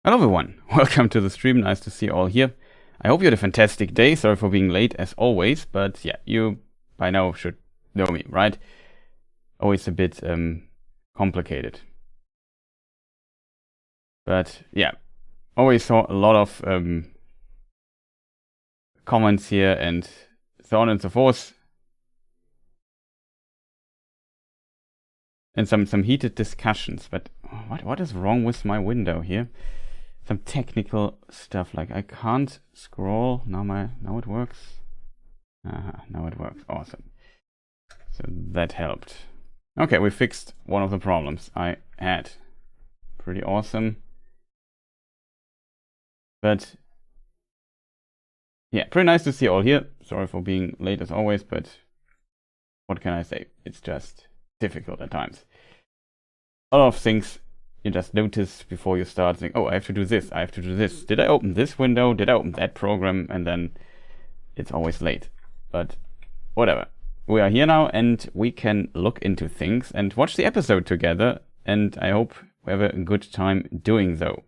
Hello everyone, welcome to the stream, nice to see you all here. I hope you had a fantastic day, sorry for being late as always, but yeah, you by now should know me, right? Always a bit complicated. But yeah, always saw a lot of comments here and so on and so forth. And some heated discussions, but what is wrong with my window here? Some technical stuff, like I can't scroll. Now it works. Now it works. Awesome. So that helped. Okay, we fixed one of the problems I had. Pretty awesome. But yeah, pretty nice to see you all here. Sorry for being late as always, but what can I say? It's just difficult at times. A lot of things you just notice before you start saying, oh, I have to do this, I have to do this. Did I open this window? Did I open that program? And then it's always late. But whatever. We are here now and we can look into things and watch the episode together. And I hope we have a good time doing so.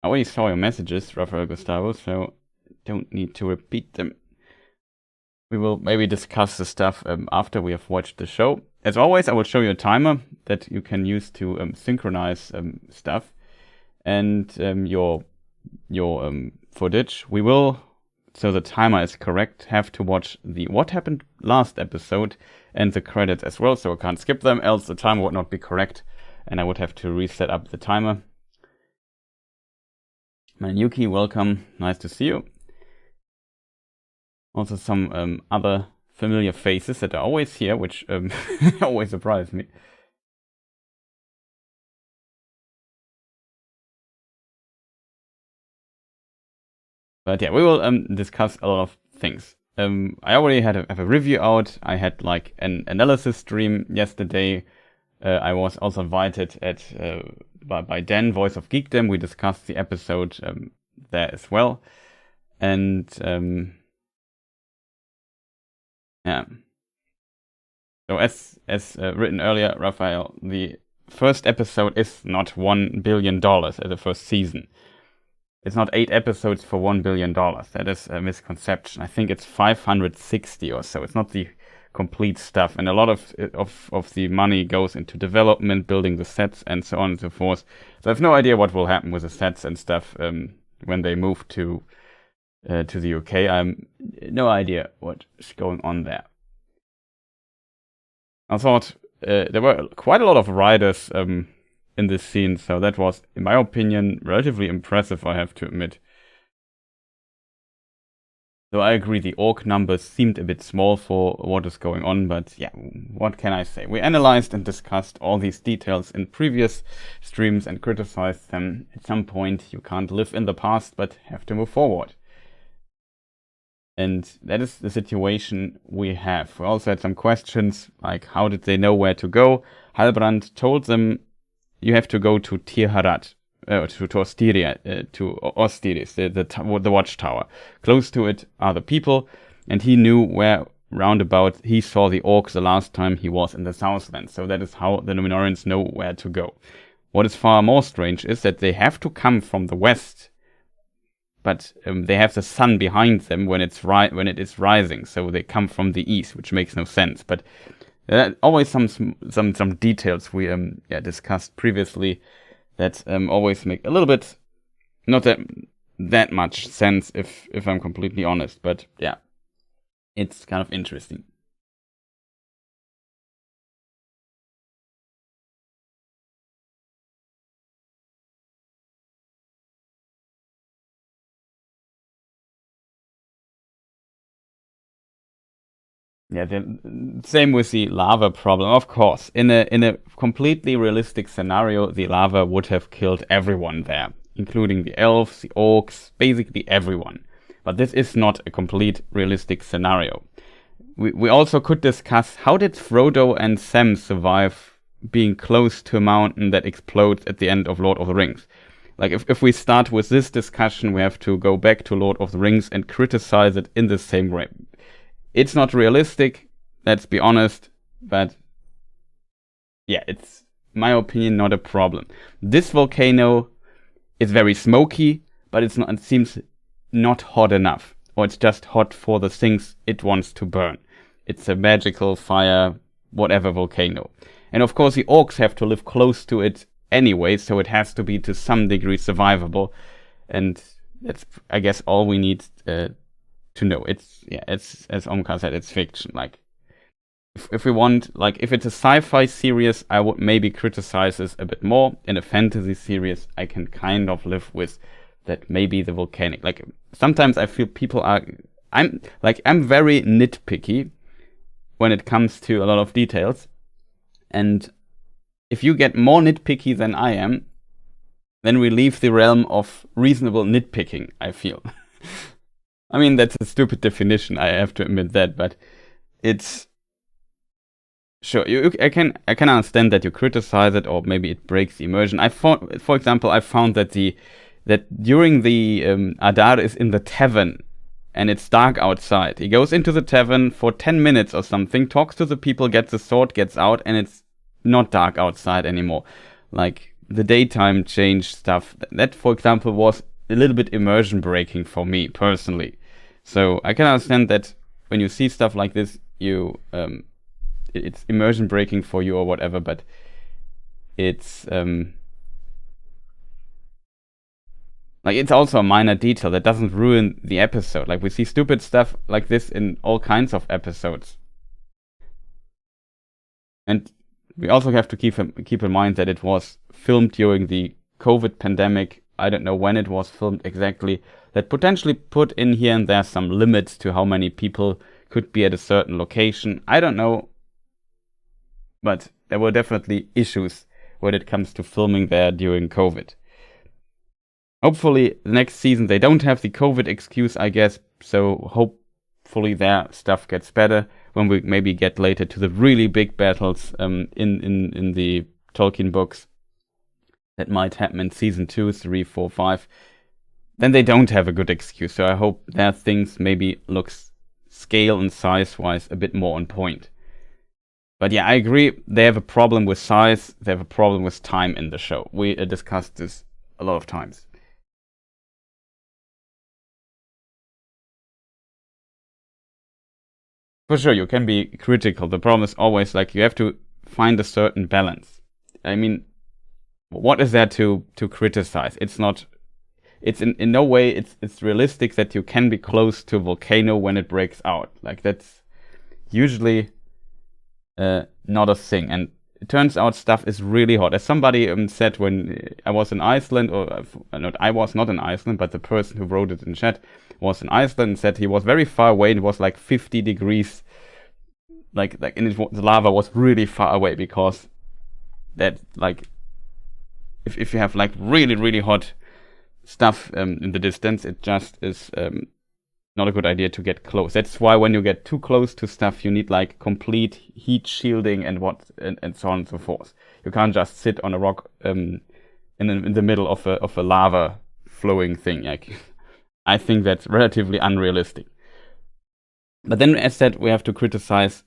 I already saw your messages, Rafael Gustavo, so don't need to repeat them. We will maybe discuss the stuff after we have watched the show. As always, I will show you a timer that you can use to synchronize stuff and your footage. We will, so the timer is correct, have to watch the what happened last episode and the credits as well, so I can't skip them, else the timer would not be correct and I would have to reset up the timer. Manyuki, welcome, nice to see you. Also some other familiar faces that are always here, which always surprise me. But yeah, we will discuss a lot of things. I already have a review out. I had like an analysis stream yesterday. I was also invited by Dan, Voice of Geekdom. We discussed the episode there as well. And yeah. So as written earlier, Raphael, the first episode is not $1 billion as the first season. It's not 8 episodes for $1 billion. That is a misconception. I think it's 560 or so. It's not the complete stuff. And a lot of the money goes into development, building the sets, and so on and so forth. So I have no idea what will happen with the sets and stuff when they move to the UK. I have no idea what's going on there. I thought there were quite a lot of riders in this scene, so that was, in my opinion, relatively impressive, I have to admit. So I agree, the orc numbers seemed a bit small for what is going on, but yeah, what can I say? We analyzed and discussed all these details in previous streams and criticized them. At some point, you can't live in the past, but have to move forward. And that is the situation we have. We also had some questions, like how did they know where to go? Halbrand told them, you have to go to Tirharat, to Ostiris, the watchtower. Close to it are the people, and he knew where roundabout he saw the orcs the last time he was in the Southland. So that is how the Numenorians know where to go. What is far more strange is that they have to come from the west, but they have the sun behind them when it is rising, so they come from the east, which makes no sense. But always some details we discussed previously that always make a little bit not that much sense if I'm completely honest. But yeah, it's kind of interesting. Yeah, the same with the lava problem. Of course, in a completely realistic scenario, the lava would have killed everyone there, including the elves, the orcs, basically everyone. But this is not a complete realistic scenario. We also could discuss, how did Frodo and Sam survive being close to a mountain that explodes at the end of Lord of the Rings? Like, if we start with this discussion, we have to go back to Lord of the Rings and criticize it in the same way. It's not realistic, let's be honest, but yeah, it's, in my opinion, not a problem. This volcano it's very smoky, but it's not. It seems not hot enough, or it's just hot for the things it wants to burn. It's a magical fire, whatever volcano. And of course, the orcs have to live close to it anyway, so it has to be to some degree survivable. And that's, I guess, all we need to know. It's as Omkar said, it's fiction. Like, if we want, like, if it's a sci-fi series, I would maybe criticize this a bit more. In a fantasy series, I can kind of live with that. Maybe the volcanic. Like, sometimes I feel people are. I'm very nitpicky when it comes to a lot of details. And if you get more nitpicky than I am, then we leave the realm of reasonable nitpicking, I feel. I mean, that's a stupid definition, I have to admit that, but it's... Sure, I can understand that you criticize it, or maybe it breaks the immersion. For example, I found that during the Adar is in the tavern, and it's dark outside. He goes into the tavern for 10 minutes or something, talks to the people, gets the sword, gets out, and it's not dark outside anymore. Like, the daytime change stuff. That, for example, was a little bit immersion breaking for me, personally. So, I can understand that when you see stuff like this, it's immersion breaking for you or whatever, but it's... Like, it's also a minor detail that doesn't ruin the episode. Like, we see stupid stuff like this in all kinds of episodes. And we also have to keep in mind that it was filmed during the COVID pandemic. I don't know when it was filmed exactly. That potentially put in here and there some limits to how many people could be at a certain location. I don't know. But there were definitely issues when it comes to filming there during COVID. Hopefully, the next season they don't have the COVID excuse, I guess. So hopefully their stuff gets better when we maybe get later to the really big battles in the Tolkien books. That might happen in season 2, 3, 4, 5. Then they don't have a good excuse. So I hope their things maybe looks scale and size-wise a bit more on point. But yeah, I agree. They have a problem with size. They have a problem with time in the show. We discussed this a lot of times. For sure, you can be critical. The problem is always, like, you have to find a certain balance. I mean, what is there to criticize? It's not... It's in no way it's realistic that you can be close to a volcano when it breaks out. Like, that's usually not a thing. And it turns out stuff is really hot. As somebody said when I was in Iceland, I was not in Iceland, but the person who wrote it in chat was in Iceland and said he was very far away and it was like 50 degrees. And the lava was really far away because that, like, if you have like really, really hot stuff in the distance, it just is not a good idea to get close. That's why when you get too close to stuff, you need like complete heat shielding and so on and so forth. You can't just sit on a rock in the middle of a lava flowing thing. Like, I think that's relatively unrealistic. But then, as said, we have to criticize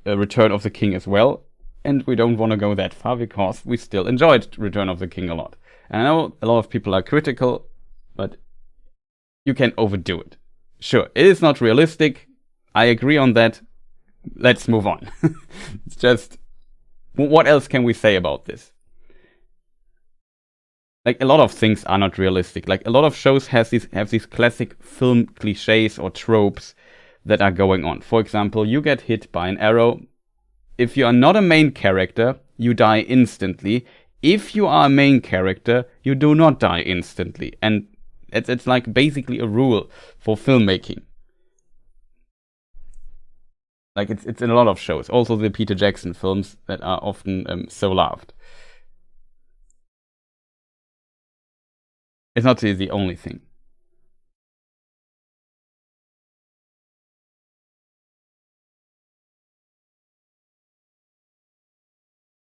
Return of the King as well, and we don't want to go that far because we still enjoyed Return of the King a lot. And I know a lot of people are critical, but you can overdo it. Sure, it is not realistic. I agree on that. Let's move on. It's just, what else can we say about this? Like, a lot of things are not realistic. Like, a lot of shows have these classic film cliches or tropes that are going on. For example, you get hit by an arrow. If you are not a main character, you die instantly. If you are a main character, you do not die instantly. And it's like basically a rule for filmmaking. Like, it's in a lot of shows. Also the Peter Jackson films that are often so loved. It's not the only thing.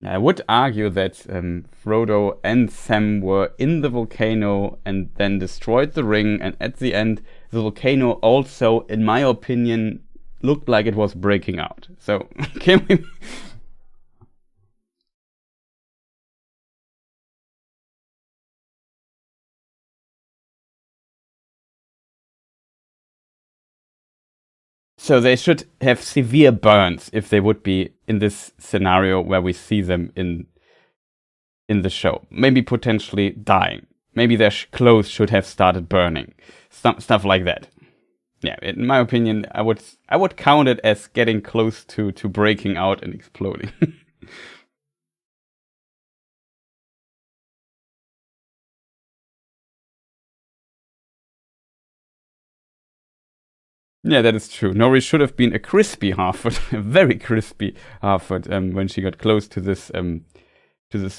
I would argue that Frodo and Sam were in the volcano and then destroyed the ring, and at the end, the volcano also, in my opinion, looked like it was breaking out. So, can we... So they should have severe burns if they would be in this scenario where we see them in the show. Maybe potentially dying. Maybe their clothes should have started burning. Stuff like that. Yeah, in my opinion, I would count it as getting close to breaking out and exploding. Yeah, that is true. Nori should have been a crispy half-foot, a very crispy half-foot, when she got close to this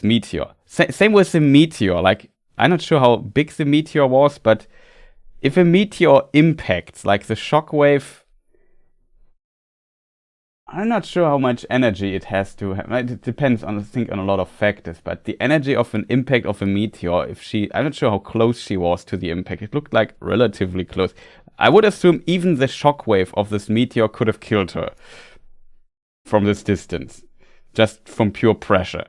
meteor. Same with the meteor. Like, I'm not sure how big the meteor was, but if a meteor impacts, like the shockwave, I'm not sure how much energy it has to have. It depends on, I think, on a lot of factors. But the energy of an impact of a meteor, I'm not sure how close she was to the impact. It looked like relatively close. I would assume even the shockwave of this meteor could have killed her from this distance, just from pure pressure.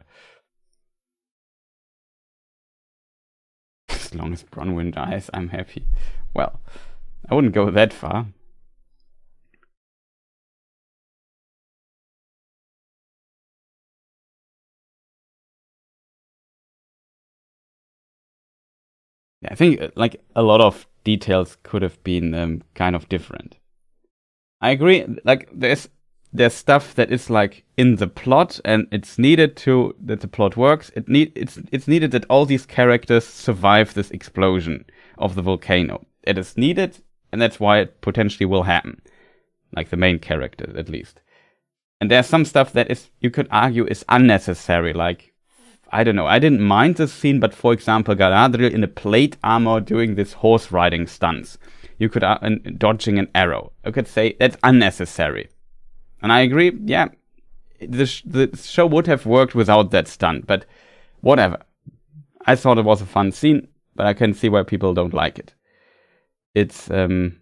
As long as Bronwyn dies, I'm happy. Well, I wouldn't go that far. Yeah, I think like a lot of details could have been kind of different. I agree. Like there's stuff that is like in the plot, and it's needed that the plot works. It's needed that all these characters survive this explosion of the volcano. It is needed, and that's why it potentially will happen. Like the main characters, at least. And there's some stuff that is, you could argue, is unnecessary. Like, I don't know. I didn't mind this scene, but for example, Galadriel in a plate armor doing this horse riding stunts. You could dodging an arrow. I could say that's unnecessary. And I agree, yeah, the show would have worked without that stunt, but whatever. I thought it was a fun scene, but I can see why people don't like it. It's comes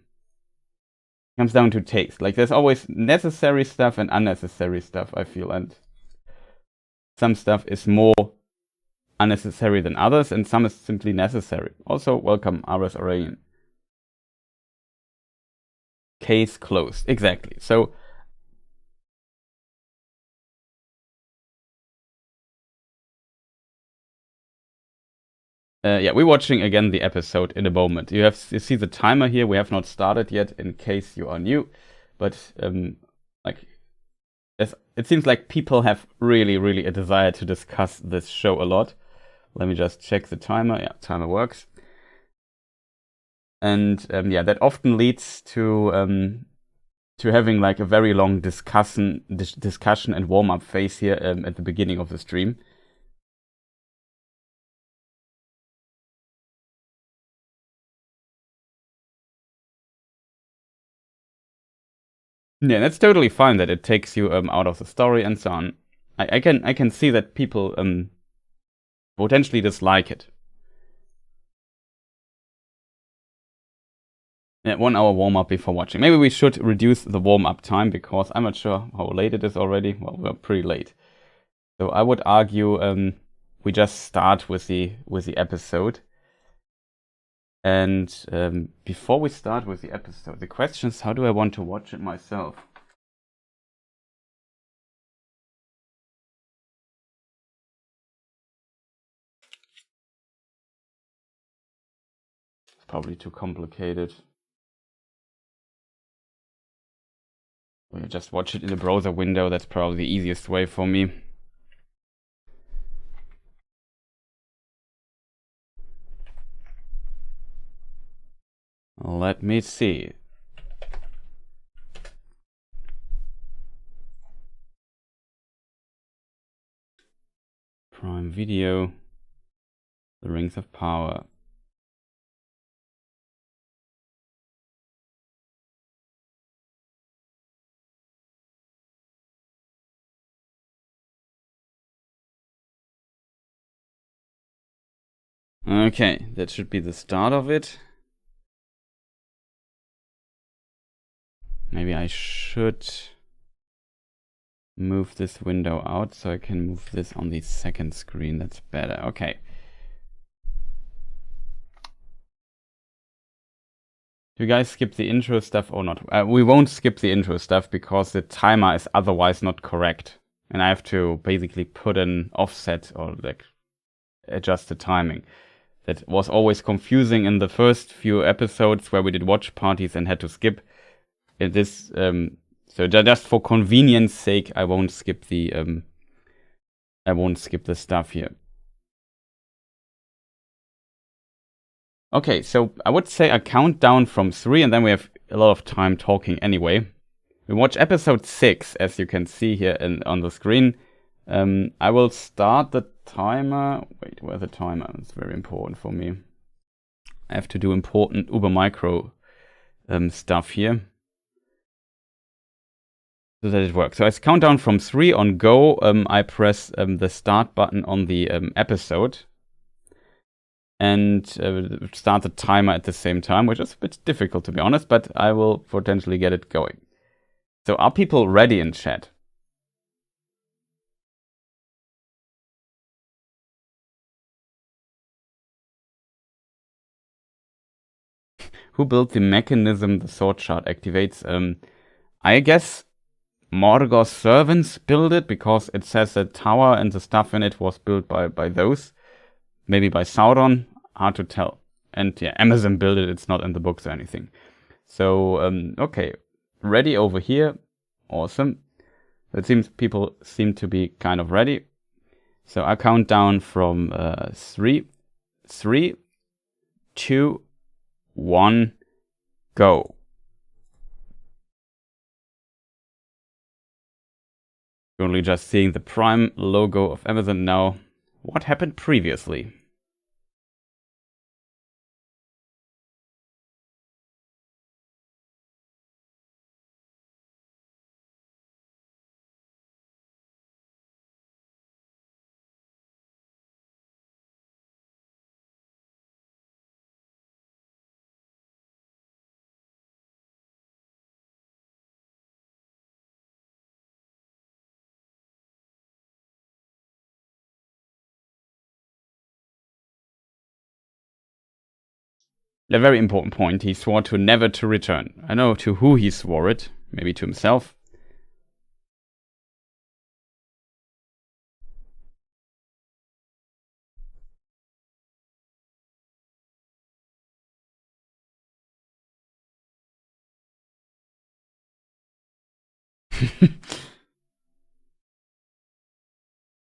down to taste. Like there's always necessary stuff and unnecessary stuff, I feel, and some stuff is more unnecessary than others, and some is simply necessary. Also, welcome, Aras Arayan. Case closed. Exactly. So yeah, we're watching again the episode in a moment. You see the timer here. We have not started yet, in case you are new. But like, it seems like people have really, really a desire to discuss this show a lot. Let me just check the timer. Yeah, timer works. And yeah, that often leads to having like a very long discussion and warm-up phase here at the beginning of the stream. Yeah, that's totally fine that it takes you out of the story and so on. I can see that people potentially dislike it. Yeah, 1 hour warm-up before watching. Maybe we should reduce the warm-up time, because I'm not sure how late it is already. Well, we're pretty late. So I would argue we just start with the episode. And before we start with the episode, the question is, how do I want to watch it myself? It's probably too complicated. Or you just watch it in the browser window. That's probably the easiest way for me. Let me see. Prime Video. The Rings of Power. Okay, that should be the start of it. Maybe I should move this window out so I can move this on the second screen. That's better. Okay. Do you guys skip the intro stuff or not? We won't skip the intro stuff because the timer is otherwise not correct. And I have to basically put an offset or like adjust the timing. That was always confusing in the first few episodes where we did watch parties and had to skip. So just for convenience sake, I won't skip the stuff here. Okay, so I would say I count down from 3, and then we have a lot of time talking anyway. We watch episode 6, as you can see here on the screen. I will start the timer. Wait, where's the timer? It's very important for me. I have to do important Uber Micro stuff here, so that it works. So I count down from 3 on go. I press the start button on the episode and start the timer at the same time, which is a bit difficult to be honest, but I will potentially get it going. So are people ready in chat? Who built the mechanism the sword shard activates? I guess Morgoth's servants built it, because it says the tower and the stuff in it was built by those. Maybe by Sauron, hard to tell. And yeah, Amazon built it, it's not in the books or anything. So, okay, ready over here. Awesome. It seems people seem to be kind of ready. So I count down from 3, 2, 1, go. You're only just seeing the Prime logo of Amazon now. What happened previously? A very important point. He swore to never to return. I know to who he swore it. Maybe to himself.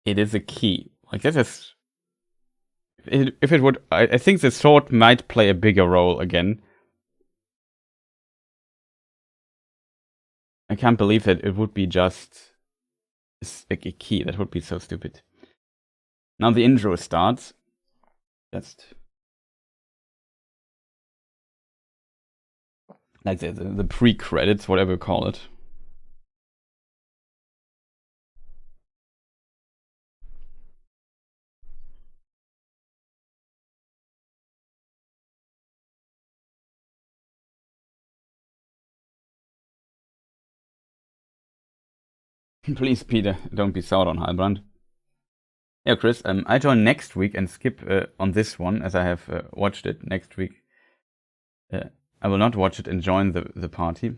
It is a key. Like that is. If it would, I think the sword might play a bigger role again. I can't believe that it would be just a key. That would be so stupid. Now the intro starts. Just like the pre-credits, whatever you call it. Please, Peter, don't be sour on Halbrand. Yeah, Chris, I join next week and skip on this one, as I have watched it next week. I will not watch it and join the party.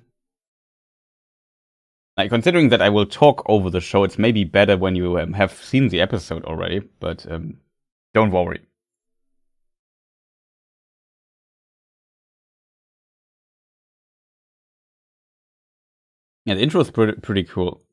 Like, considering that I will talk over the show, it's maybe better when you have seen the episode already, but don't worry. Yeah, the intro is pretty cool.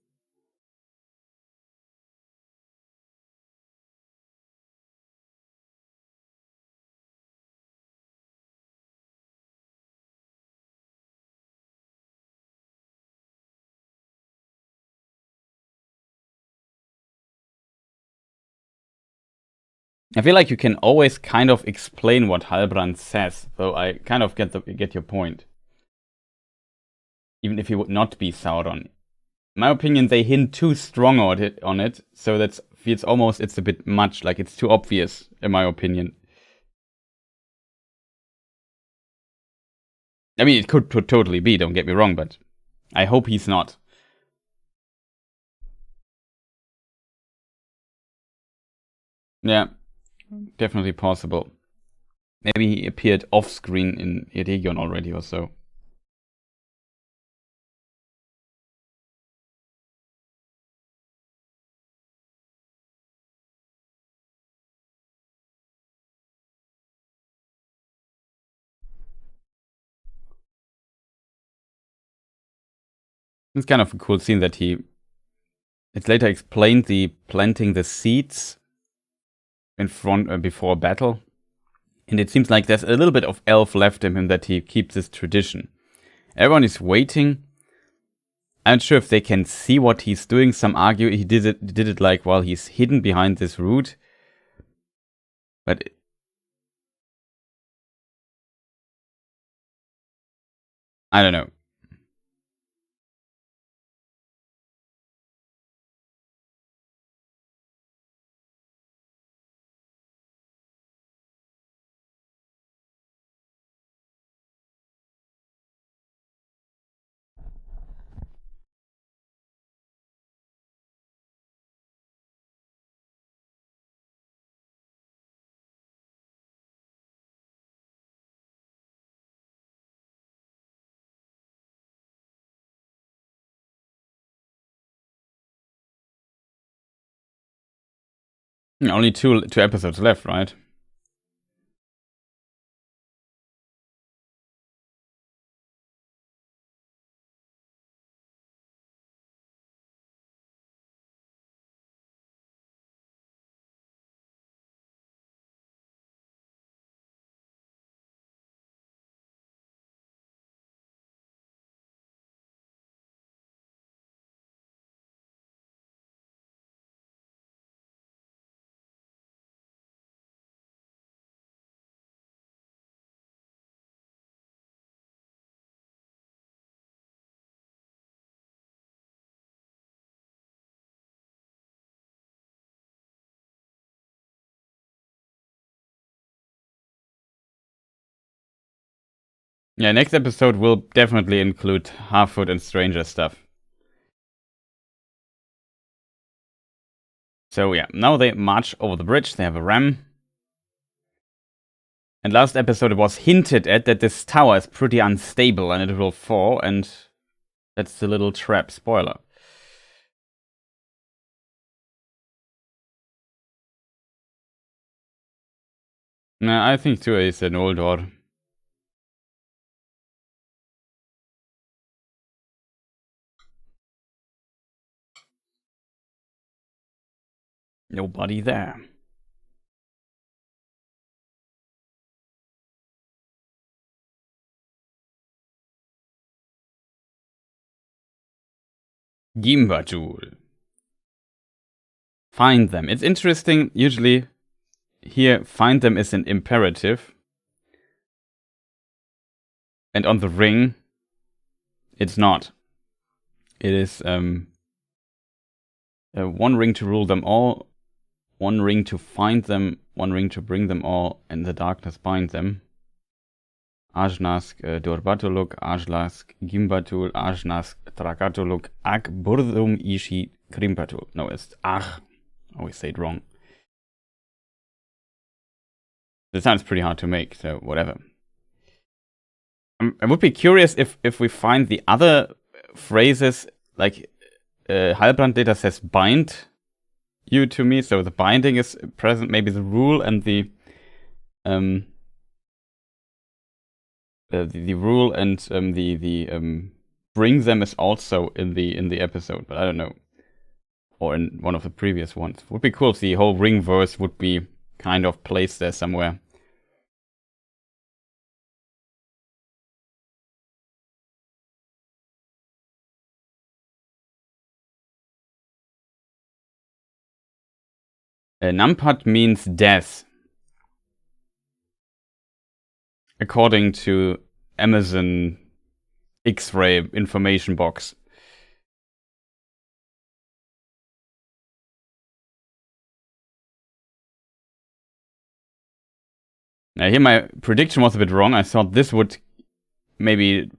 I feel like you can always kind of explain what Halbrand says, though I kind of get your point. Even if he would not be Sauron. In my opinion, they hint too strong on it, so that feels almost it's a bit much, like it's too obvious, in my opinion. I mean, it could totally be, don't get me wrong, but I hope he's not. Yeah, definitely possible. Maybe he appeared off-screen in Eregion already or so. It's kind of a cool scene that it's later explained the planting the seeds in front before battle. And it seems like there's a little bit of elf left in him that he keeps this tradition. Everyone is waiting. I'm not sure if they can see what he's doing. Some argue he did it like while he's hidden behind this root. But I don't know. Only two episodes left, right? Yeah, next episode will definitely include Halffoot and Stranger stuff. So yeah, now they march over the bridge. They have a ram. And last episode it was hinted at that this tower is pretty unstable and it will fall, and that's the little trap. Spoiler. Nah, I think too is an old door. Nobody there. Jewls. Find them. It's interesting, usually here find them is an imperative. And on the ring, it's not. It is one ring to rule them all, one ring to find them, one ring to bring them all, and the darkness bind them. Ajnask Dorbatuluk, Ajlask Gimbatul, Ajnask Trakatuluk, Ak Burdum Ishi Krimpatul. No, it's Ach. Always say it wrong. This sounds pretty hard to make, so whatever. I would be curious if we find the other phrases, like Halbrand data says bind you to me, so the binding is present, maybe the rule and the rule and the bring them is also in the episode, but I don't know. Or in one of the previous ones. Would be cool if the whole ring verse would be kind of placed there somewhere. Nampat means death. According to Amazon X-ray information box. Now here my prediction was a bit wrong. I thought this would maybe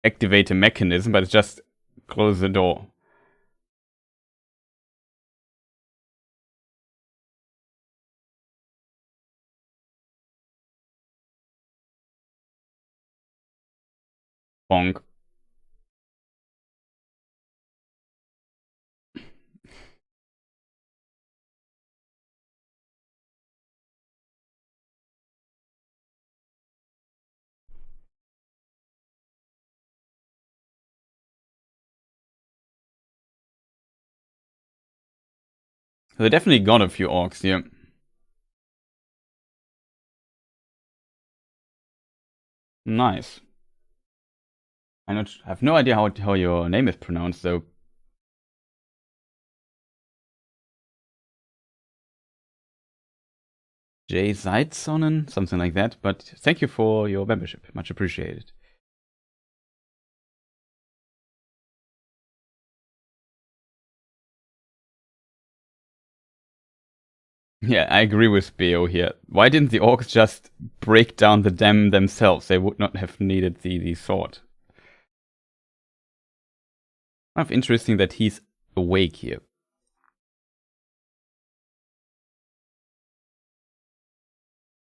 activate a mechanism, but it's just close the door. Bonk. They definitely got a few orcs here. Nice. I have no idea how your name is pronounced, though. Jay Zeitsonnen? Something like that. But thank you for your membership. Much appreciated. Yeah, I agree with Beo here. Why didn't the orcs just break down the dam themselves? They would not have needed the sword. Kind of interesting that he's awake here.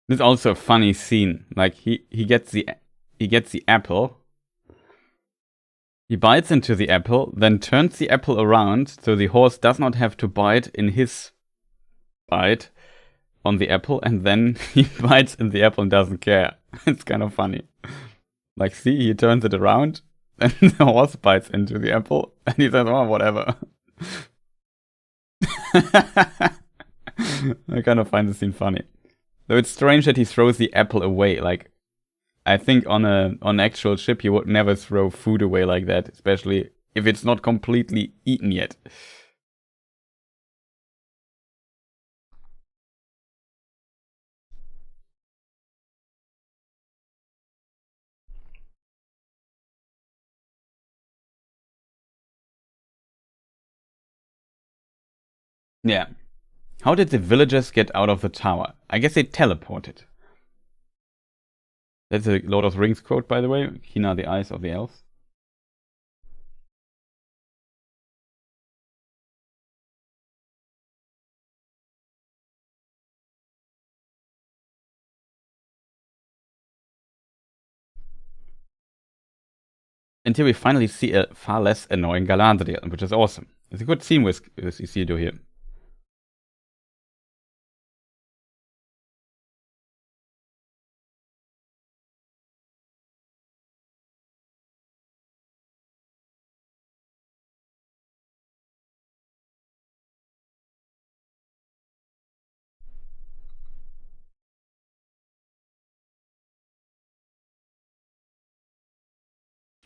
This is also a funny scene. Like he gets the apple. He bites into the apple, then turns the apple around so the horse does not have to bite in his bite on the apple, and then he bites in the apple and doesn't care. It's kind of funny. Like, see, he turns it around, and the horse bites into the apple, and he says, oh, whatever. I kind of find the scene funny. Though it's strange that he throws the apple away. Like, I think on an actual ship, you would never throw food away like that, especially if it's not completely eaten yet. Yeah. How did the villagers get out of the tower? I guess they teleported. That's a Lord of the Rings quote, by the way. Keen are the eyes of the elves. Until we finally see a far less annoying Galadriel, which is awesome. It's a good scene with Isildur here.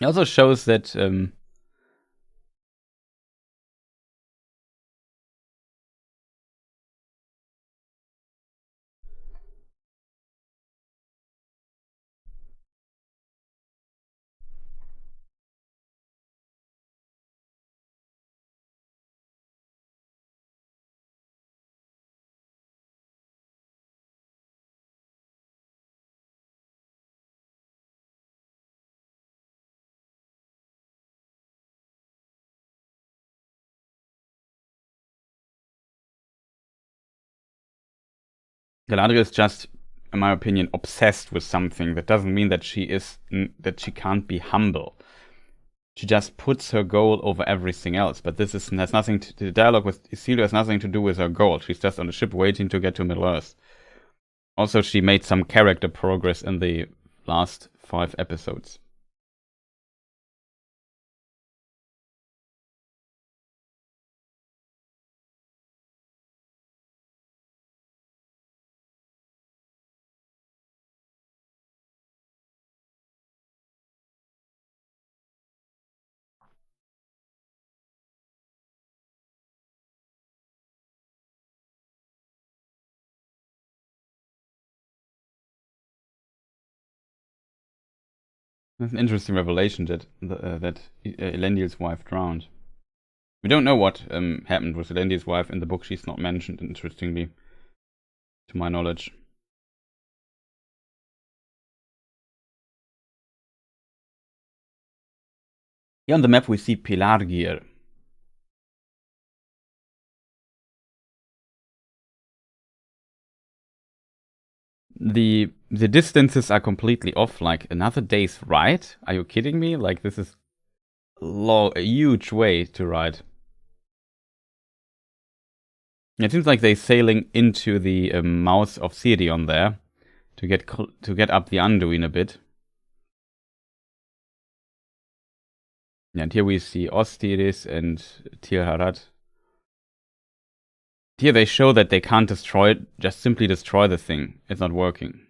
It also shows that Galadriel is just, in my opinion, obsessed with something. That doesn't mean that she can't be humble. She just puts her goal over everything else. But this has nothing to, the dialogue with Isildur has nothing to do with her goal. She's just on a ship waiting to get to Middle Earth. Also, she made some character progress in the last 5 episodes. It's an interesting revelation that Elendil's wife drowned. We don't know what happened with Elendil's wife in the book. She's not mentioned, interestingly, to my knowledge. Here on the map we see Pelargir. The the distances are completely off. Like, another day's ride? Are you kidding me? Like, this is a huge way to ride. It seems like they're sailing into the mouth of Sirion there to get up the Anduin a bit. Yeah, and here we see Ostiris and Tir-Harat. Here they show that they can't just simply destroy the thing. It's not working.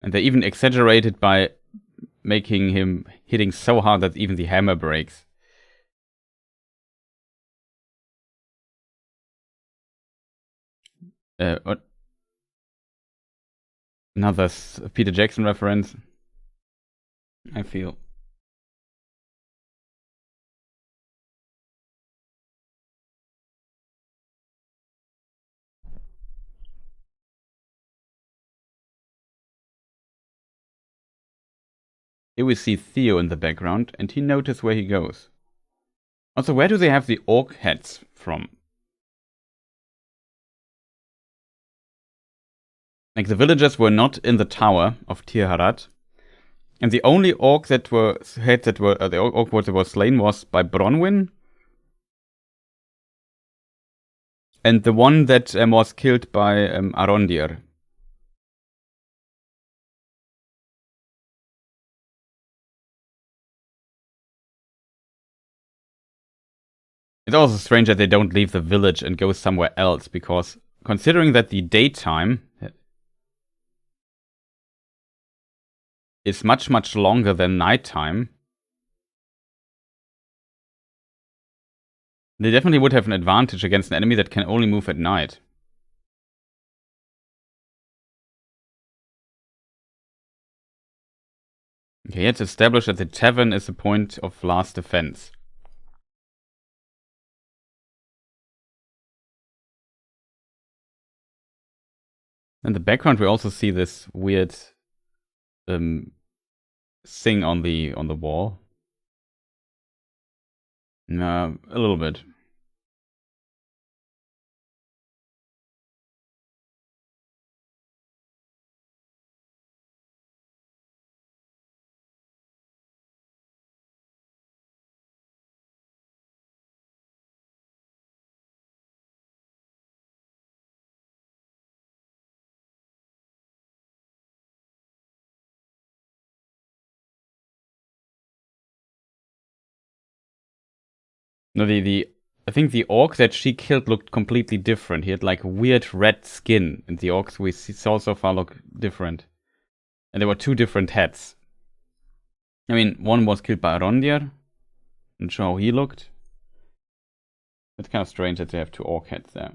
And they even exaggerated by making him hitting so hard that even the hammer breaks. Another Peter Jackson reference, I feel. Here we see Theo in the background, and he notices where he goes. Also, where do they have the orc heads from? Like, the villagers were not in the tower of Tir-Harat, and the only orc that were the orc that was slain was by Bronwyn, and the one that was killed by Arondir. It's also strange that they don't leave the village and go somewhere else, because considering that the daytime is much, much longer than nighttime, they definitely would have an advantage against an enemy that can only move at night. Okay, it's established that the tavern is a point of last defense. In the background, we also see this weird thing on the wall. A little bit. No, I think the orc that she killed looked completely different. He had like weird red skin, and the orcs we saw so far look different. And there were two different heads. I mean, one was killed by Arondir. Not sure how he looked. It's kind of strange that they have two orc heads there.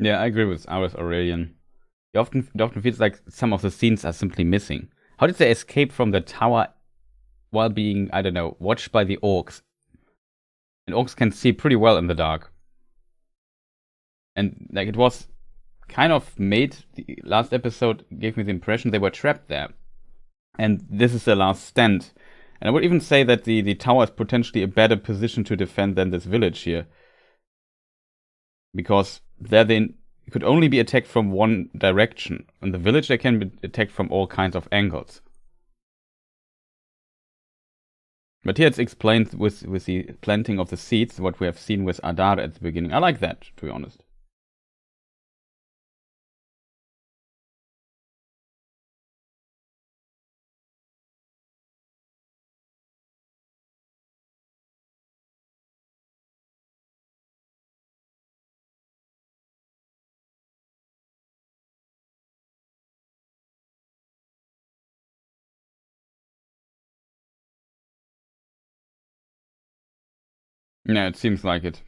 Yeah, I agree with Aurelian. It often feels like some of the scenes are simply missing. How did they escape from the tower while being, I don't know, watched by the orcs? And orcs can see pretty well in the dark. And like, it was kind of made, the last episode gave me the impression they were trapped there. And this is their last stand. And I would even say that the tower is potentially a better position to defend than this village here. Because there they could only be attacked from one direction. In the village they can be attacked from all kinds of angles. But here it's explained with the planting of the seeds, what we have seen with Adar at the beginning. I like that, to be honest. Yeah, it seems like it.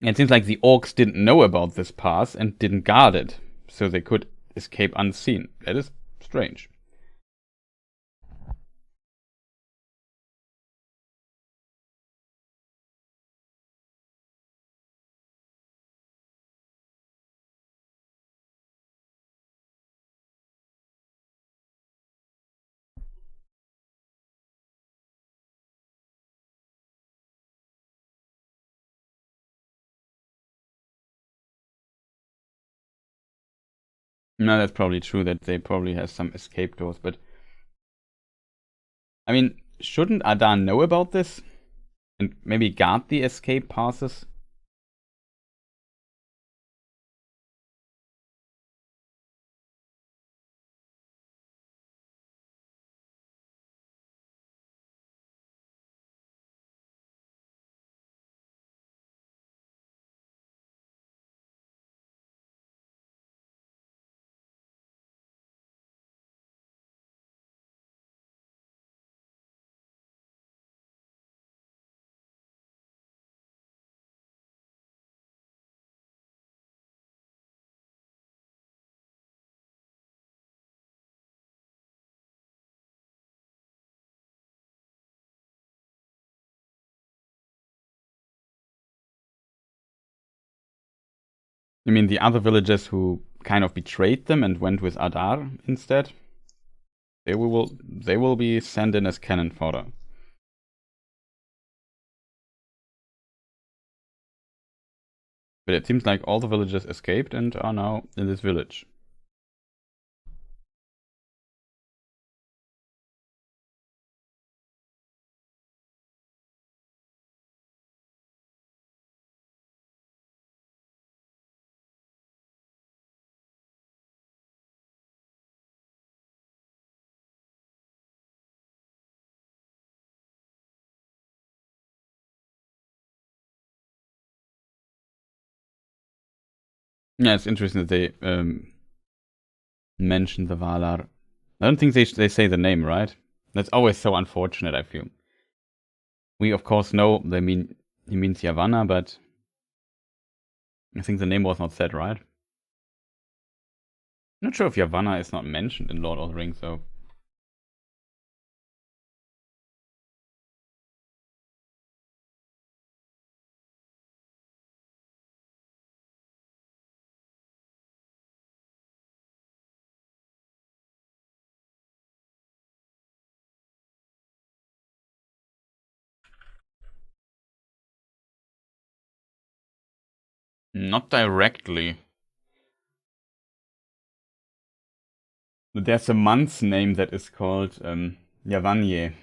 It seems like the orcs didn't know about this pass and didn't guard it, so they could escape unseen. That is strange. No, that's probably true that they probably have some escape doors, but I mean, shouldn't Adar know about this? And maybe guard the escape passes? You mean the other villagers who kind of betrayed them and went with Adar instead? They will be sent in as cannon fodder. But it seems like all the villagers escaped and are now in this village. Yeah, it's interesting that they mention the Valar. I don't think they say the name, right? That's always so unfortunate, I feel. We of course know he means Yavanna, but I think the name was not said, right? I'm not sure if Yavanna is not mentioned in Lord of the Rings, though. Not directly. There's a month's name that is called Yavanye.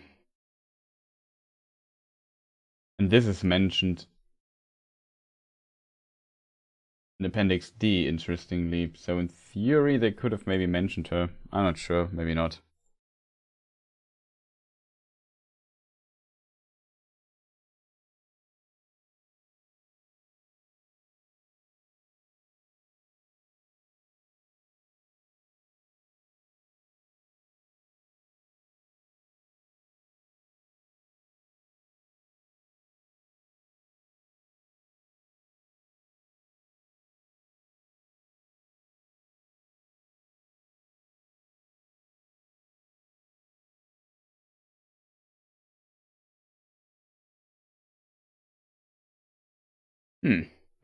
And this is mentioned in Appendix D, interestingly. So in theory, they could have maybe mentioned her. I'm not sure, maybe not.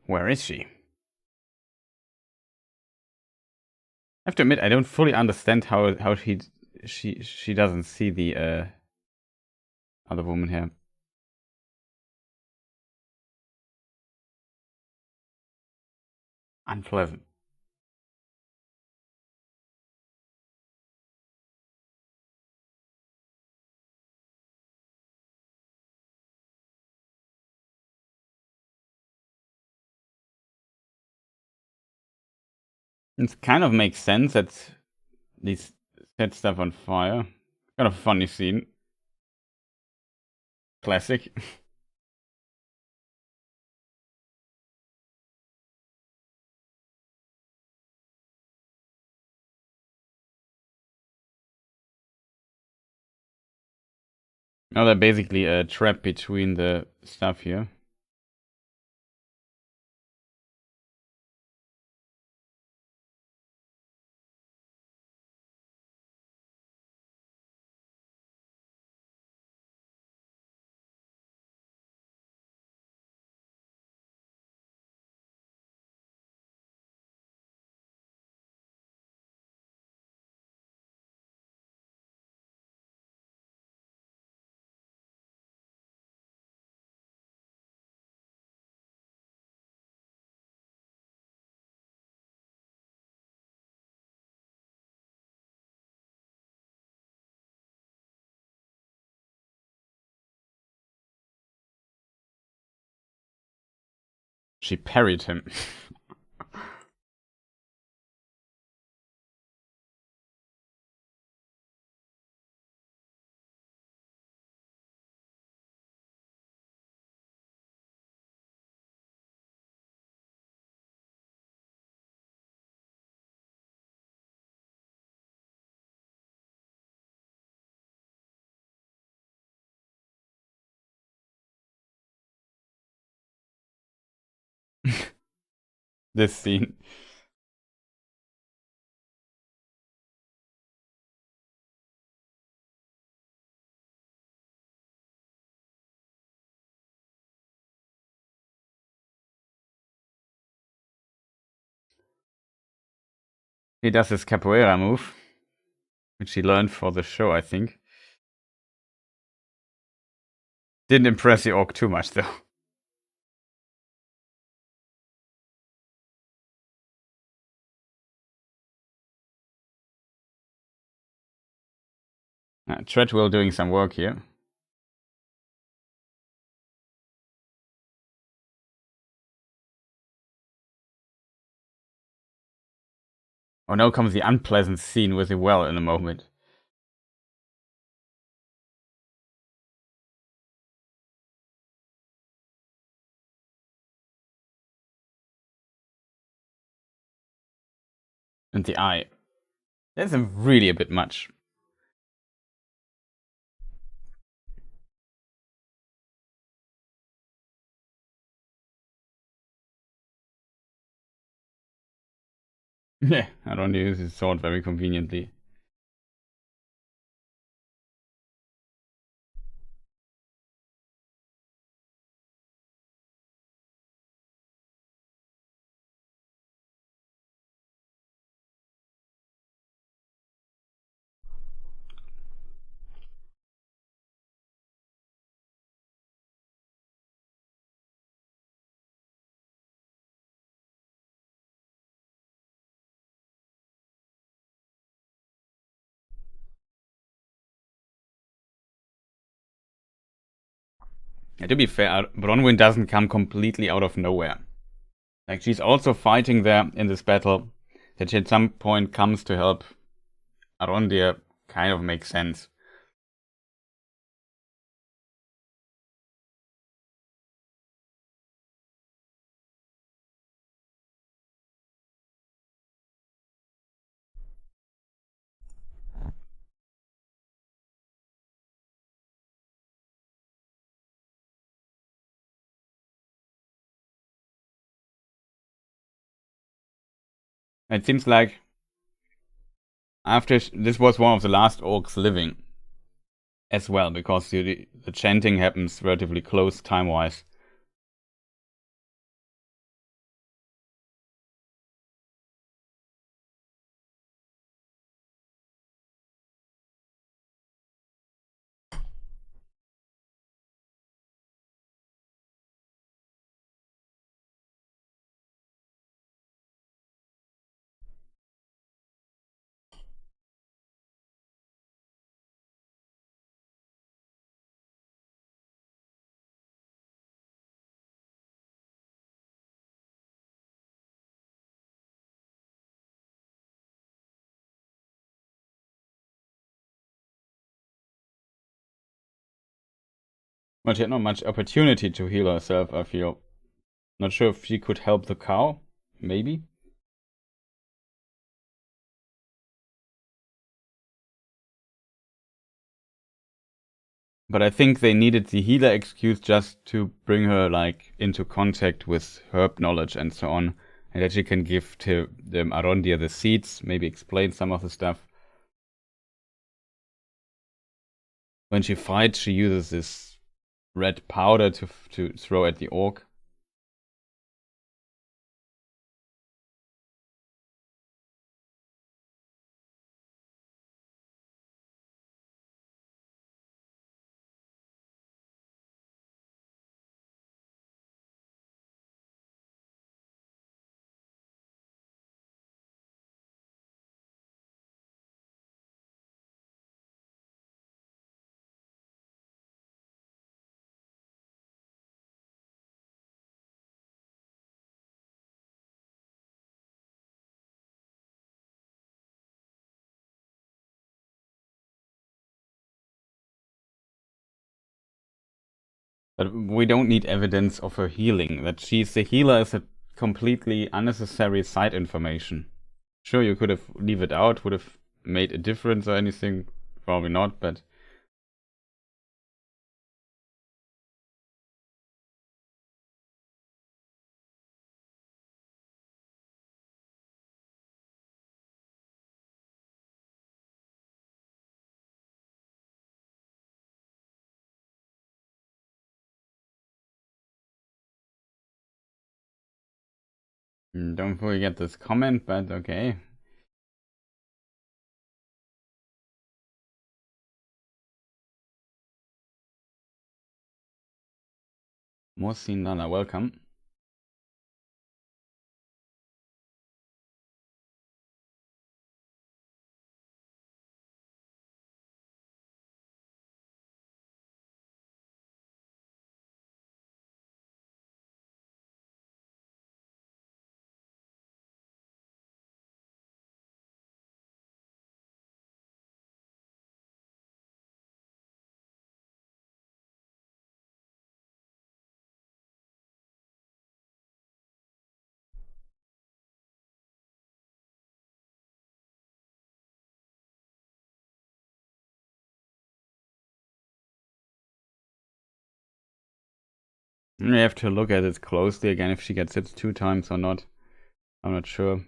Where is she? I have to admit, I don't fully understand how she doesn't see the other woman here. Unpleasant. It kind of makes sense that these set stuff on fire. Kind of funny scene. Classic. Now they're basically a trap between the stuff here. She parried him. This scene. He does his capoeira move, which he learned for the show, I think. Didn't impress the orc too much, though. Treadwell doing some work here. Oh, now comes the unpleasant scene with the well in a moment. And the eye. That's really a bit much. Yeah, I don't use his sword very conveniently. To be fair, Bronwyn doesn't come completely out of nowhere. Like, she's also fighting there in this battle. That she at some point comes to help Arondir kind of makes sense. It seems like after this was one of the last orcs living as well, because the chanting happens relatively close time-wise. But she had not much opportunity to heal herself, I feel. Not sure if she could help the cow. Maybe. But I think they needed the healer excuse just to bring her like into contact with herb knowledge and so on, and that she can give to Arondir the seeds, maybe explain some of the stuff. When she fights, she uses this red powder to throw at the orc. But we don't need evidence of her healing. That she's the healer is a completely unnecessary side information. Sure, you could have leave it out, would have made a difference or anything. Probably not, but don't forget this comment, but okay. Mosin Lala, welcome. We have to look at it closely again if she gets hit 2 times or not. I'm not sure.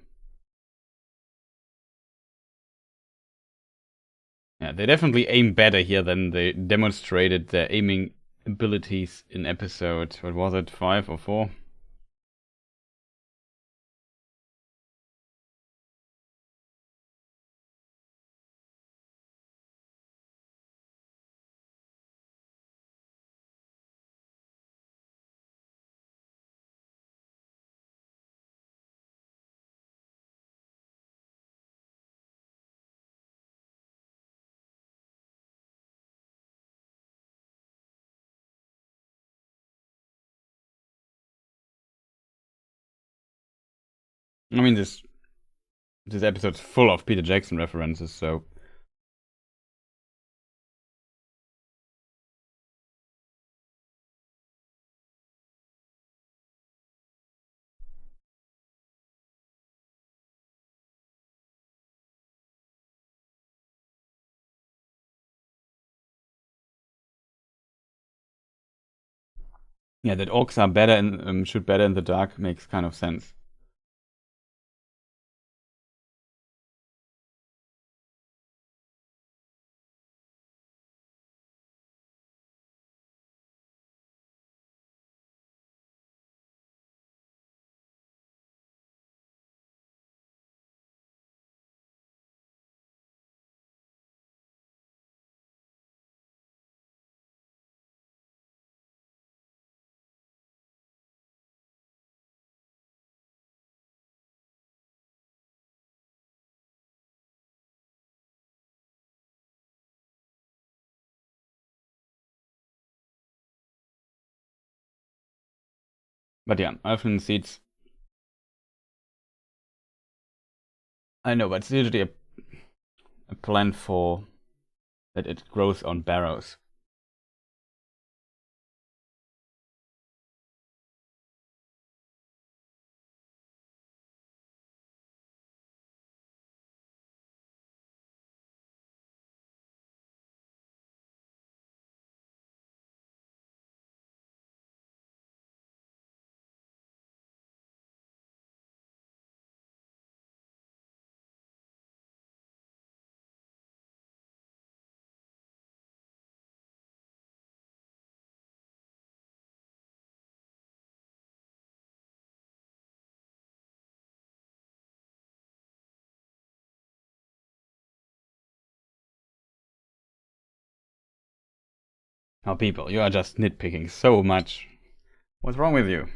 Yeah, they definitely aim better here than they demonstrated their aiming abilities in episode, what was it, 5 or 4? I mean, this episode's full of Peter Jackson references, so yeah, that orcs are better and shoot better in the dark makes kind of sense. But yeah, Elfin seeds. I know, but it's usually a plant for that it grows on barrows. Oh, people, you are just nitpicking so much. What's wrong with you?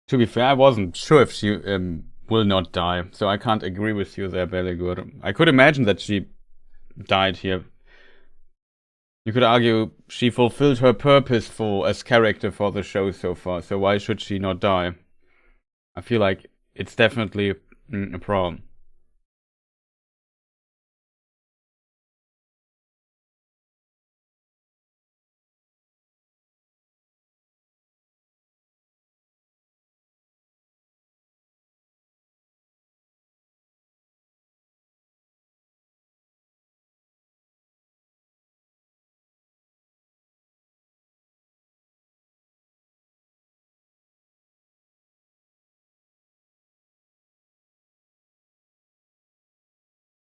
To be fair, I wasn't sure if she will not die, so I can't agree with you there, Belegur. I could imagine that she died here. You could argue she fulfilled her purpose for as character for the show so far, so why should she not die? I feel like it's definitely a problem.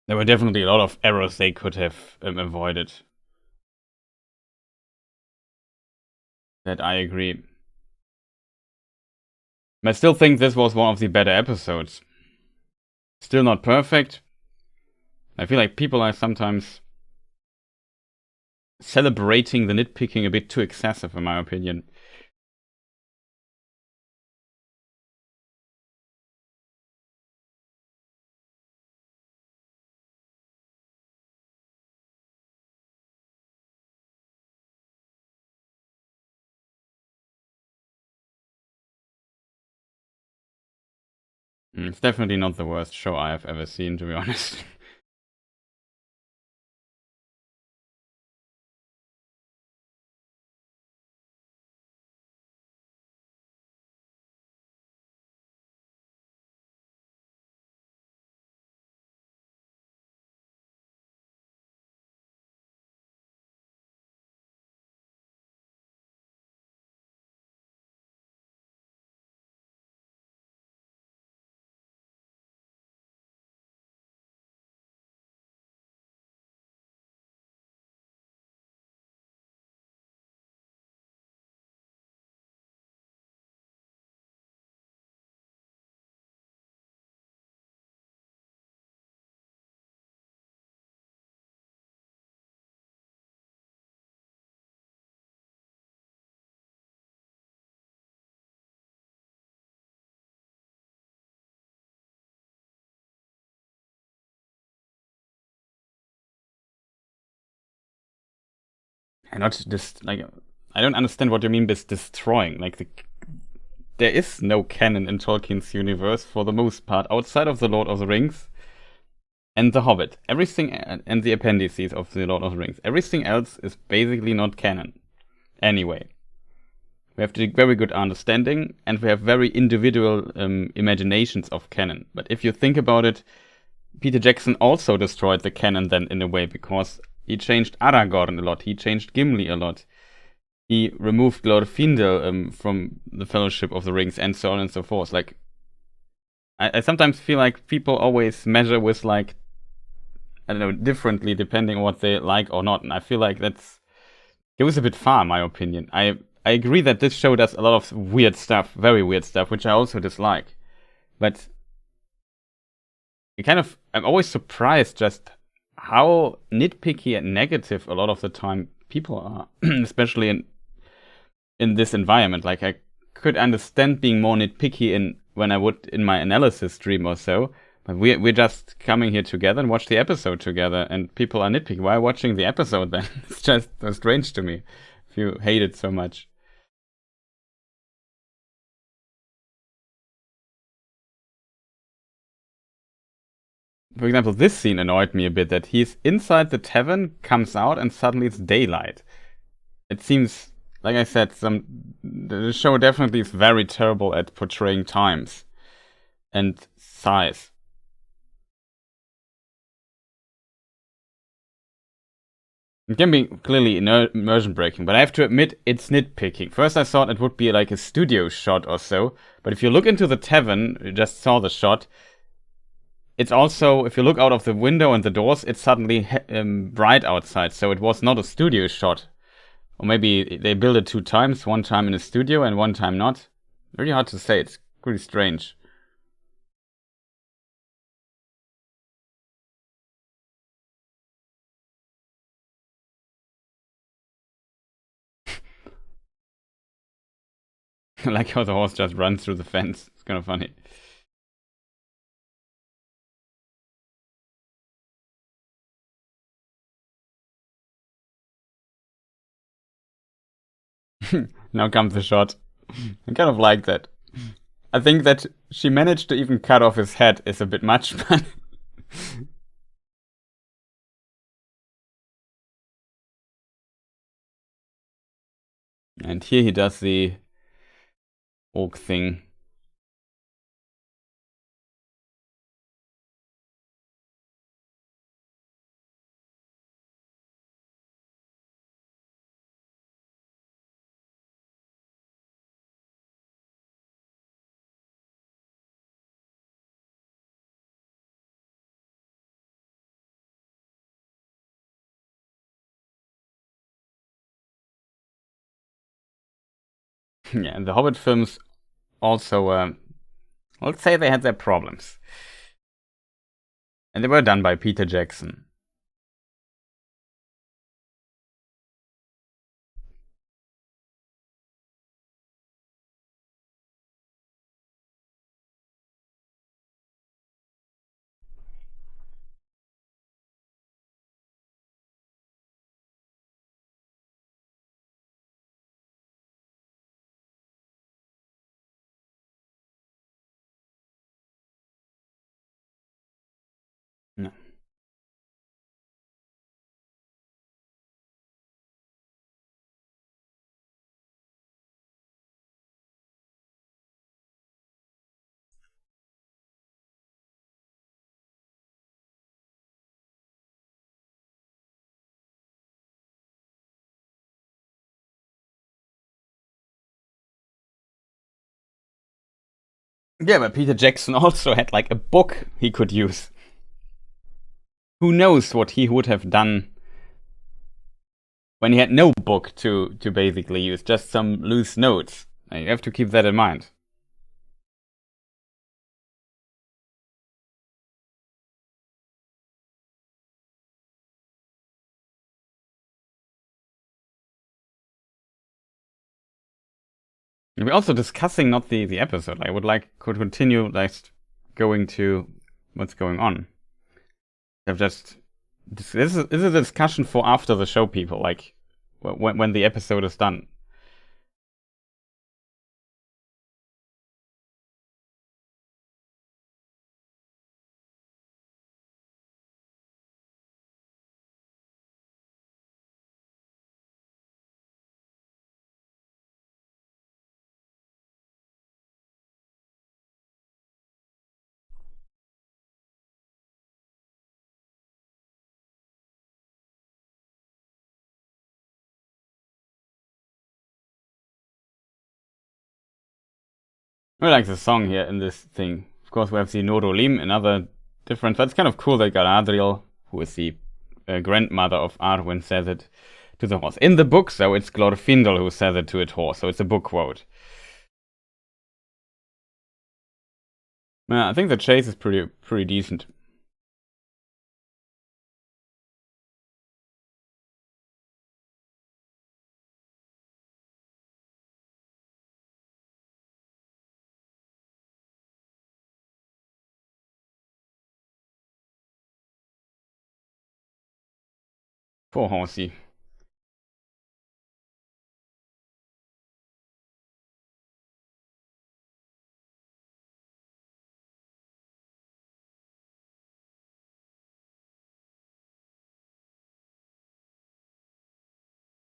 There were definitely a lot of errors they could have avoided. That I agree. I still think this was one of the better episodes. Still not perfect. I feel like people are sometimes celebrating the nitpicking a bit too excessive, in my opinion. It's definitely not the worst show I have ever seen, to be honest. And not just like I don't understand what you mean by destroying. There is no canon in Tolkien's universe for the most part, outside of the Lord of the Rings and the Hobbit. Everything and the appendices of the Lord of the Rings. Everything else is basically not canon. Anyway, we have a very good understanding, and we have very individual imaginations of canon. But if you think about it, Peter Jackson also destroyed the canon then in a way, because he changed Aragorn a lot, he changed Gimli a lot, he removed Glorfindel from the Fellowship of the Rings, and so on and so forth. Like, I sometimes feel like people always measure with, like, I don't know, differently depending on what they like or not, and I feel like it was a bit far, in my opinion. I agree that this show does a lot of weird stuff, very weird stuff, which I also dislike. But I'm always surprised just how nitpicky and negative a lot of the time people are, especially in this environment. Like, I could understand being more nitpicky when I would in my analysis stream or so, but we're just coming here together and watch the episode together, and people are nitpicky. Why watching the episode then? It's just so strange to me if you hate it so much. For example, this scene annoyed me a bit, that he's inside the tavern, comes out, and suddenly it's daylight. It seems, like I said, the show definitely is very terrible at portraying times and size. It can be clearly immersion breaking, but I have to admit it's nitpicking. First I thought it would be like a studio shot or so, but if you look into the tavern, you just saw the shot, it's also, if you look out of the window and the doors, it's suddenly bright outside, so it was not a studio shot. Or maybe they built it 2 times, one time in a studio and one time not. Very hard to say, it's pretty strange. I like how the horse just runs through the fence. It's kind of funny. Now comes the shot. I kind of like that. I think that she managed to even cut off his head is a bit much, but... And here he does the orc thing. Yeah, and the Hobbit films also, let's say they had their problems. And they were done by Peter Jackson. No. Yeah, but Peter Jackson also had like a book he could use. Who knows what he would have done when he had no book to basically use, just some loose notes. You have to keep that in mind. We're also discussing not the episode. I would like could continue like going to what's going on. I've just this is a discussion for after the show, people. Like when the episode is done. I like the song here in this thing. Of course, we have the Nodolim, another difference. But it's kind of cool that Galadriel, who is the grandmother of Arwen, says it to the horse. In the book, though, it's Glorfindel who says it to its horse, so it's a book quote. I think the chase is pretty decent. Poor horsey.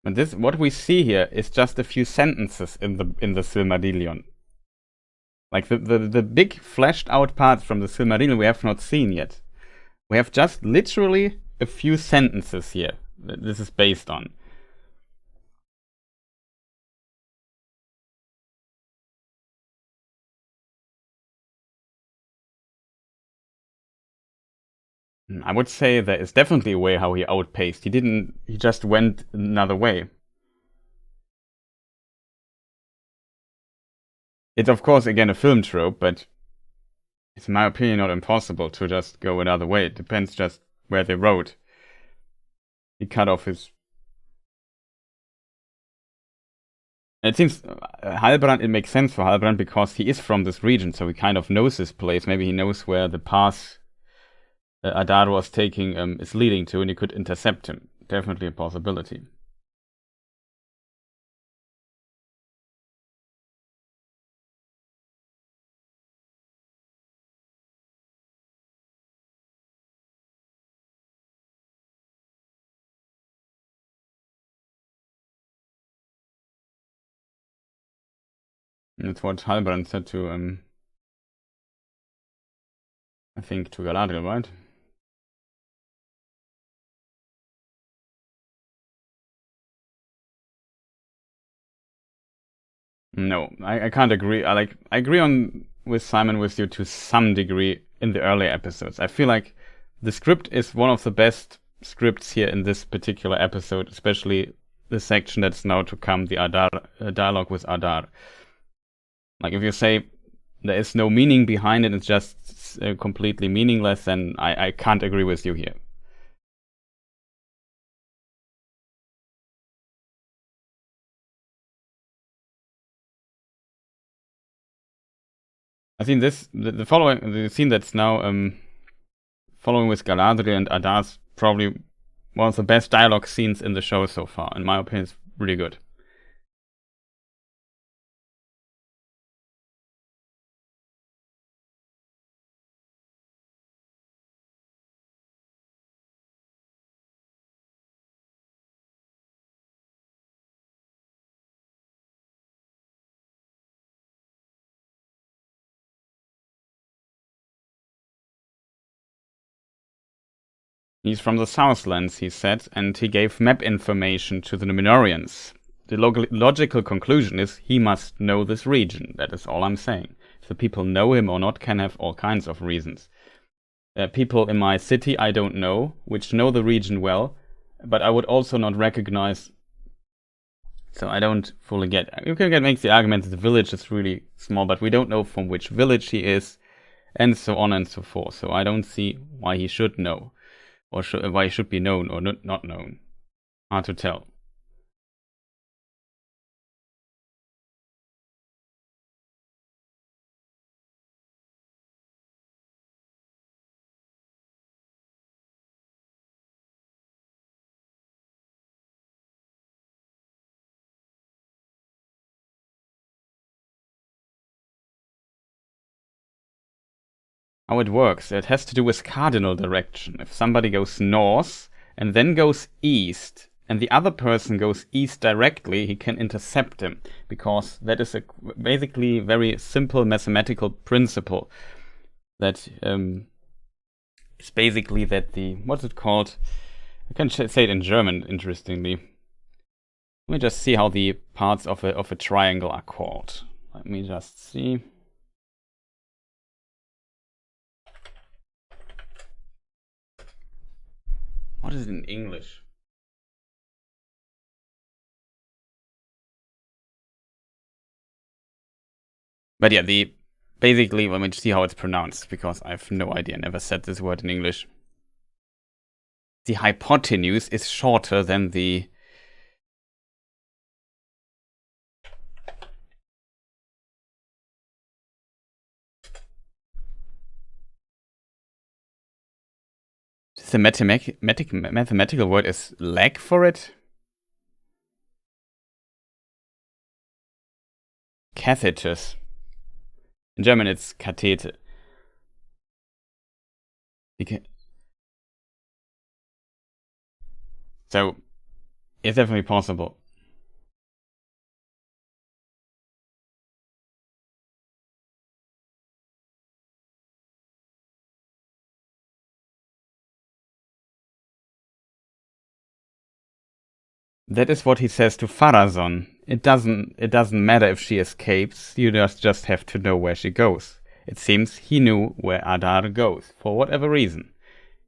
And this, what we see here, is just a few sentences in the Silmarillion. Like the big fleshed out parts from the Silmarillion we have not seen yet. We have just literally a few sentences here. this is based on. I would say there is definitely a way how he outpaced. He just went another way. It's of course again a film trope, but it's in my opinion not impossible to just go another way. It depends just where they wrote. He cut off his... It seems Halbrand, it makes sense for Halbrand because he is from this region, so he kind of knows this place. Maybe he knows where the path Adar was taking is leading to, and he could intercept him. Definitely a possibility. And that's what Halbrand said to, I think, to Galadriel, right? No, I can't agree. I agree on with Simon with you to some degree in the earlier episodes. I feel like the script is one of the best scripts here in this particular episode, especially the section that's now to come, the Adar dialogue with Adar. Like if you say there is no meaning behind it, it's just completely meaningless, then I can't agree with you here. I think the scene that's now following with Galadriel and Adar's probably one of the best dialogue scenes in the show so far. In my opinion, it's really good. He's from the Southlands, he said, and he gave map information to the Numenorians. The logical conclusion is he must know this region. That is all I'm saying. If the people know him or not can have all kinds of reasons. People in my city I don't know, which know the region well, but I would also not recognize. So I don't fully get. You can make the argument that the village is really small, but we don't know from which village he is, and so on and so forth. So I don't see why he should know, or why he should be known or not known. Hard to tell. How it works, it has to do with cardinal direction. If somebody goes north and then goes east, and the other person goes east directly, he can intercept him, because that is a basically very simple mathematical principle that is basically that the, what's it called? I can say it in German, interestingly. Let me just see how the parts of a triangle are called. Let me just see. What is it in English? But yeah, basically, let me see how it's pronounced, because I have no idea. I never said this word in English. The hypotenuse is shorter than the... The mathematical word is leg for it? Catheters. In German, it's Kathete. So, it's definitely possible. that is what he says to Pharazôn. It doesn't matter if she escapes, you just have to know where she goes. It seems he knew where Adar goes, for whatever reason.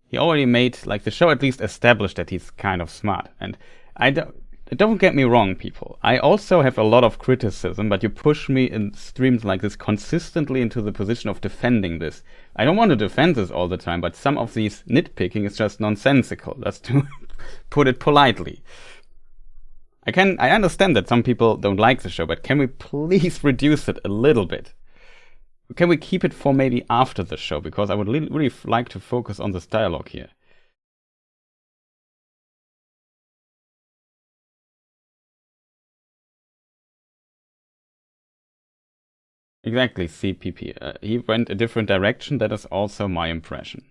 He already made, like, the show at least established that he's kind of smart. And don't get me wrong, people. I also have a lot of criticism, but you push me in streams like this consistently into the position of defending this. I don't want to defend this all the time, but some of these nitpicking is just nonsensical, just to put it politely. I understand that some people don't like the show, but can we please reduce it a little bit? Can we keep it for maybe after the show? Because I would really like to focus on this dialogue here. Exactly, CPP. He went a different direction. That is also my impression.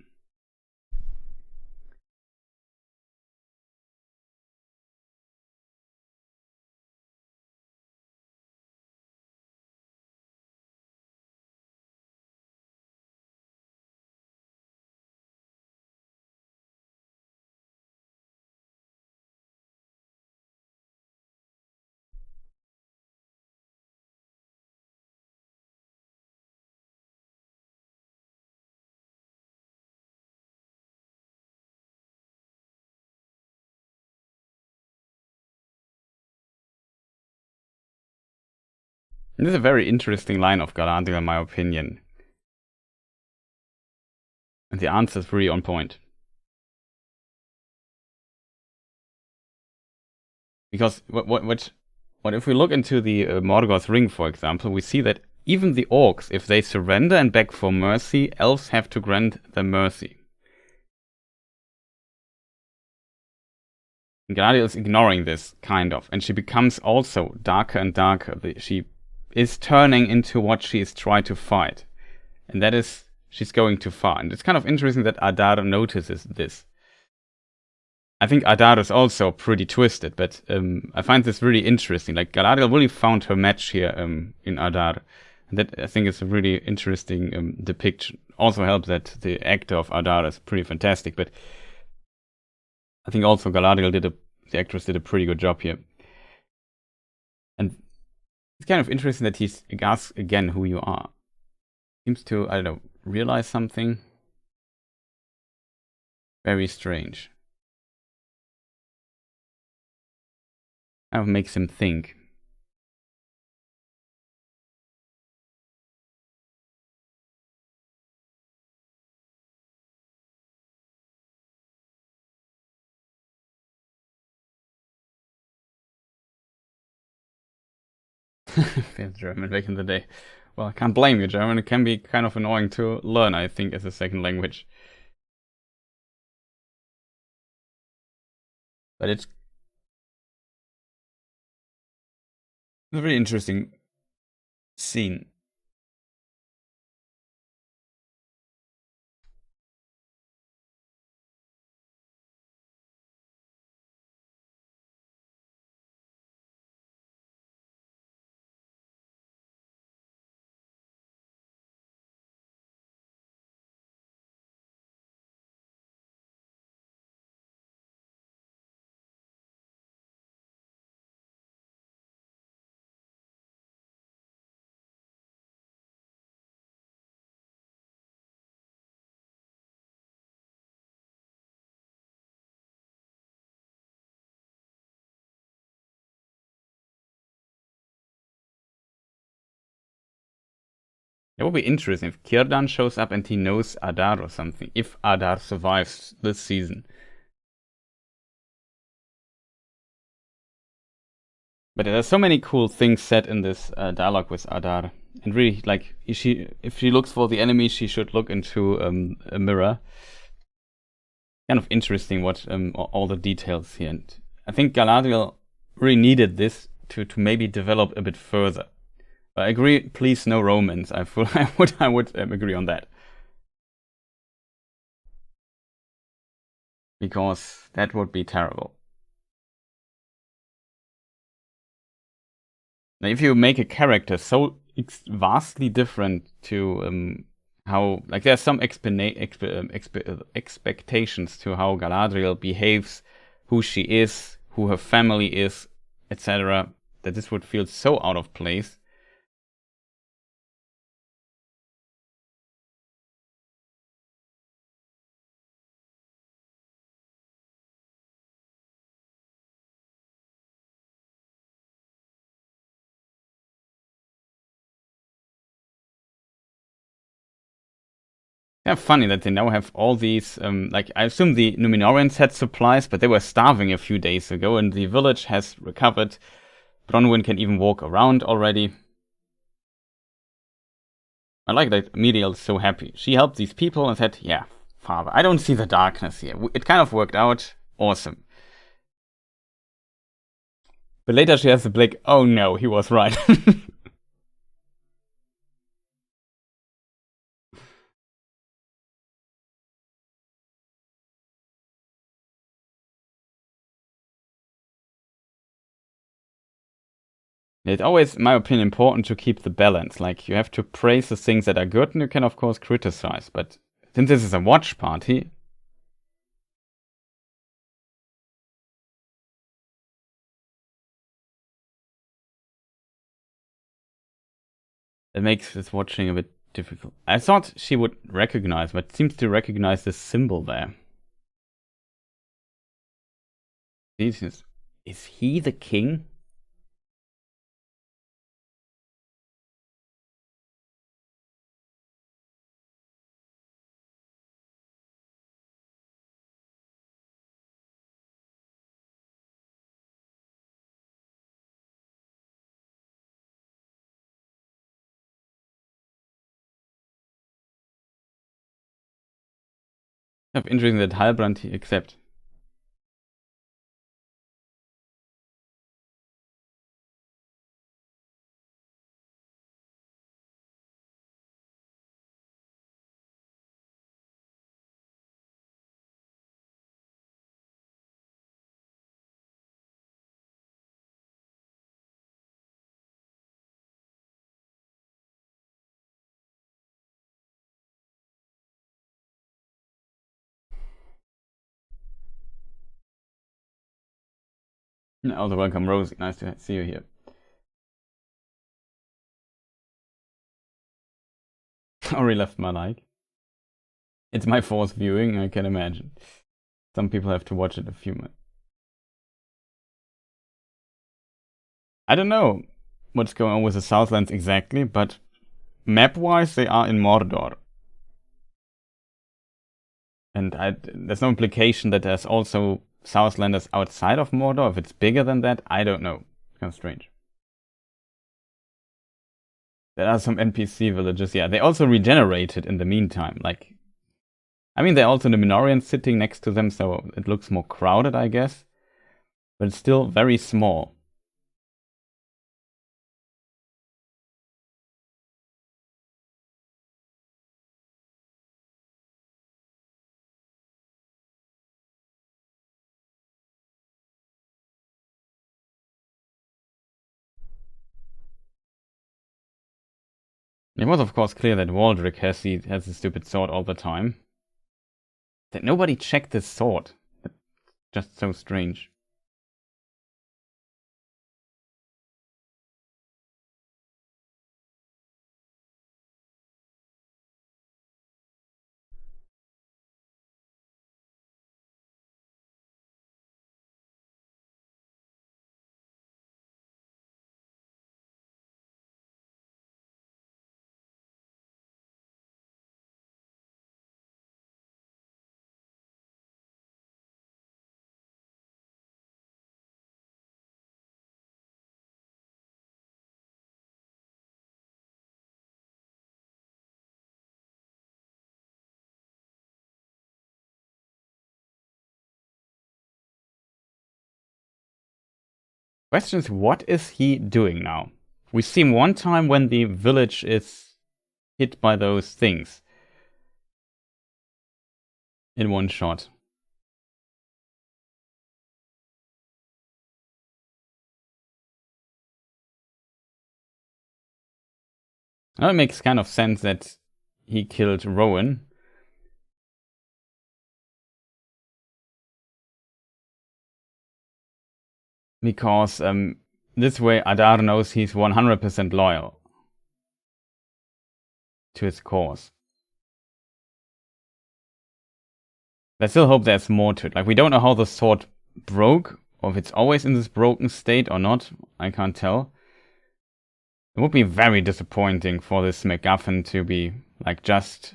This is a very interesting line of Galadriel, in my opinion. And the answer is really on point. Because what if we look into the Morgoth ring, for example, we see that even the orcs, if they surrender and beg for mercy, elves have to grant them mercy. Galadriel is ignoring this, kind of, and she becomes also darker and darker. She is turning into what she is trying to fight. And that is, she's going too far. And it's kind of interesting that Adar notices this. I think Adar is also pretty twisted, but I find this really interesting. Like, Galadriel really found her match here in Adar. And that, I think, is a really interesting depiction. Also helps that the actor of Adar is pretty fantastic, but I think also Galadriel the actress did a pretty good job here. And it's kind of interesting that he asks again who you are. Seems to, I don't know, realize something. Very strange. Kind of makes him think. German back in the day. Well, I can't blame you, German. It can be kind of annoying to learn, I think, as a second language. But it's a very interesting scene. It would be interesting if Círdan shows up and he knows Adar or something, if Adar survives this season. But there are so many cool things said in this dialogue with Adar. And really, like, if she looks for the enemy, she should look into a mirror. Kind of interesting what all the details here. And I think Galadriel really needed this to maybe develop a bit further. I agree, please no romance. I would agree on that. Because that would be terrible. Now, if you make a character so vastly different to how, like, there's some expectations to how Galadriel behaves, who she is, who her family is, etc., that this would feel so out of place. Yeah, funny that they now have all these, like, I assume the Numenorians had supplies, but they were starving a few days ago, and the village has recovered. Bronwyn can even walk around already. I like that Miriel is so happy. She helped these people and said, yeah, father, I don't see the darkness here. It kind of worked out. Awesome. But later she has the blick, oh no, he was right. It's always, in my opinion, important to keep the balance. Like, you have to praise the things that are good, and you can, of course, criticize. But since this is a watch party, it makes this watching a bit difficult. I thought she would recognize, but seems to recognize this symbol there. Jesus. Is he the king? Kind of interesting that Halbrand he accept. Also, welcome, Rosie. Nice to see you here. Already left my like. It's my fourth viewing, I can imagine. Some people have to watch it a few months. I don't know what's going on with the Southlands exactly, but map-wise, they are in Mordor. And there's no implication that there's also Southlanders outside of Mordor. If it's bigger than that, I don't know. It's kind of strange. There are some NPC villages, yeah. They also regenerated in the meantime. Like, I mean, there are also the Numenorians sitting next to them, so it looks more crowded, I guess. But it's still very small. It was, of course, clear that Waldrick has the stupid sword all the time. That nobody checked this sword. It's just so strange. Question is, what is he doing now? We see him one time when the village is hit by those things. In one shot. Now it makes kind of sense that he killed Rowan. Because this way Adar knows he's 100% loyal to his cause. I still hope there's more to it. Like, we don't know how the sword broke, or if it's always in this broken state or not. I can't tell. It would be very disappointing for this MacGuffin to be, like, just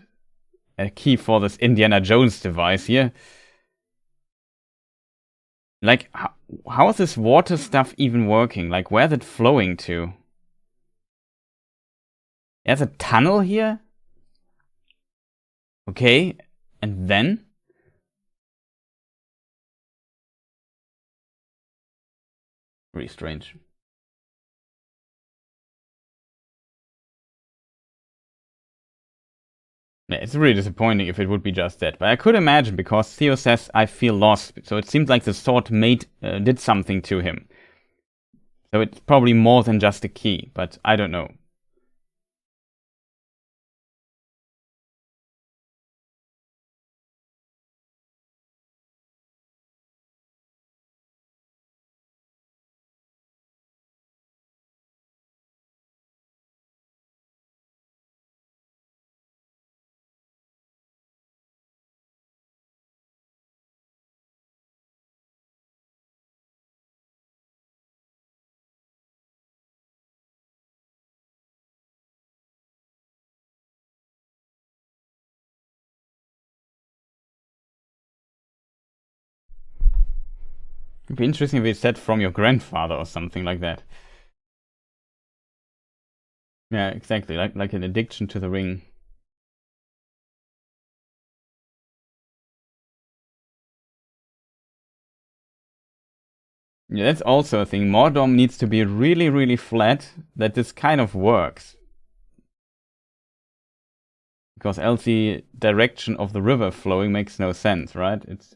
a key for this Indiana Jones device here. Like, how is this water stuff even working? Like, where's it flowing to? There's a tunnel here? Okay, and then? Really strange. Yeah, it's really disappointing if it would be just that. But I could imagine, because Theo says, I feel lost. So it seems like the sword did something to him. So it's probably more than just a key, but I don't know. It'd be interesting if it said from your grandfather or something like that. Yeah, exactly. Like an addiction to the ring. Yeah, that's also a thing. Mordor needs to be really, really flat, that this kind of works. Because else the direction of the river flowing makes no sense, right? It's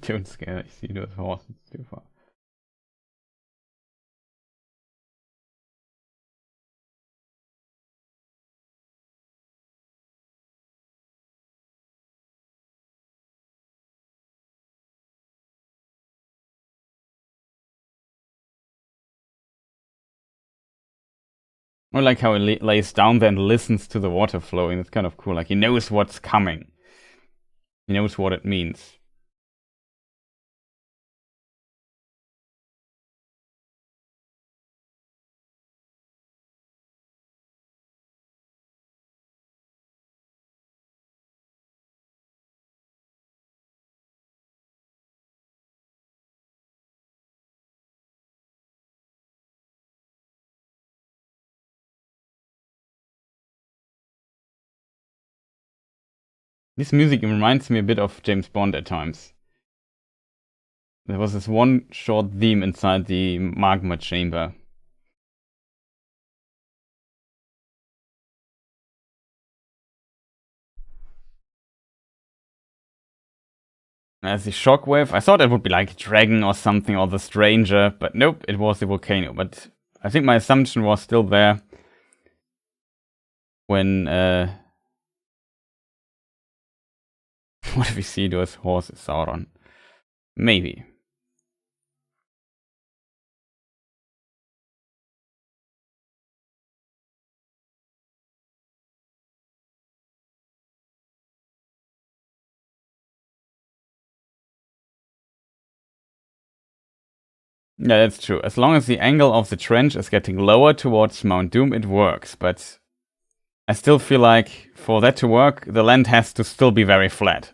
don't scare. I see those horses too far. I like how he lays down there and listens to the water flowing. It's kind of cool. Like, he knows what's coming. He knows what it means. This music reminds me a bit of James Bond at times. There was this one short theme inside the magma chamber. As the shockwave, I thought it would be like a dragon or something, or the stranger, but nope, it was the volcano. But I think my assumption was still there when what if we see those horses, Sauron? Maybe. Yeah, that's true. As long as the angle of the trench is getting lower towards Mount Doom, it works. But I still feel like for that to work, the land has to still be very flat.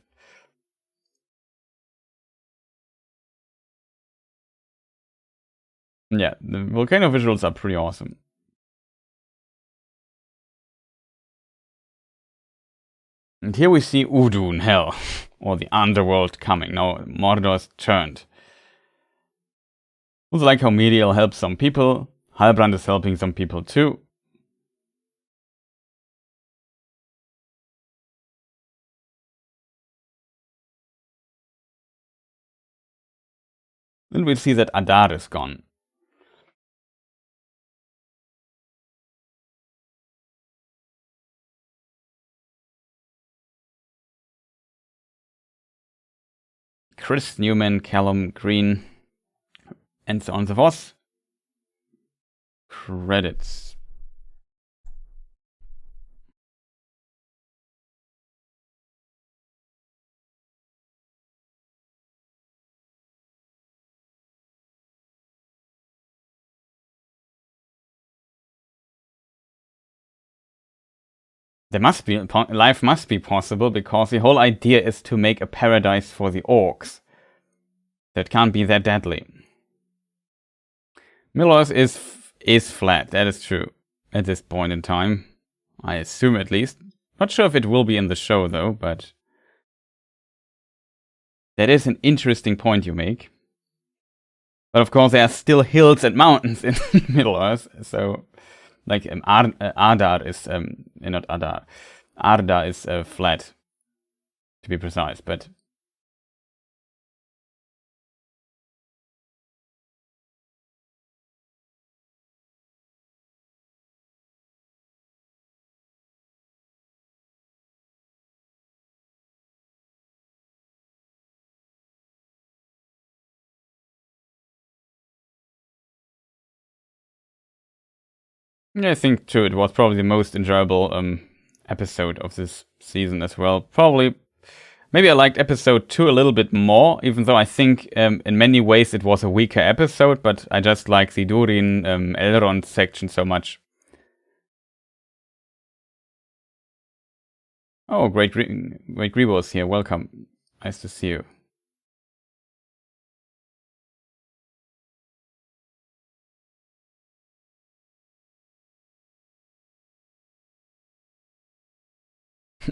Yeah, the volcano visuals are pretty awesome. And here we see Udun, hell, or the underworld coming. Now Mordor's turned. Also like how Medial helps some people, Halbrand is helping some people too. Then we'll see that Adar is gone. Chris Newman, Callum Green, and so on and so forth. Credits. Life must be possible, because the whole idea is to make a paradise for the orcs. That can't be that deadly. Milos is flat, that is true, at this point in time. I assume, at least. Not sure if it will be in the show, though, but that is an interesting point you make. But of course, there are still hills and mountains in Middle-earth, so like Ardar is not Adar. Arda is flat, to be precise, but yeah, I think too, it was probably the most enjoyable episode of this season as well. Probably, maybe I liked episode 2 a little bit more, even though I think in many ways it was a weaker episode, but I just like the Durin Elrond section so much. Oh, great Grebo is here, welcome. Nice to see you.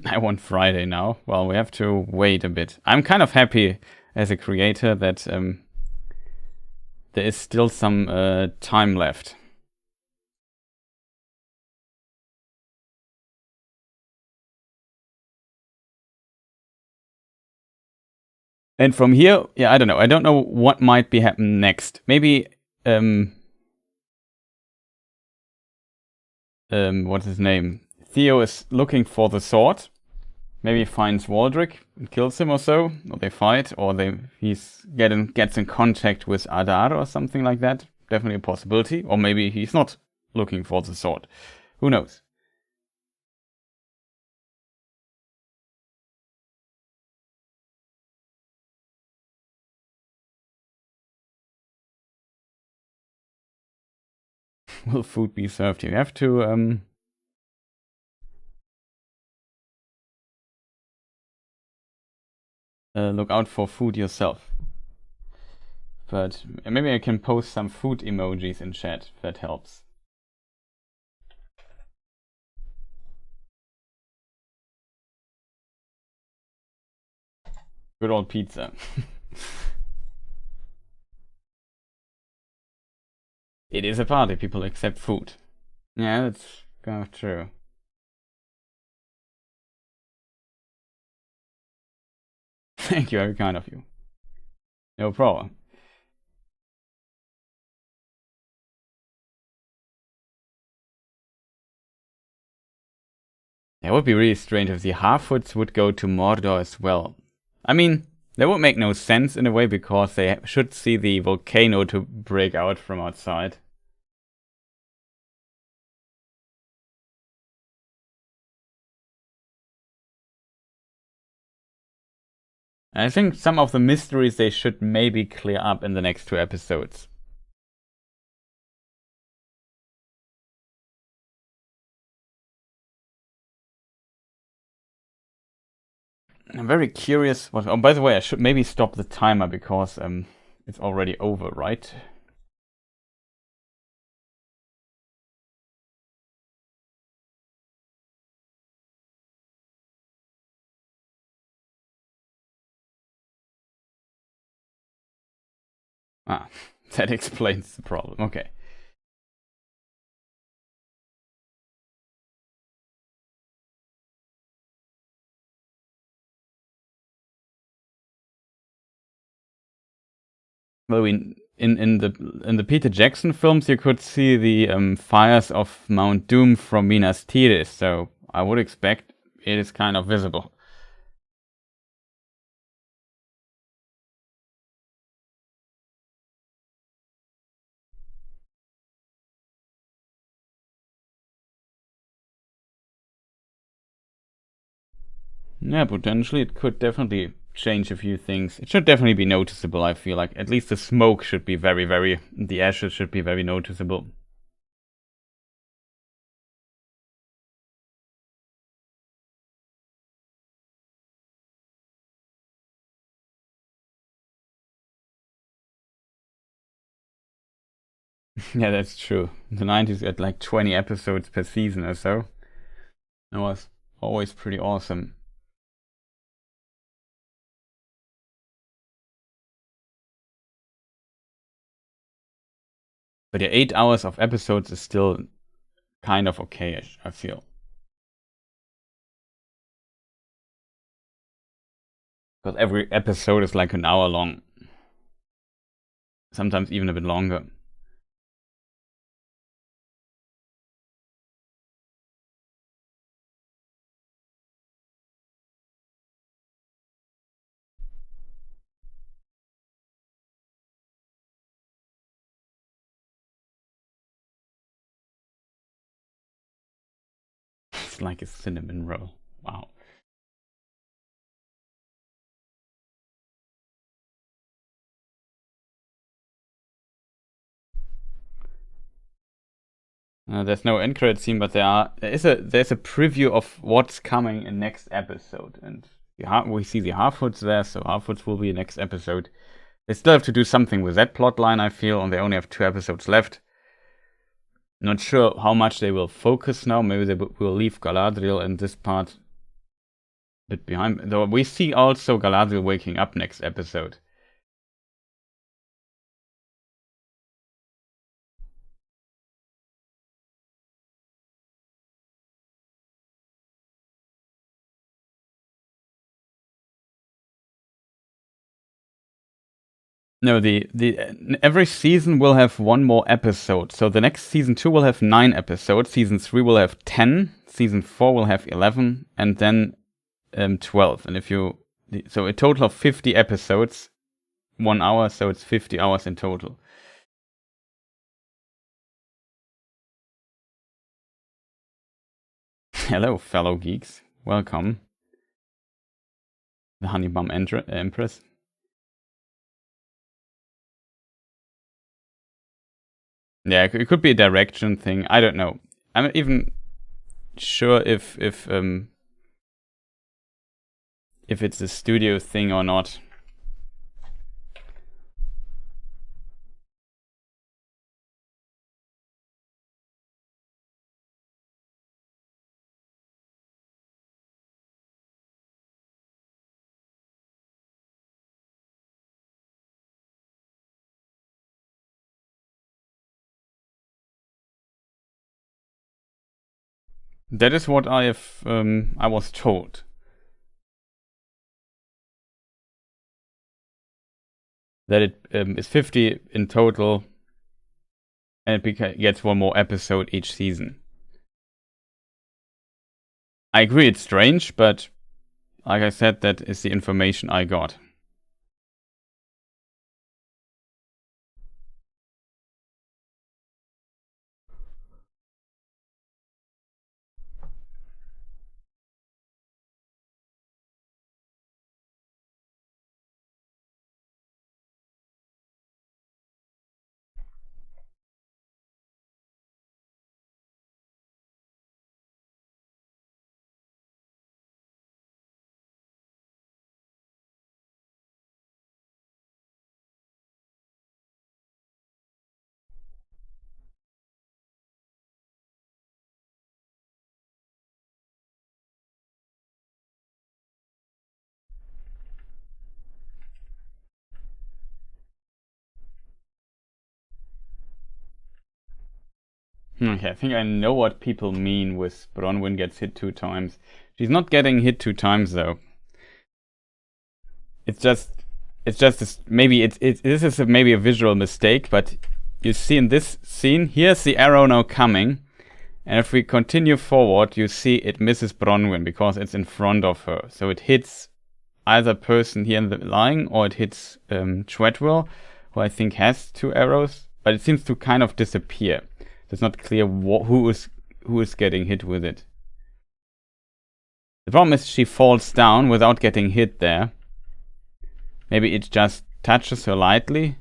I want Friday now. Well, we have to wait a bit. I'm kind of happy as a creator that there is still some time left. And from here, yeah, I don't know. I don't know what might be happening next. Maybe what's his name? Theo is looking for the sword. Maybe he finds Waldrick and kills him or so, or they fight, or he gets in contact with Adar or something like that. Definitely a possibility. Or maybe he's not looking for the sword. Who knows? Will food be served here? You have to look out for food yourself. But maybe I can post some food emojis in chat, if that helps. Good old pizza. It is a party, people accept food. Yeah, that's kind of true. Thank you, very kind of you. No problem. It would be really strange if the Harfoots would go to Mordor as well. I mean, that would make no sense in a way, because they should see the volcano to break out from outside. I think some of the mysteries they should maybe clear up in the next 2 episodes. I'm very curious. Oh, by the way, I should maybe stop the timer, because it's already over, right? Ah, that explains the problem. Okay. Well, in the Peter Jackson films, you could see the fires of Mount Doom from Minas Tirith, so I would expect it is kind of visible. Yeah, potentially it could definitely change a few things. It should definitely be noticeable, I feel like. At least the smoke should be the ashes should be very noticeable. Yeah, that's true. The 90s had like 20 episodes per season or so. It was always pretty awesome. But yeah, 8 hours of episodes is still kind of okayish, I feel. Because every episode is like an hour long. Sometimes even a bit longer. It's like a cinnamon roll. Wow. There's no end credit scene, but there's a preview of what's coming in next episode, and we see the Halfhoods there, so Halfhoods will be next episode. They still have to do something with that plot line, I feel, and they only have 2 episodes left. Not sure how much they will focus now. Maybe they will leave Galadriel in this part a bit behind. Though we see also Galadriel waking up next episode. No, the every season will have one more episode. So the next season 2 will have 9 episodes. Season 3 will have 10. Season 4 will have 11, and then 12. And so a total of 50 episodes, 1 hour. So it's 50 hours in total. Hello, fellow geeks. Welcome. The Honeybum Empress. Yeah, it could be a direction thing. I don't know. I'm not even sure if it's a studio thing or not. That is what I was told. That it is 50 in total, and it gets one more episode each season. I agree it's strange, but like I said, that is the information I got. Okay, I think I know what people mean with Bronwyn gets hit 2 times. She's not getting hit 2 times though. It's just it's just this, maybe this is maybe a visual mistake, but you see in this scene, here's the arrow now coming, and if we continue forward, you see it misses Bronwyn because it's in front of her. So it hits either person here in the line, or it hits Treadwell, who I think has 2 arrows, but it seems to kind of disappear. It's not clear who is getting hit with it. The problem is she falls down without getting hit there. Maybe it just touches her lightly.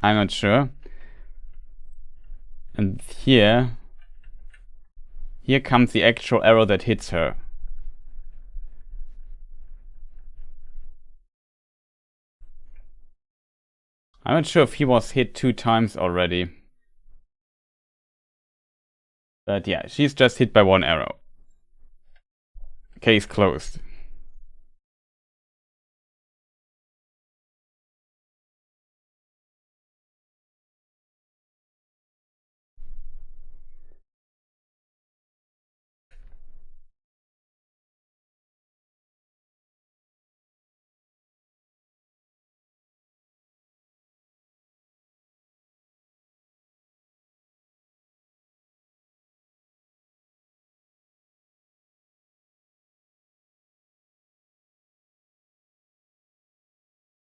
I'm not sure. And here comes the actual arrow that hits her. I'm not sure if he was hit 2 times already. But yeah, she's just hit by 1 arrow. Case closed.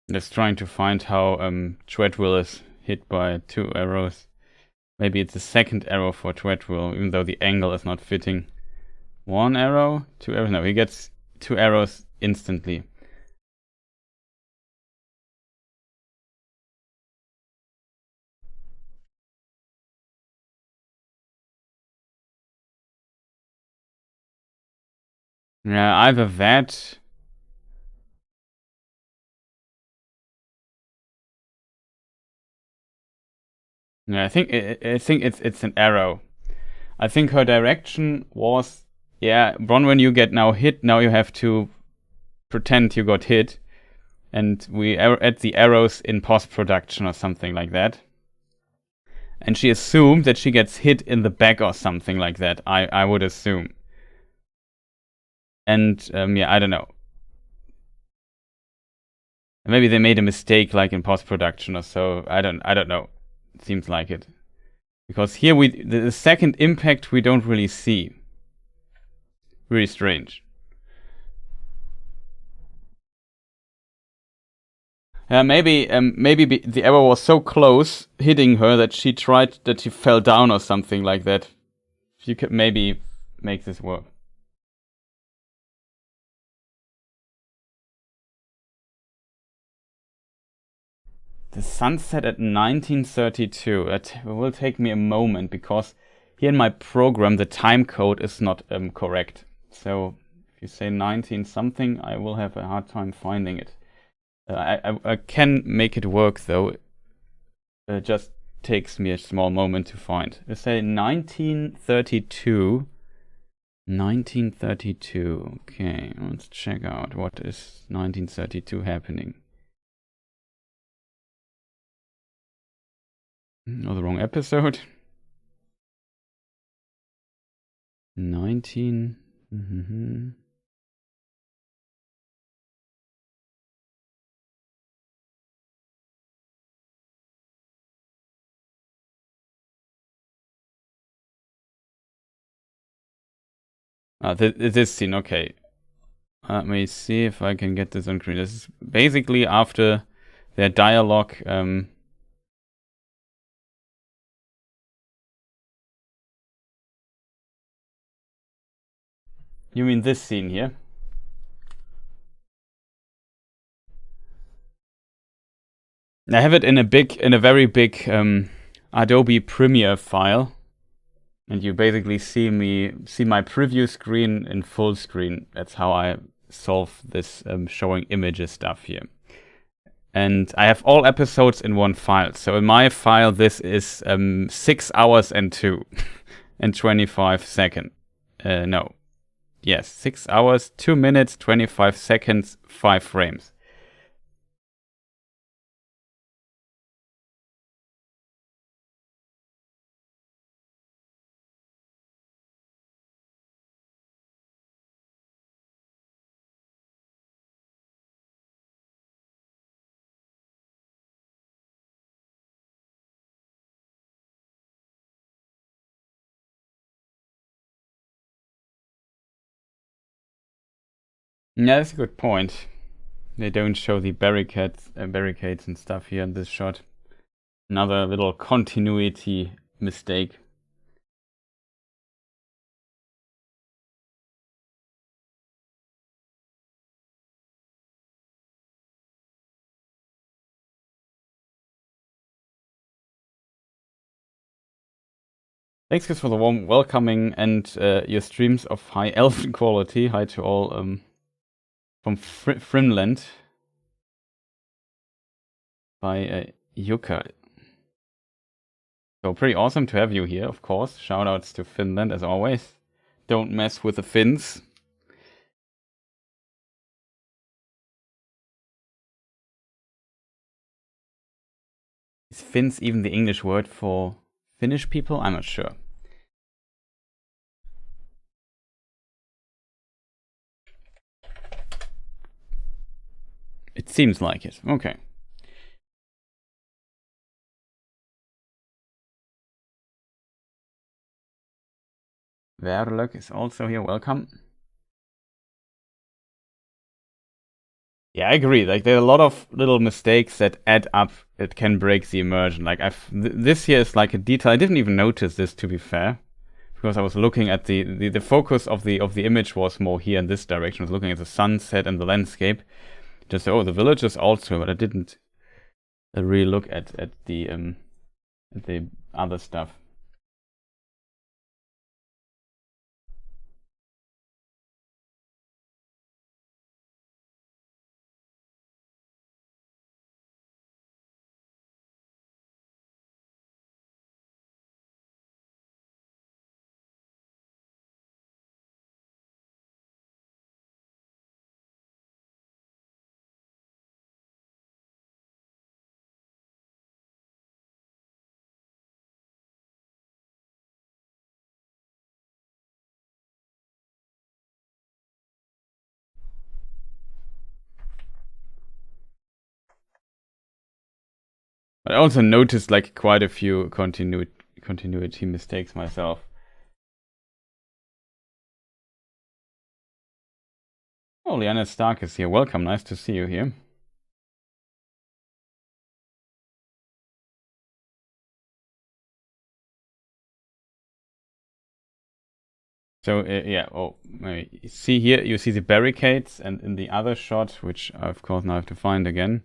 Just trying to find how Treadwell is hit by 2 arrows. Maybe it's the second arrow for Treadwell, even though the angle is not fitting. 1 arrow, 2 arrows. No, he gets 2 arrows instantly. Yeah, either that. Yeah, I think it's an arrow. I think her direction was, yeah, Bronwyn, you get now hit. Now you have to pretend you got hit, and we add the arrows in post-production or something like that. And she assumed that she gets hit in the back or something like that. I would assume. And yeah, I don't know. Maybe they made a mistake, like in post-production or so. I don't know. It seems like it, because here the second impact we don't really see. Really strange. Maybe the arrow was so close hitting her that she fell down or something like that. You could maybe make this work. The sunset at 1932. It will take me a moment, because here in my program the time code is not correct. So if you say 19 something, I will have a hard time finding it. I can make it work though. It just takes me a small moment to find. Let's say 1932. 1932. Okay, let's check out what is 1932 happening. Oh, the wrong episode. 19. This scene, okay. Let me see if I can get this on screen. This is basically after their dialogue. You mean this scene here? I have it in a very big Adobe Premiere file, and you basically see my preview screen in full screen. That's how I solve this showing images stuff here. And I have all episodes in one file. So in my file, this is 6 hours and 2 and 25 seconds. No. Yes, 6 hours, 2 minutes, 25 seconds, 5 frames. Yeah, that's a good point. They don't show the barricades and stuff here in this shot. Another little continuity mistake. Thanks, Chris, for the warm welcoming and your streams of high elven quality. Hi to all from Finland by Jukka. So pretty awesome to have you here, of course. Shoutouts to Finland as always. Don't mess with the Finns. Is Finns even the English word for Finnish people? I'm not sure. It seems like it. Okay. Verlök is also here. Welcome. Yeah, I agree. Like, there are a lot of little mistakes that add up that can break the immersion. Like, this here is like a detail. I didn't even notice this, to be fair, because I was looking at the focus of the image was more here in this direction. I was looking at the sunset and the landscape. Just the village is also, but I didn't really look at the other stuff. But I also noticed like quite a few continuity mistakes myself. Oh, Liana Stark is here. Welcome. Nice to see you here. So yeah, see here, you see the barricades, and in the other shot, which I of course now have to find again,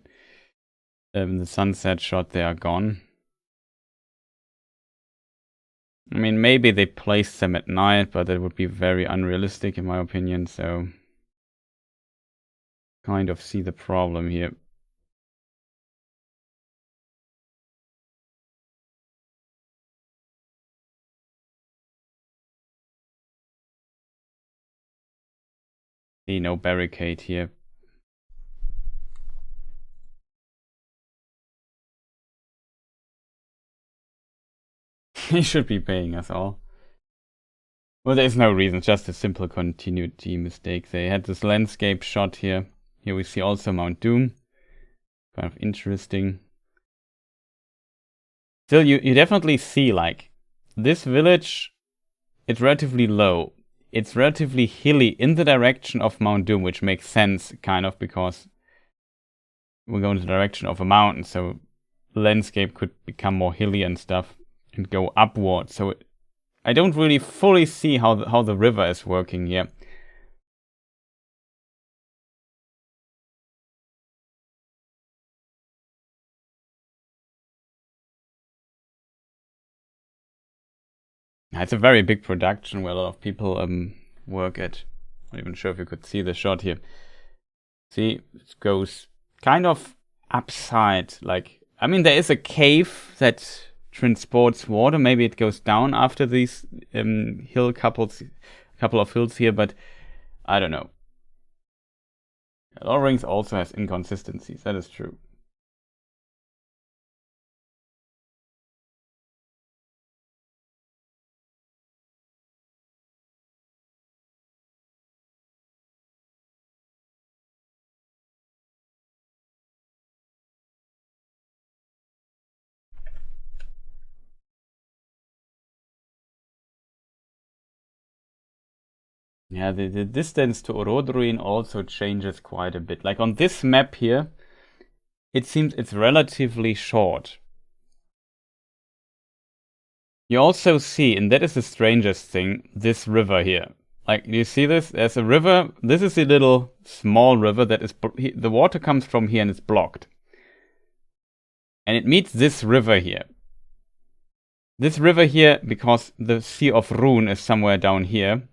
in the sunset shot, they are gone. I mean, maybe they placed them at night, but that would be very unrealistic in my opinion, so kind of see the problem here. See, no barricade here. He should be paying us all. Well, there's no reason, just a simple continuity mistake. They had this landscape shot here. Here we see also Mount Doom. Kind of interesting. Still, you definitely see, like, this village, it's relatively low. It's relatively hilly in the direction of Mount Doom, which makes sense, kind of, because we're going in the direction of a mountain, so the landscape could become more hilly and stuff and go upward. So I don't really fully see how the river is working here. It's a very big production where a lot of people work at. I'm not even sure if you could see the shot here. See, it goes kind of upside. Like, I mean, there is a cave that transports water. Maybe it goes down after these couple of hills here, but I don't know. Lord of the Rings also has inconsistencies. That is true. Yeah, the distance to Orodruin also changes quite a bit. Like on this map here, it seems it's relatively short. You also see, and that is the strangest thing, this river here. Like, do you see this? There's a river. This is a little small river that is, the water comes from here and it's blocked. And it meets this river here. This river here, because the Sea of Rune is somewhere down here,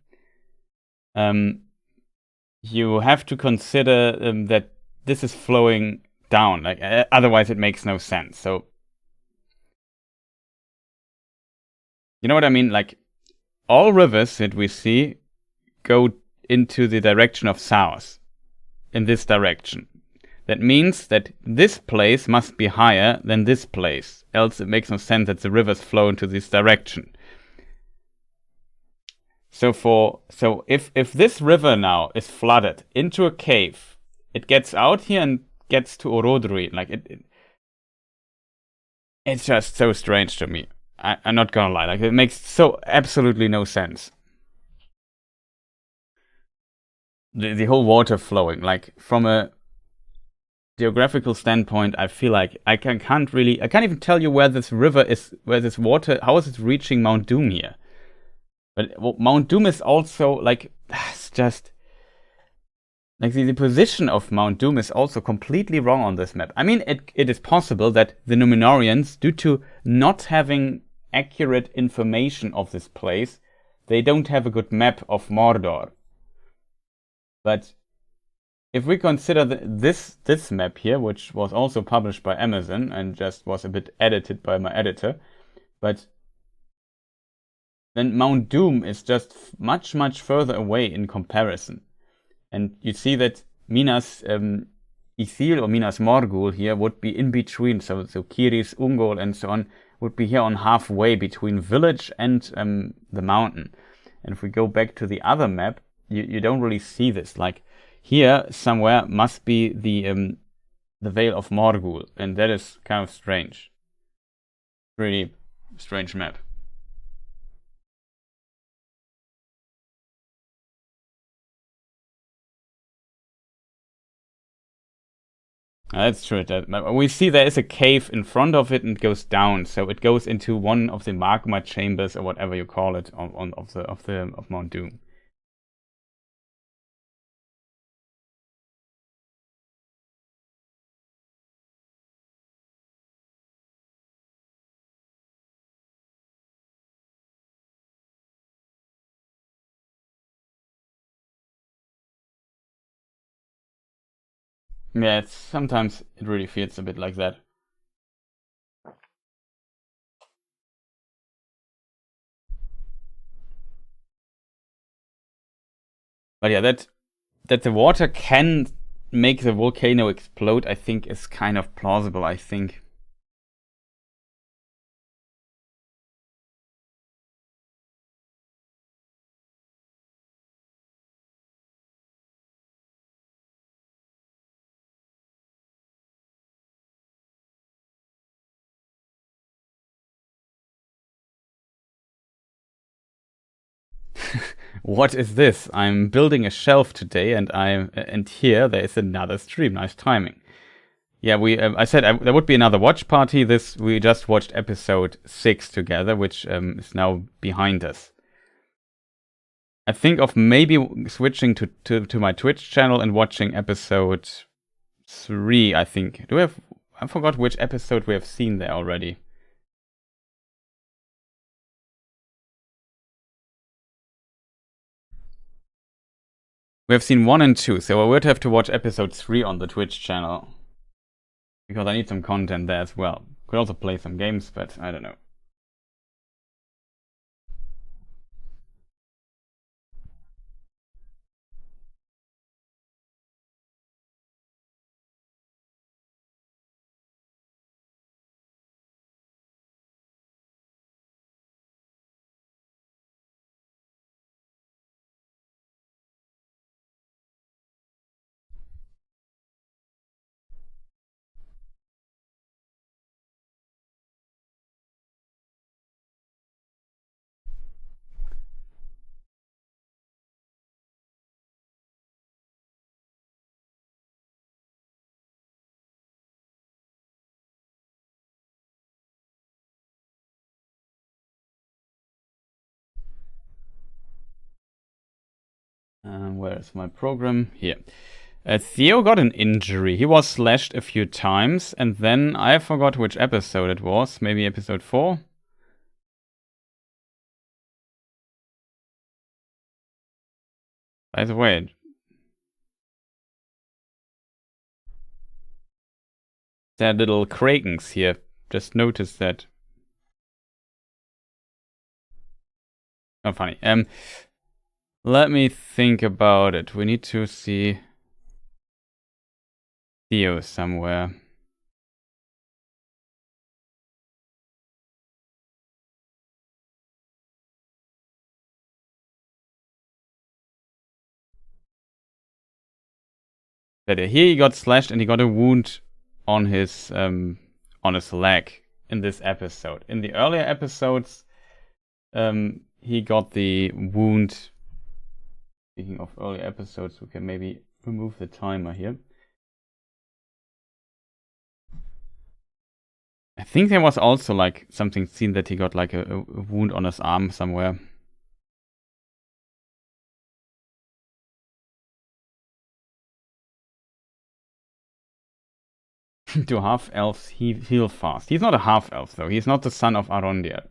you have to consider that this is flowing down. Like, otherwise it makes no sense. So, you know what I mean? Like, all rivers that we see go into the direction of south, in this direction. That means that this place must be higher than this place, else it makes no sense that the rivers flow into this direction. So if this river now is flooded into a cave, it gets out here and gets to Orodruin. Like it's just so strange to me. I'm not gonna lie. Like it makes so absolutely no sense. The whole water flowing, like from a geographical standpoint, I feel like I can't even tell you where this river is, where this water, how is it reaching Mount Doom here? But Mount Doom is also like, it's just like the position of Mount Doom is also completely wrong on this map. I mean, it is possible that the Numenorians, due to not having accurate information of this place, they don't have a good map of Mordor. But if we consider this map here, which was also published by Amazon and just was a bit edited by my editor, but then Mount Doom is just much, much further away in comparison. And you see that Minas Ithil or Minas Morgul here would be in between. So Kiris, Ungol, and so on would be here on halfway between village and the mountain. And if we go back to the other map, you don't really see this. Like here somewhere must be the Vale of Morgul, and that is kind of strange. Really strange map. That's true. We see there is a cave in front of it and it goes down, so it goes into one of the magma chambers or whatever you call it of Mount Doom. Yeah, sometimes it really feels a bit like that. But yeah, that the water can make the volcano explode, I think, is kind of plausible. I think. What is this? I'm building a shelf today, and here there is another stream. Nice timing. Yeah, I said there would be another watch party. We just watched episode 6 together, which is now behind us. I think of maybe switching to my Twitch channel and watching episode 3. I think. I forgot which episode we have seen there already. We have seen 1 and 2, so I would have to watch episode 3 on the Twitch channel. Because I need some content there as well. Could also play some games, but I don't know. Where is my program? Here. Theo got an injury. He was slashed a few times, and then I forgot which episode it was. Maybe episode 4? By the way, there are little krakens here. Just noticed that. Oh, funny. Let me think about it. We need to see Theo somewhere. But here he got slashed and he got a wound on his leg in this episode. In the earlier episodes, he got the wound. Speaking of earlier episodes, we can maybe remove the timer here. I think there was also like something seen that he got like a wound on his arm somewhere. Do half-elves heal fast? He's not a half-elf though. He's not the son of Arondir.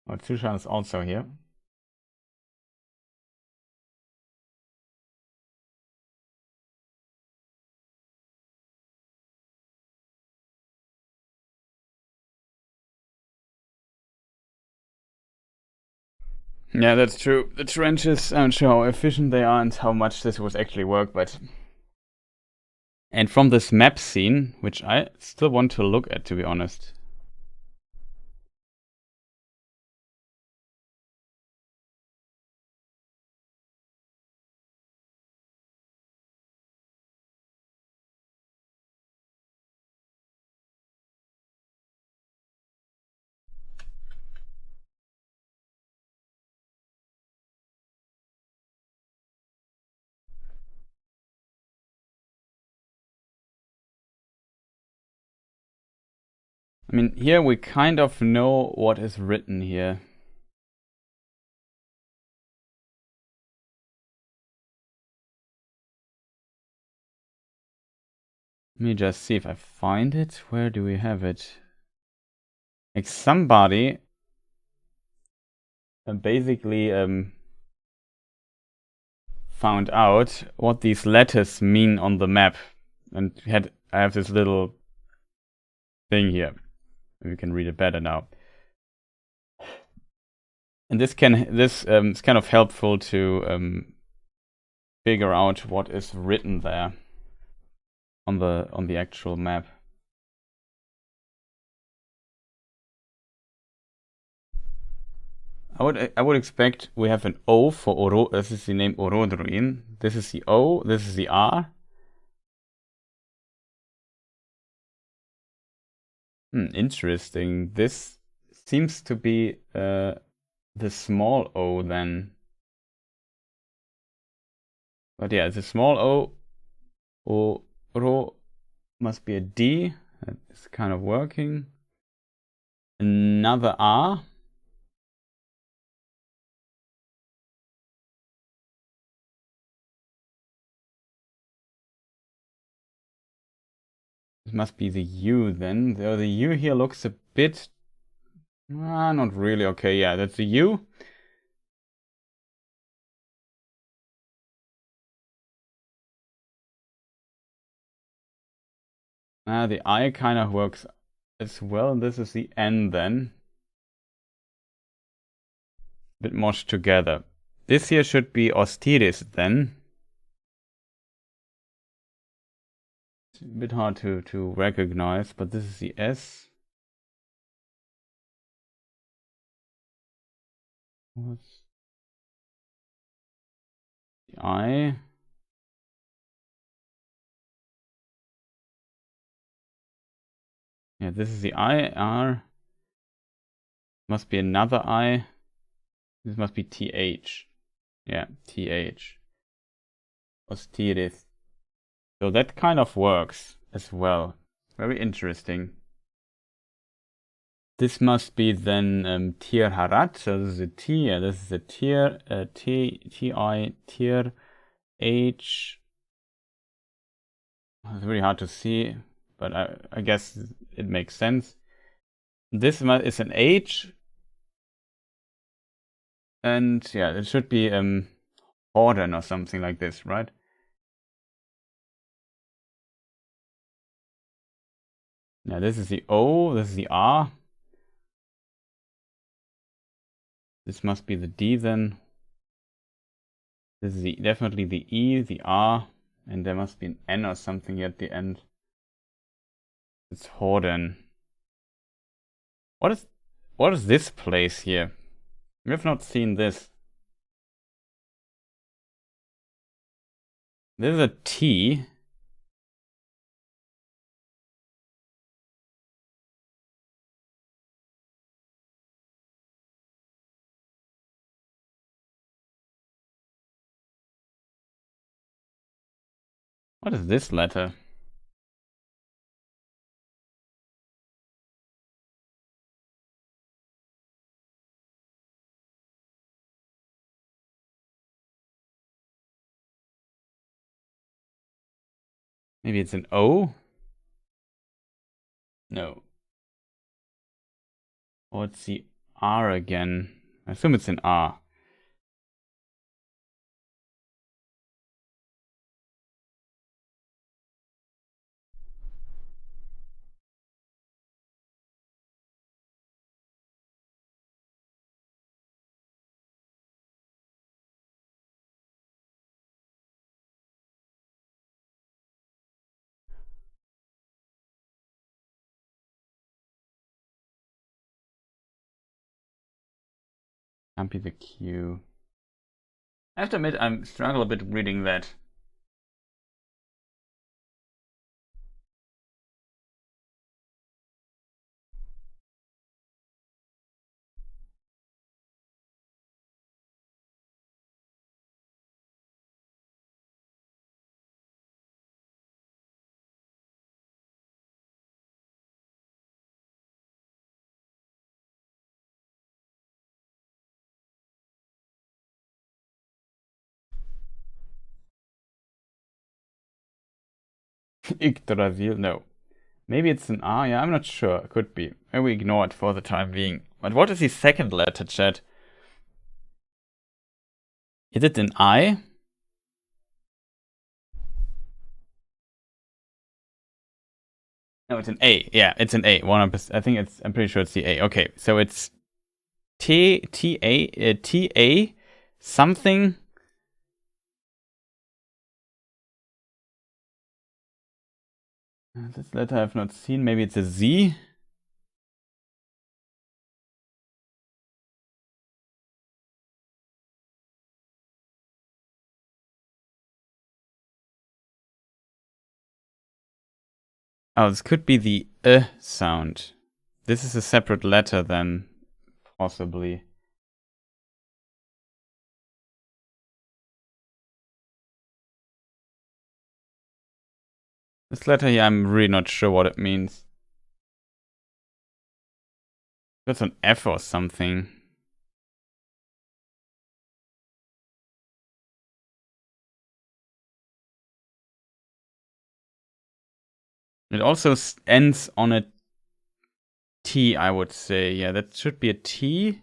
Oh, Zushan is also here. Yeah, that's true. The trenches, I'm not sure how efficient they are and how much this would actually work, but... And from this map scene, which I still want to look at, to be honest. I mean, here we kind of know what is written here. Let me just see if I find it. Where do we have it? Like somebody basically found out what these letters mean on the map, and I have this little thing here. We can read it better now. And this is kind of helpful to figure out what is written there on the actual map. I would expect we have an O for Oro. This is the name Orodruin. This is the O. This is the R. Interesting. This seems to be the small O then. But yeah, the small O, Oro must be a D. That is kind of working. Another R. This must be the U then. The U here looks a bit... not really. Okay, yeah, that's the U. The I kind of works as well. This is the N then. A bit moshed together. This here should be Austiris then. It's a bit hard to recognize, but this is the S. What's the I? Yeah, this is the I, R. Must be another I. This must be TH. Yeah, TH. Austiris. So that kind of works as well. Very interesting. This must be then Tir Harat. So this is a T. Yeah, this is a Tir. T-I, Tir, H. It's really hard to see, but I guess it makes sense. This is an H. And yeah, it should be Horden or something like this, right? Now this is the O, this is the R. This must be the D then. This is definitely the E, the R, and there must be an N or something at the end. It's Horden. What is this place here? We have not seen this. This is a T. What is this letter? Maybe it's an O? No. Or it's the R again. I assume it's an R. Can't be the Q. I have to admit, I struggle a bit reading that. Yggdrasil, no. Maybe it's an R, yeah, I'm not sure. Could be. Maybe we ignore it for the time being. But what is the second letter, chat? Is it an I? No, it's an A. Yeah, it's an A. 100%. I think I'm pretty sure it's the A. Okay, so it's T-A something. This letter I've not seen. Maybe it's a Z. Oh, this could be the sound. This is a separate letter then, possibly. This letter here, I'm really not sure what it means. That's an F or something. It also ends on a T, I would say. Yeah, that should be a T.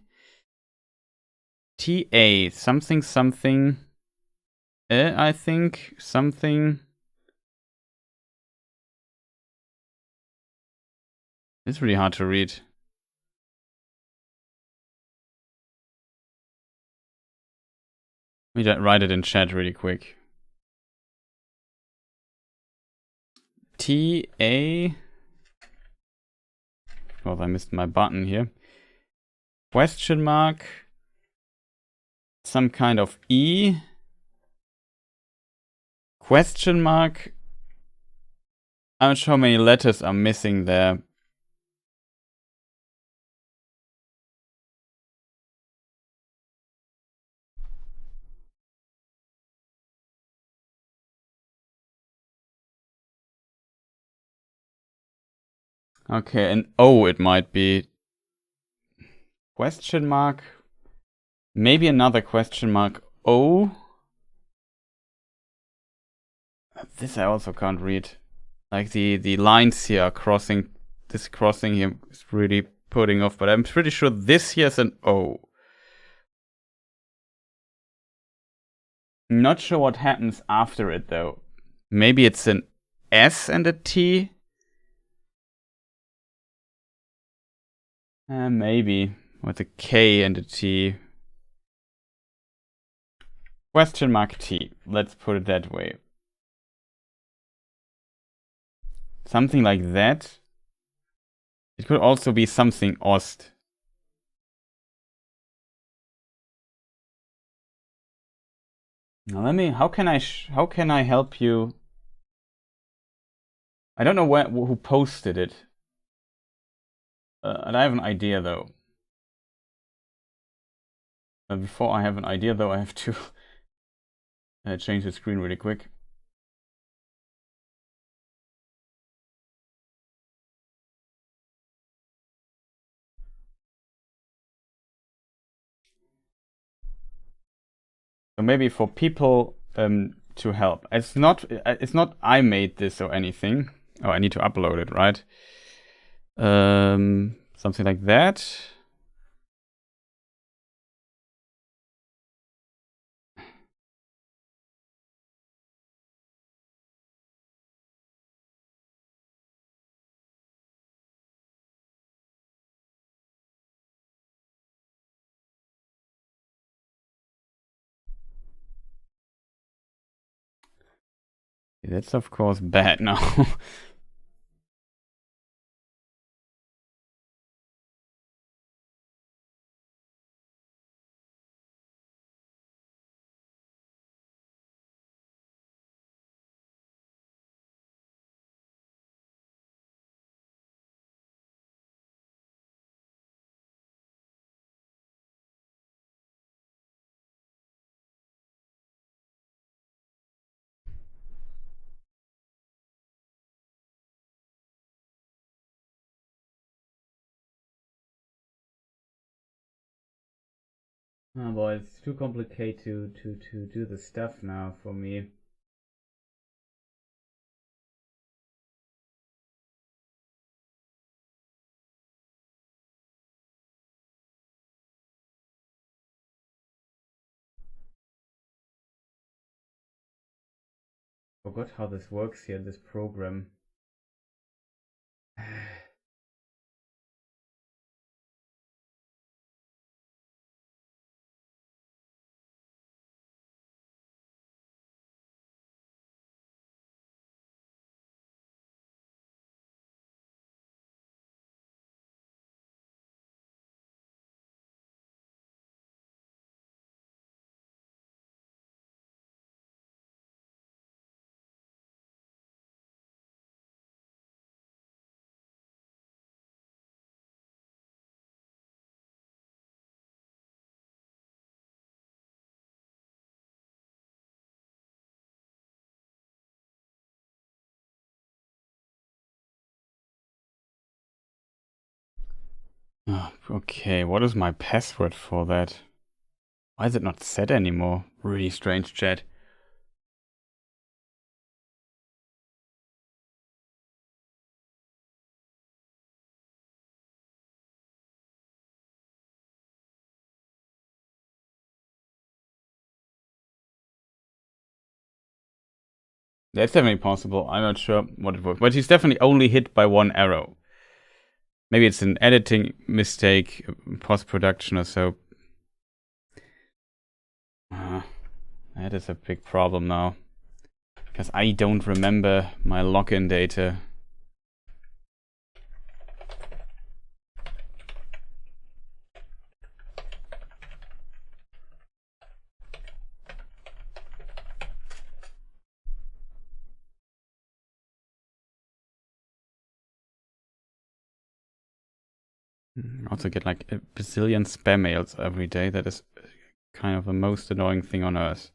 T-A, something, something. I think, something. It's really hard to read. Let me write it in chat really quick. T-A. Oh, I missed my button here. Question mark. Some kind of E. Question mark. I'm not sure how many letters are missing there. Okay, and O it might be. Question mark. Maybe another question mark. O. This I also can't read. Like the lines here are crossing. This crossing here is really putting off, but I'm pretty sure this here is an O. Not sure what happens after it though. Maybe it's an S and a T? Maybe. With a K and a T. Question mark T. Let's put it that way. Something like that. It could also be something Ost. Now let me. How can I help you? I don't know who posted it. And I have an idea though. Before I have an idea though, I have to change the screen really quick. So maybe for people to help. It's not I made this or anything. Oh, I need to upload it, right? Something like that. That's of course bad now. Oh boy, it's too complicated to do the stuff now for me. Forgot how this works here, this program. Oh, okay, what is my password for that? Why is it not set anymore? Really strange, chat. That's definitely possible. I'm not sure what it was. But he's definitely only hit by one arrow. Maybe it's an editing mistake, post-production or so. That is a big problem now. Because I don't remember my login data. I also get like a bazillion spam mails every day. That is kind of the most annoying thing on earth.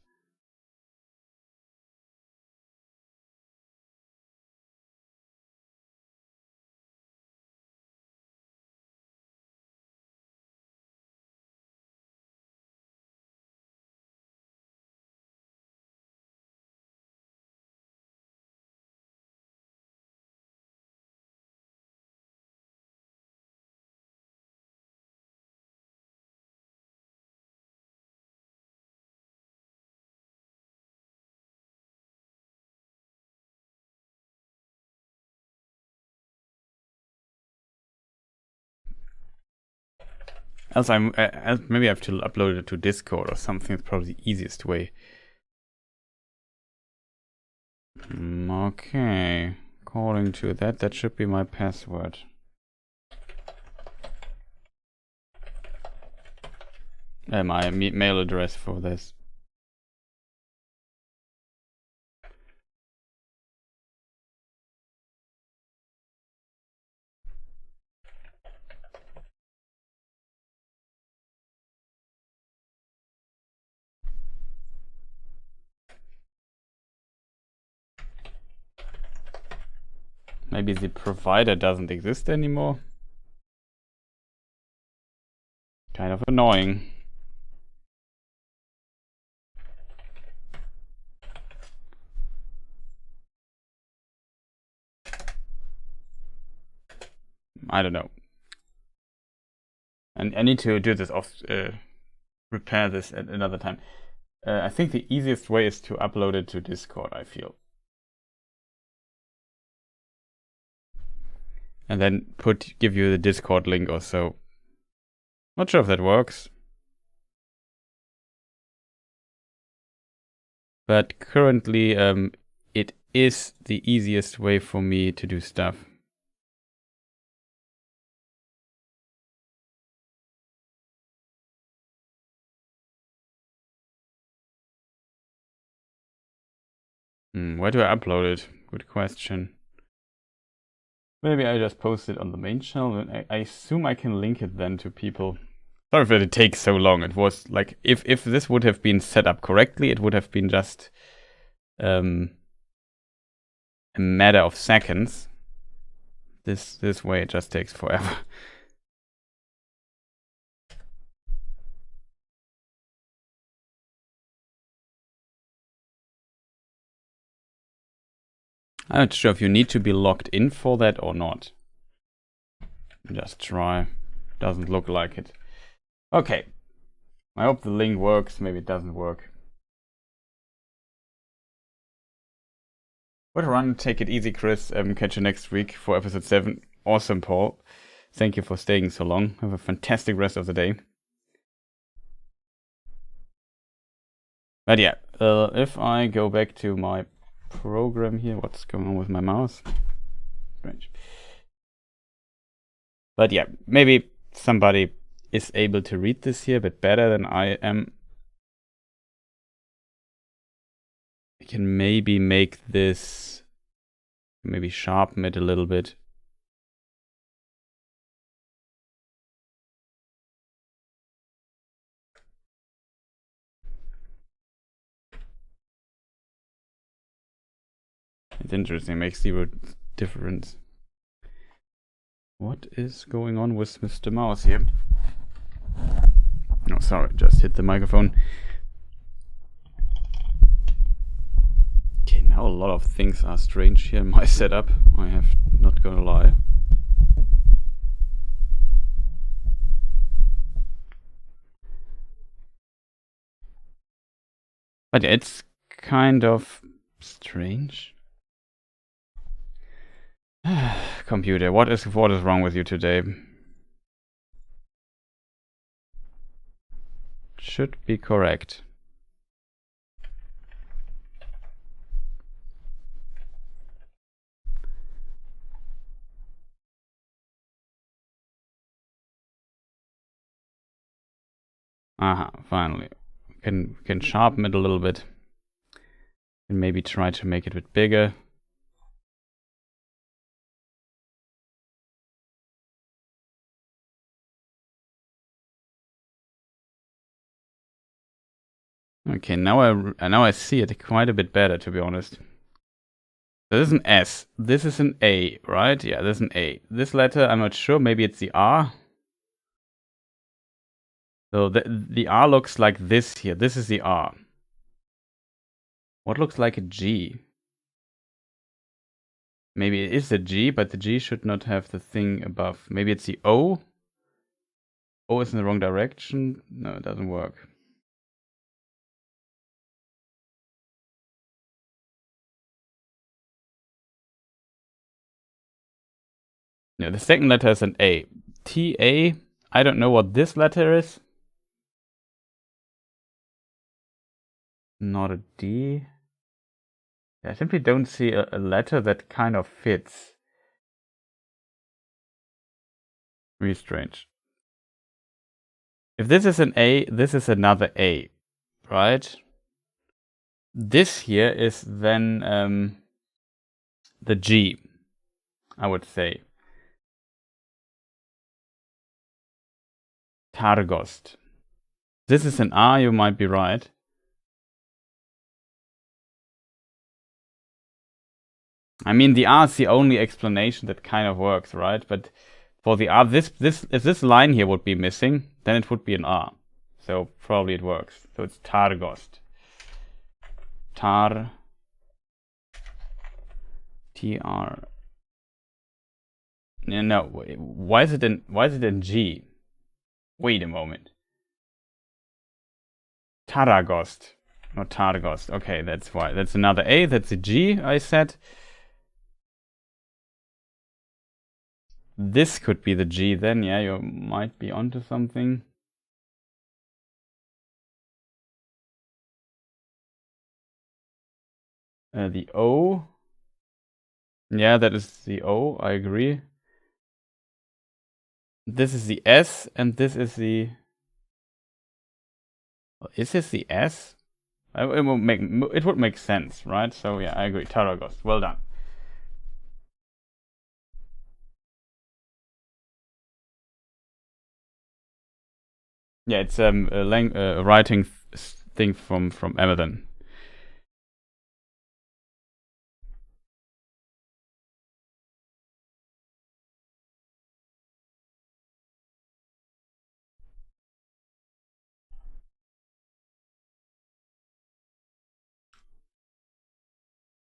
Else maybe I have to upload it to Discord or something. It's probably the easiest way. Okay. According to that, that should be my password. My mail address for this. Maybe the provider doesn't exist anymore. Kind of annoying. I don't know. And I need to do this repair this at another time. I think the easiest way is to upload it to Discord, I feel. And then give you the Discord link or so. Not sure if that works. But currently, it is the easiest way for me to do stuff. Where do I upload it? Good question. Maybe I just post it on the main channel, and I assume I can link it then to people. Sorry that it takes so long. It was like, if this would have been set up correctly, it would have been just a matter of seconds. This way it just takes forever. I'm not sure if you need to be logged in for that or not. Just try. Doesn't look like it. Okay. I hope the link works. Maybe it doesn't work. What a run. Take it easy, Chris. Catch you next week for episode 7. Awesome, Paul. Thank you for staying so long. Have a fantastic rest of the day. But yeah, if I go back to my program here, what's going on with my mouse? Strange. But yeah, maybe somebody is able to read this here a bit better than I am. I can maybe make this, maybe sharpen it a little bit. It's interesting, makes zero difference. What is going on with Mr. Mouse here? No, sorry, just hit the microphone. Okay, now a lot of things are strange here in my setup. I have not gonna lie. But yeah, it's kind of strange. Computer, what is wrong with you today? Should be correct. Aha, finally. Can sharpen it a little bit. And maybe try to make it a bit bigger. Okay, now I see it quite a bit better, to be honest. This is an S. This is an A, right? Yeah, this is an A. This letter, I'm not sure. Maybe it's the R. So the R looks like this here. This is the R. What looks like a G? Maybe it is a G, but the G should not have the thing above. Maybe it's the O. O is in the wrong direction. No, it doesn't work. Yeah, the second letter is an A. T-A. I don't know what this letter is. Not a D. I simply don't see a letter that kind of fits. Really strange. If this is an A, this is another A, right? This here is then the G, I would say. Targost. This is an R, you might be right. I mean, the R is the only explanation that kind of works, right? But for the R, if this line here would be missing, then it would be an R. So probably it works. So it's Targost. Tar. T-R. No, why is it in G? Wait a moment. Taragost. Not Targost. Okay, that's why. That's another A. That's a G, I said. This could be the G then, yeah, you might be onto something. The O. Yeah, that is the O, I agree. This is the S, and this is the... Is this the S? It would make sense, right? So yeah, I agree. Taragos. Well done. Yeah, it's a writing thing from Amazon.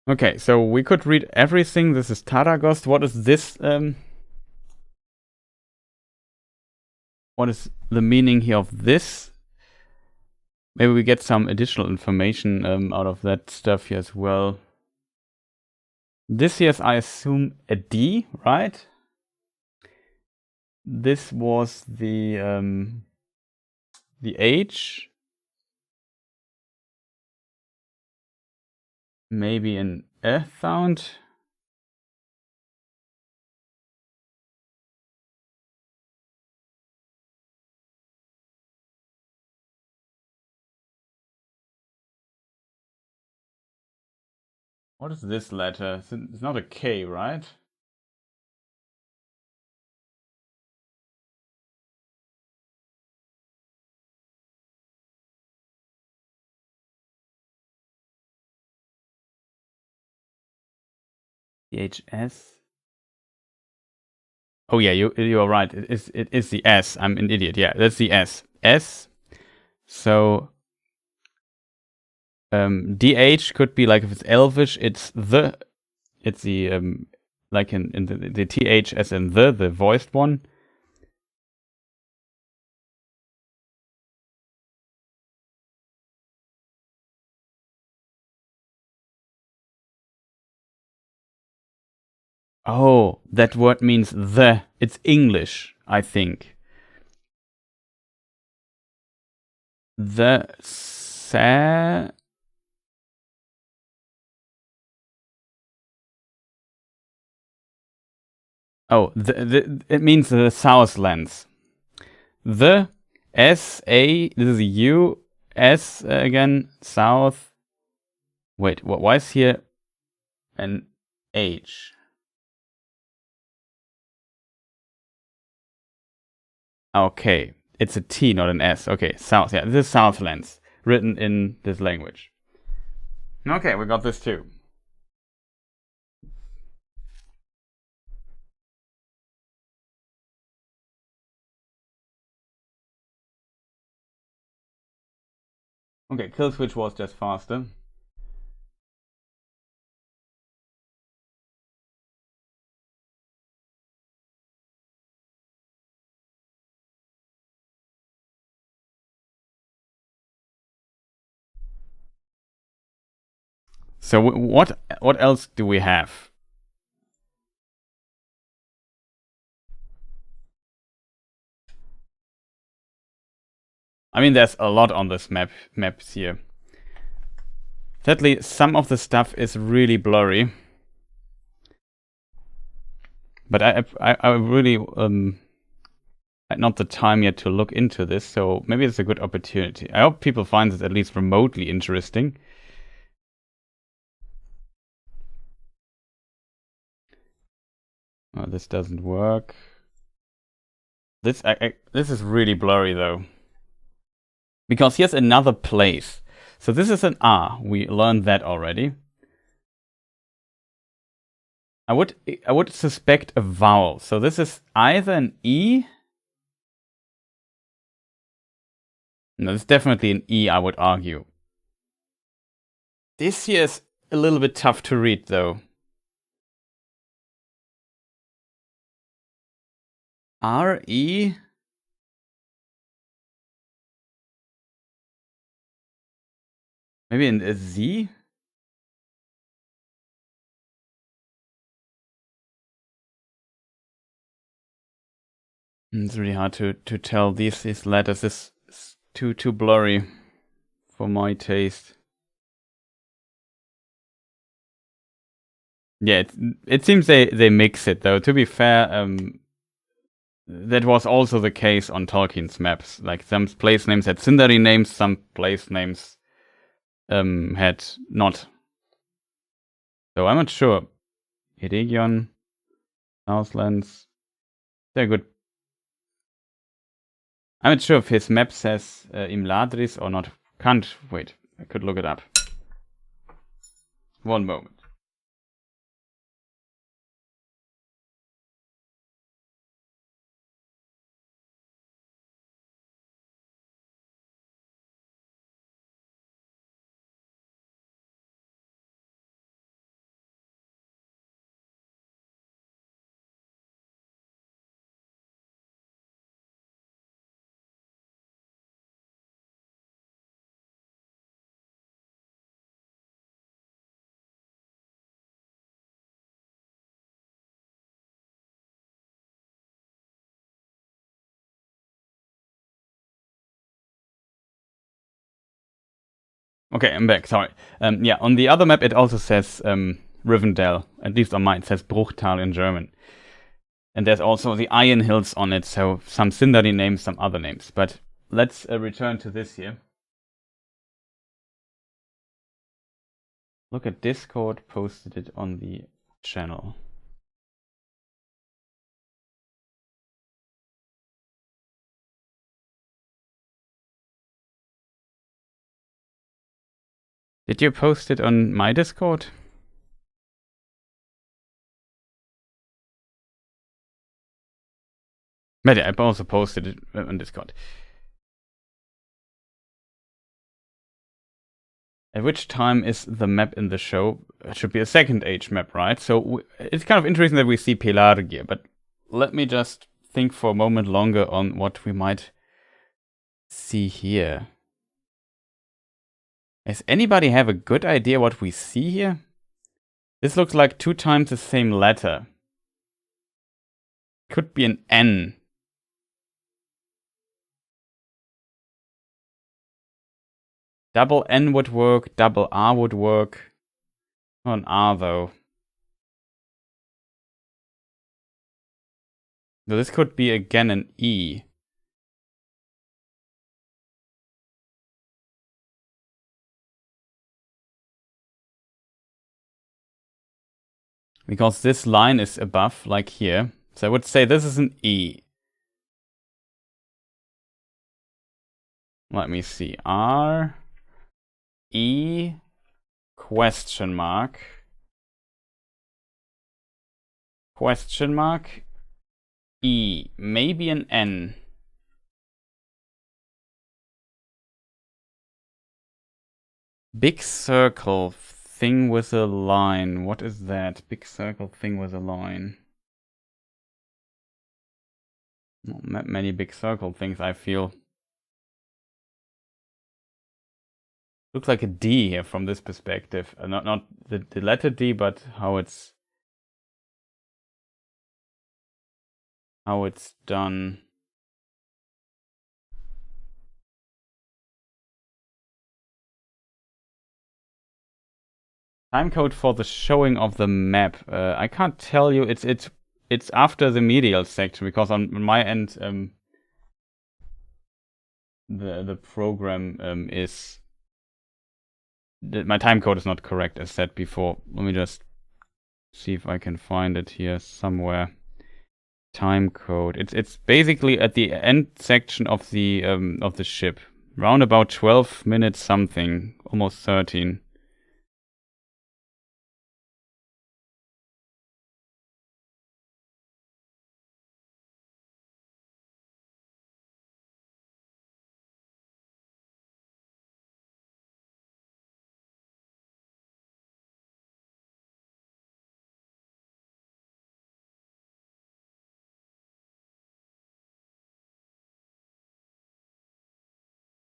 Okay, so we could read everything. This is Taragost. What is this? What is the meaning here of this? Maybe we get some additional information out of that stuff here as well. This here is, I assume, a D, right? This was the H. Maybe an E sound. What is this letter? It's not a K, right? DHS. Oh yeah, you are right. It is the S. I'm an idiot. Yeah, that's the S. S. So DH could be like, if it's Elvish, it's the like in the TH as in the voiced one. Oh, that word means the. It's English, I think. The sa. Oh, it means the Southlands. The S-A, this is a U, S again, South. Wait, why is here an H? Okay, it's a T, not an S. Okay, South, yeah, this is Southlands, written in this language. Okay, we got this too. Okay, kill switch was just faster. So what else do we have? I mean, there's a lot on this maps here. Sadly, some of the stuff is really blurry. But I really had not the time yet to look into this, so maybe it's a good opportunity. I hope people find this at least remotely interesting. Oh, this doesn't work. This is really blurry though. Because here's another place. So this is an R. We learned that already. I would suspect a vowel. So this is either an E. No, it's definitely an E, I would argue. This here is a little bit tough to read though. R-E? Maybe a Z? It's really hard to tell. These letters is too blurry for my taste. Yeah, it seems they mix it though. To be fair, that was also the case on Tolkien's maps. Like some place names had Sindari names, some place names had not. So I'm not sure. Eregion, Southlands, they're good. I'm not sure if his map says Imladris or not. Can't wait. I could look it up. One moment. Okay, I'm back. Sorry. Yeah, on the other map it also says Rivendell. At least on mine it says Bruchtal in German. And there's also the Iron Hills on it, so some Sindari names, some other names. But let's return to this here. Look at Discord, posted it on the channel. Did you post it on my Discord? But yeah, I also posted it on Discord. At which time is the map in the show? It should be a second age map, right? So it's kind of interesting that we see Pelargir, but let me just think for a moment longer on what we might see here. Does anybody have a good idea what we see here? This looks like 2 times the same letter. Could be an N. Double N would work, double R would work. Not an R though. So this could be again an E. Because this line is above, like here. So I would say this is an E. Let me see. R, E, question mark. Question mark. E. Maybe an N. Big circle thing with a line. What is that? Big circle thing with a line. Not many big circle things, I feel. Looks like a D here from this perspective. Not the letter D, but how it's done. Timecode for the showing of the map. I can't tell you. It's after the medial section, because on my end, the program is my timecode is not correct, as said before. Let me just see if I can find it here somewhere. Timecode. It's basically at the end section of the ship, round about 12 minutes something, almost 13.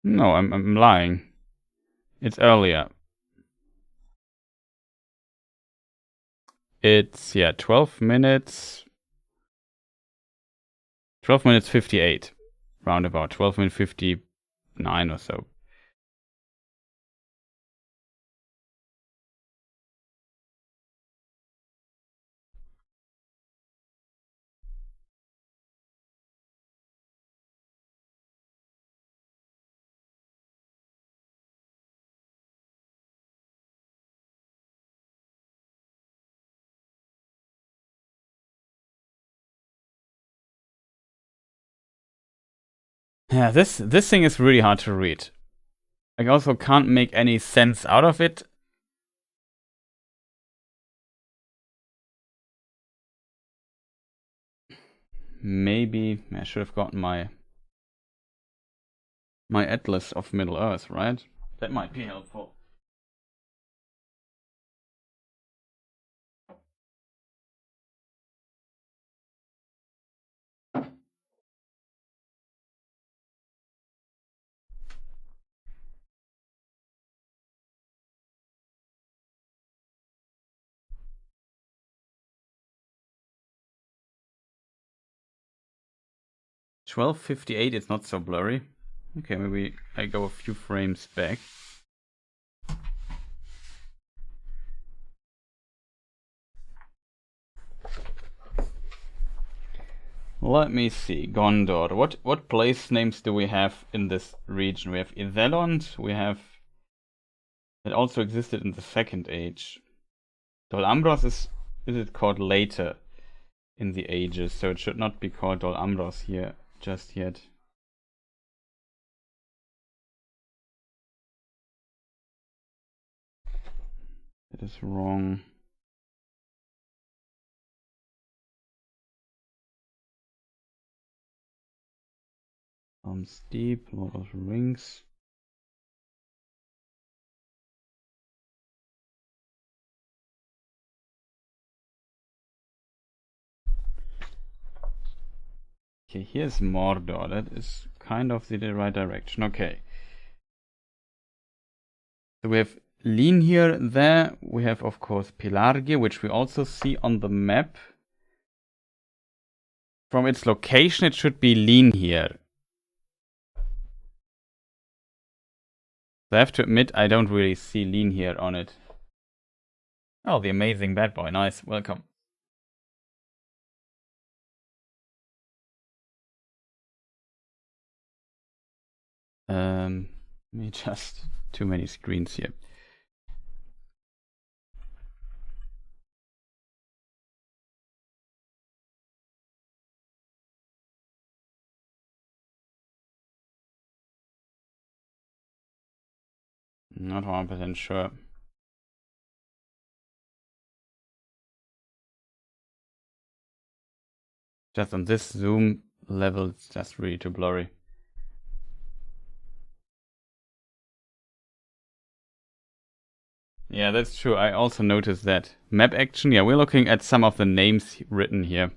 No, I'm lying. It's earlier. It's 12 minutes. 12 minutes 58. Roundabout 12 minutes 59 or so. Yeah, this thing is really hard to read. I also can't make any sense out of it. Maybe I should have gotten my Atlas of Middle Earth, right? That might be helpful. $12.58, it's not so blurry. Okay, maybe I go a few frames back. Let me see. Gondor. What place names do we have in this region? We have Ithelond. We have... It also existed in the Second Age. Dol Amroth is it called later in the ages, so it should not be called Dol Amroth here just yet. It is wrong. Steep, Lord of the Rings. Okay, here's Mordor. That is kind of the right direction. Okay. So we have Linhir there. We have, of course, Pelargir, which we also see on the map. From its location, it should be Linhir. I have to admit, I don't really see Linhir on it. Oh, the amazing bad boy. Nice. Welcome. Me just too many screens here. Not 100% sure. Just on this zoom level, it's just really too blurry. Yeah, that's true. I also noticed that. Map action, yeah, we're looking at some of the names written here.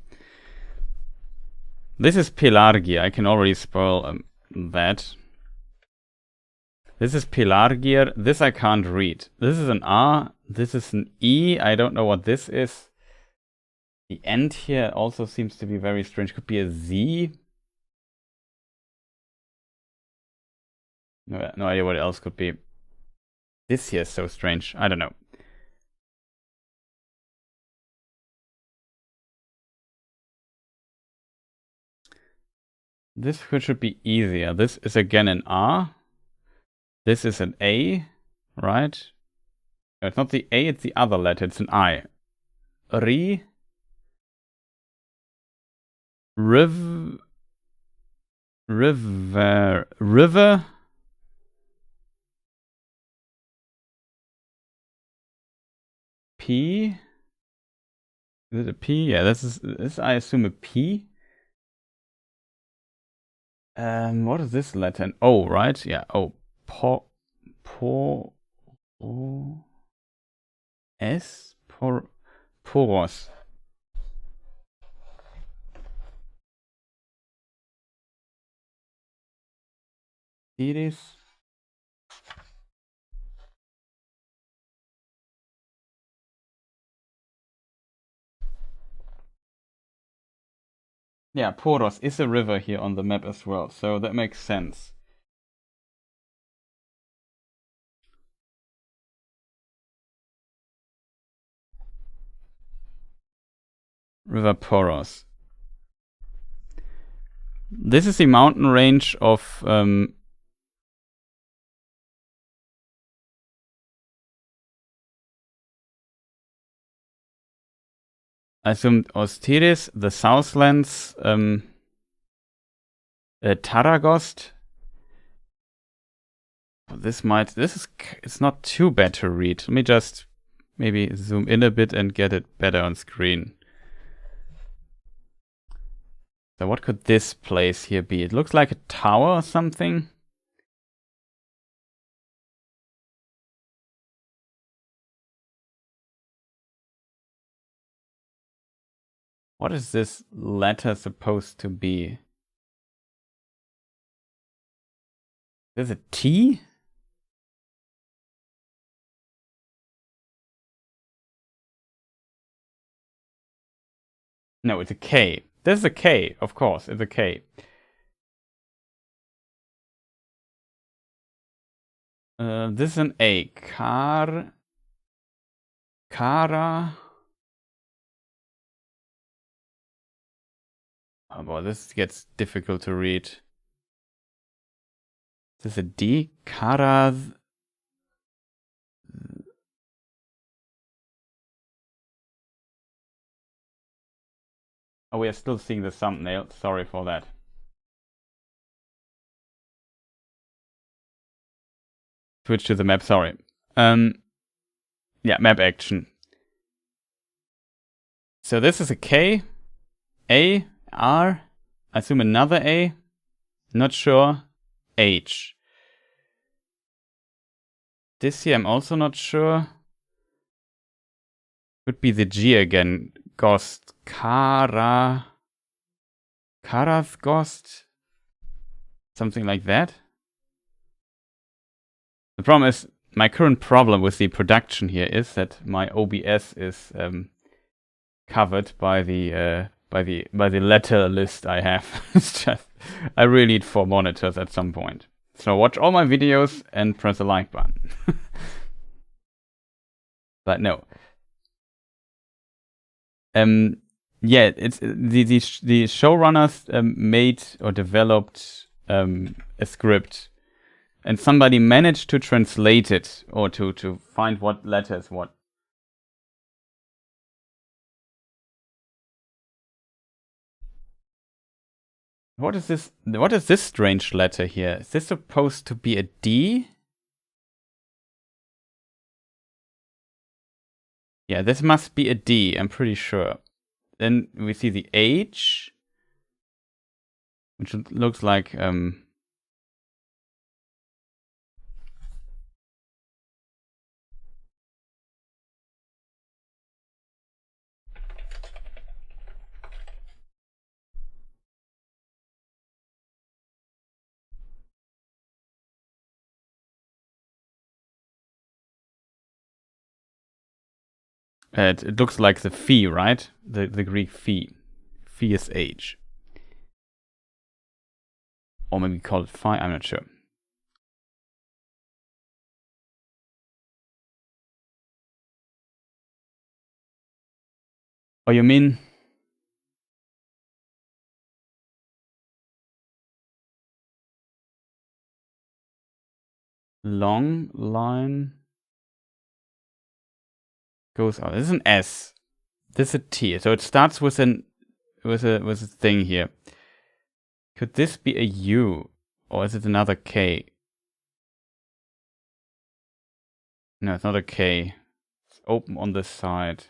This is Pelargir. I can already spoil that. This is Pelargir. This I can't read. This is an R. This is an E. I don't know what this is. The end here also seems to be very strange. Could be a Z. No idea what else could be. This here is so strange. I don't know. This should be easier. This is again an R. This is an A, right? No, it's not the A, it's the other letter. It's an I. Ri. River. P. Is it a P? Yeah, this is I assume a P. What is this letter? An O, right? Yeah, O. Poros. Iris. Yeah, Poros is a river here on the map as well, so that makes sense. River Poros. This is the mountain range of I assume Ostiris, the Southlands, Taragost. It's not too bad to read. Let me just maybe zoom in a bit and get it better on screen. So what could this place here be? It looks like a tower or something. What is this letter supposed to be? There's a T? No, it's a K. There's a K, of course, it's a K. This is an A. Kara. Oh boy, this gets difficult to read. Is this a D? Karath. Oh, we are still seeing the thumbnail. Sorry for that. Switch to the map, sorry. Yeah, map action. So this is a K, A, R, I assume another A, not sure, H. This here I'm also not sure. Could be the G again. Ghost. Karath Ghost? Something like that. The problem is, my current problem with the production here is that my OBS is covered by the letter list I have. It's just, I really need 4 monitors at some point. So watch all my videos and press the like button. But no. Yeah, it's the showrunners made or developed a script, and somebody managed to translate it or to find what letters what. What is this? What is this strange letter here? Is this supposed to be a D? Yeah, this must be a D, I'm pretty sure. Then we see the H, which looks like it looks like the phi, right? The Greek phi. Phi is H. Or maybe call it phi, I'm not sure. Oh, you mean long line goes out. This is an S. This is a T. So it starts with a thing here. Could this be a U? Or is it another K? No, it's not a K. It's open on this side.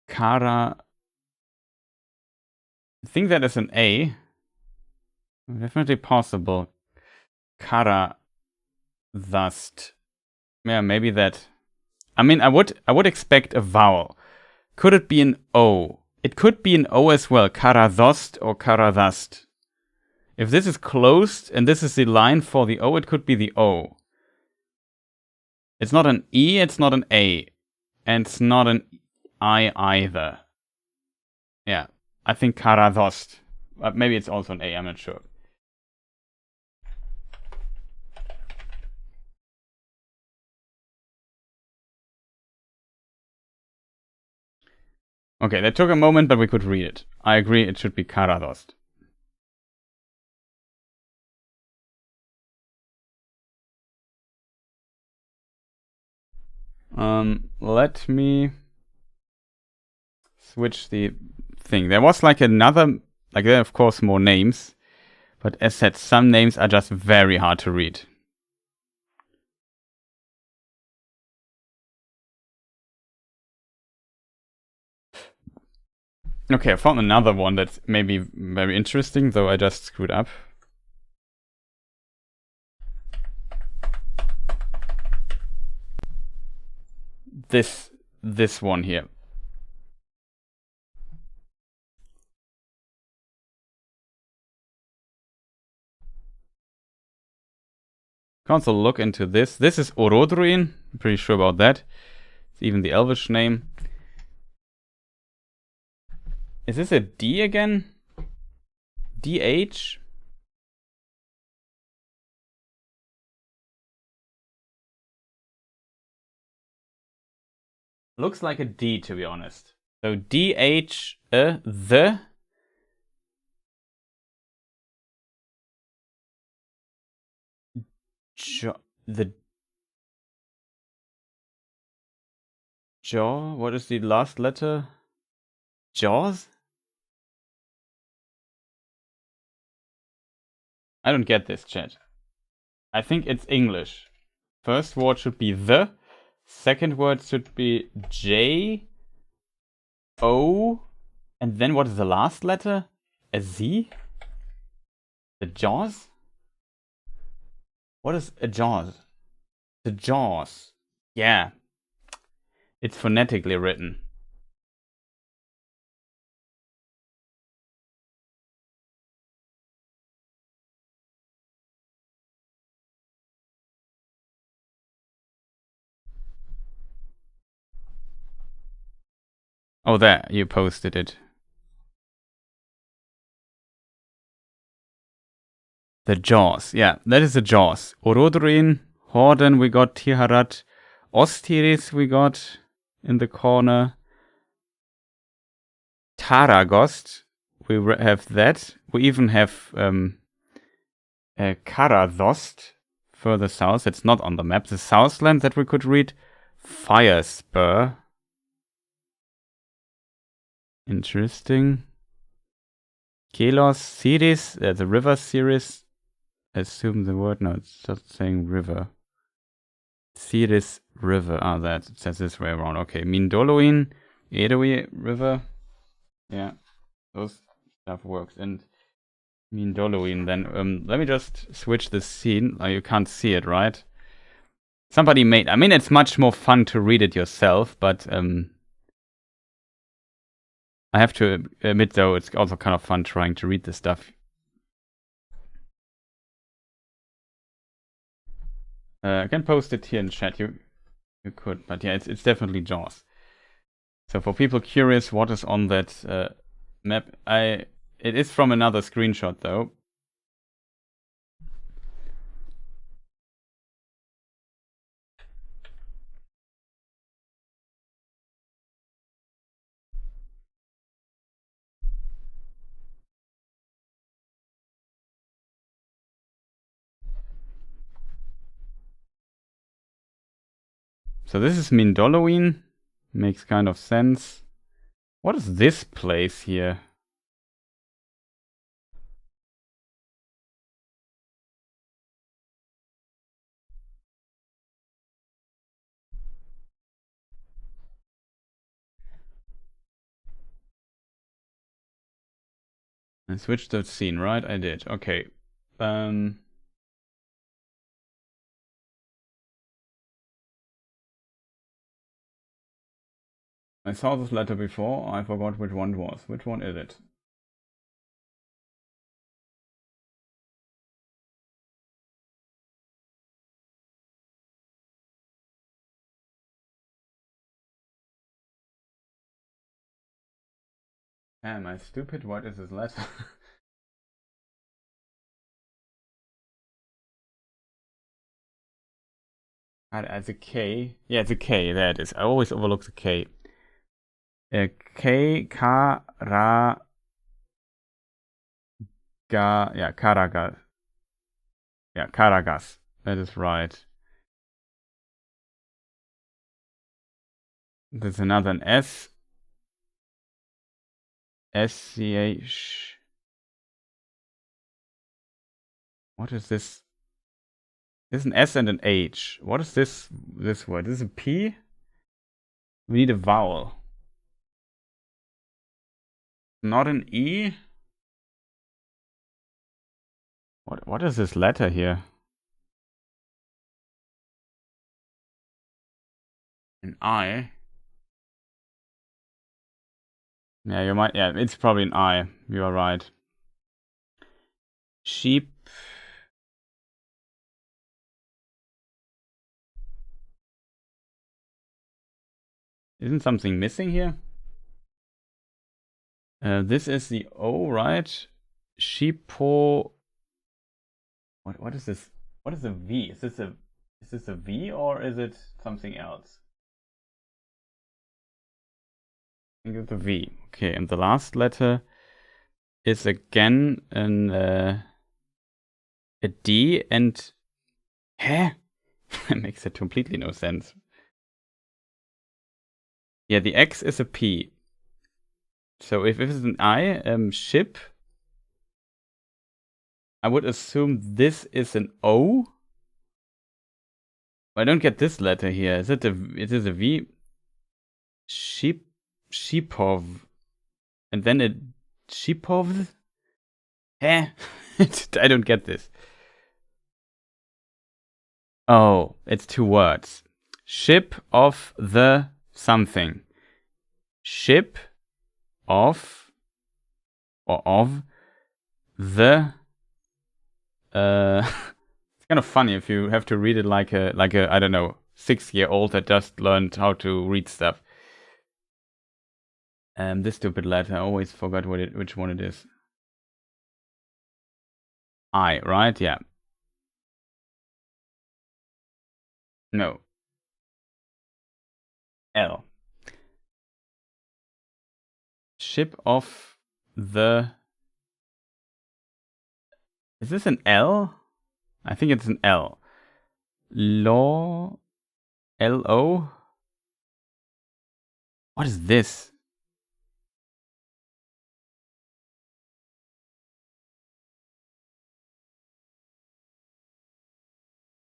Kara. I think that is an A. Definitely possible. Kara Thust. Yeah, maybe that. I mean, I would expect a vowel. Could it be an O? It could be an O as well. Karathost or Karathast. If this is closed and this is the line for the O, it could be the O. It's not an E, it's not an A. And it's not an I either. Yeah, I think Karathost. Maybe it's also an A, I'm not sure. Okay, that took a moment, but we could read it. I agree, it should be Karathost. Let me switch the thing. There was like another, like there are of course more names, but as said, some names are just very hard to read. Okay, I found another one that's maybe very interesting, though I just screwed up. This one here. You can also look into this. This is Orodruin. I'm pretty sure about that. It's even the Elvish name. Is this a D again? DH? Looks like a D, to be honest. So DH, the. The jaw? What is the last letter? Jaws? I don't get this, chat. I think it's English. First word should be the. Second word should be J, O, and then what is the last letter? A Z? The jaws? What is a jaws? The jaws. Yeah. It's phonetically written. Oh, there, you posted it. The Jaws. Yeah, that is the Jaws. Orodruin, Horden, we got Tirharat. Ostiris, we got in the corner. Taragost, we have that. We even have Karathost further south. It's not on the map. The Southland that we could read. Firespur. Interesting. Kelos, Siris, the river Siris. Assume the word. No, it's just saying river. Siris River. Ah, that it says this way around. Okay. Mindoloin, Edoe River. Yeah, those stuff works. And Mindoloin then. Let me just switch the scene. You can't see it, right? Somebody made. I mean, it's much more fun to read it yourself, but I have to admit, though, it's also kind of fun trying to read this stuff. I can post it here in chat. You could, but yeah, it's definitely Jaws. So for people curious, what is on that map? It is from another screenshot, though. So this is Mindolluin. Makes kind of sense. What is this place here? I switched the scene, right? I did. Okay. I saw this letter before. I forgot which one it was. Which one is it? Am I stupid? What is this letter? As a K. Yeah, it's a K. There it is. I always overlook the K. K, Ka, Ra, Ga. Yeah, Karagas. Yeah, Karagas. That is right. There's another an S. SCH. What is this? There's an S and an H. What is this word? This is a P? We need a vowel. Not an E? What is this letter here? An I? Yeah, you might. Yeah, it's probably an I. You are right. Sheep. Isn't something missing here? This is the O, right? Sheepo. What is this? What is a V? Is this a V or is it something else? I think it's a V. Okay, and the last letter is again a D and that makes it completely no sense. Yeah, the X is a P. So if it's an I, ship, I would assume this is an O. I don't get this letter here. Is it a V? Sheepov. And then a Sheepov? I don't get this. Oh, it's two words. Ship of the something. Ship of or of the it's kind of funny if you have to read it like a I don't know 6-year-old that just learned how to read stuff. This stupid letter, I always forgot which one it is. I, right? Yeah. No. L. Ship of the. Is this an L? I think it's an L. Law. L-O? What is this?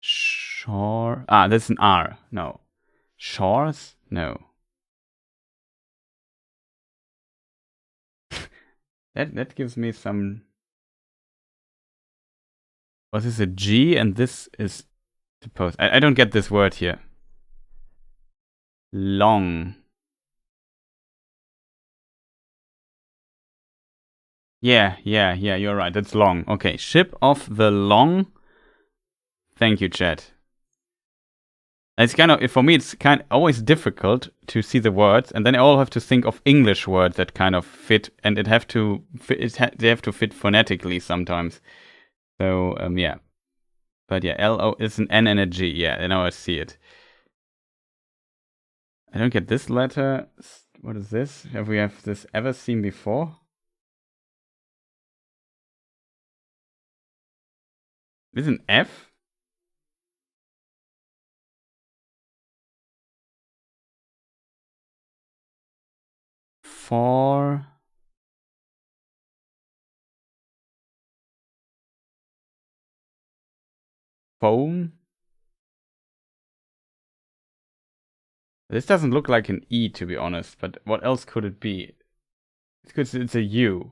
Shore. Ah, that's an R. No. Shores? No. That gives me some. Was this a G and this is supposed. I don't get this word here. Long. Yeah, you're right. That's long. Okay, ship of the long. Thank you, chat. It's kind of, for me, it's kind of always difficult to see the words, and then I all have to think of English words that kind of fit, and they have to fit phonetically sometimes. So yeah, but yeah, L-O is an N and a G. Yeah, now I see it. I don't get this letter. What is this? Have we this ever seen before? Is an F? for foam. This doesn't look like an E, to be honest, but what else could it be? It's a U.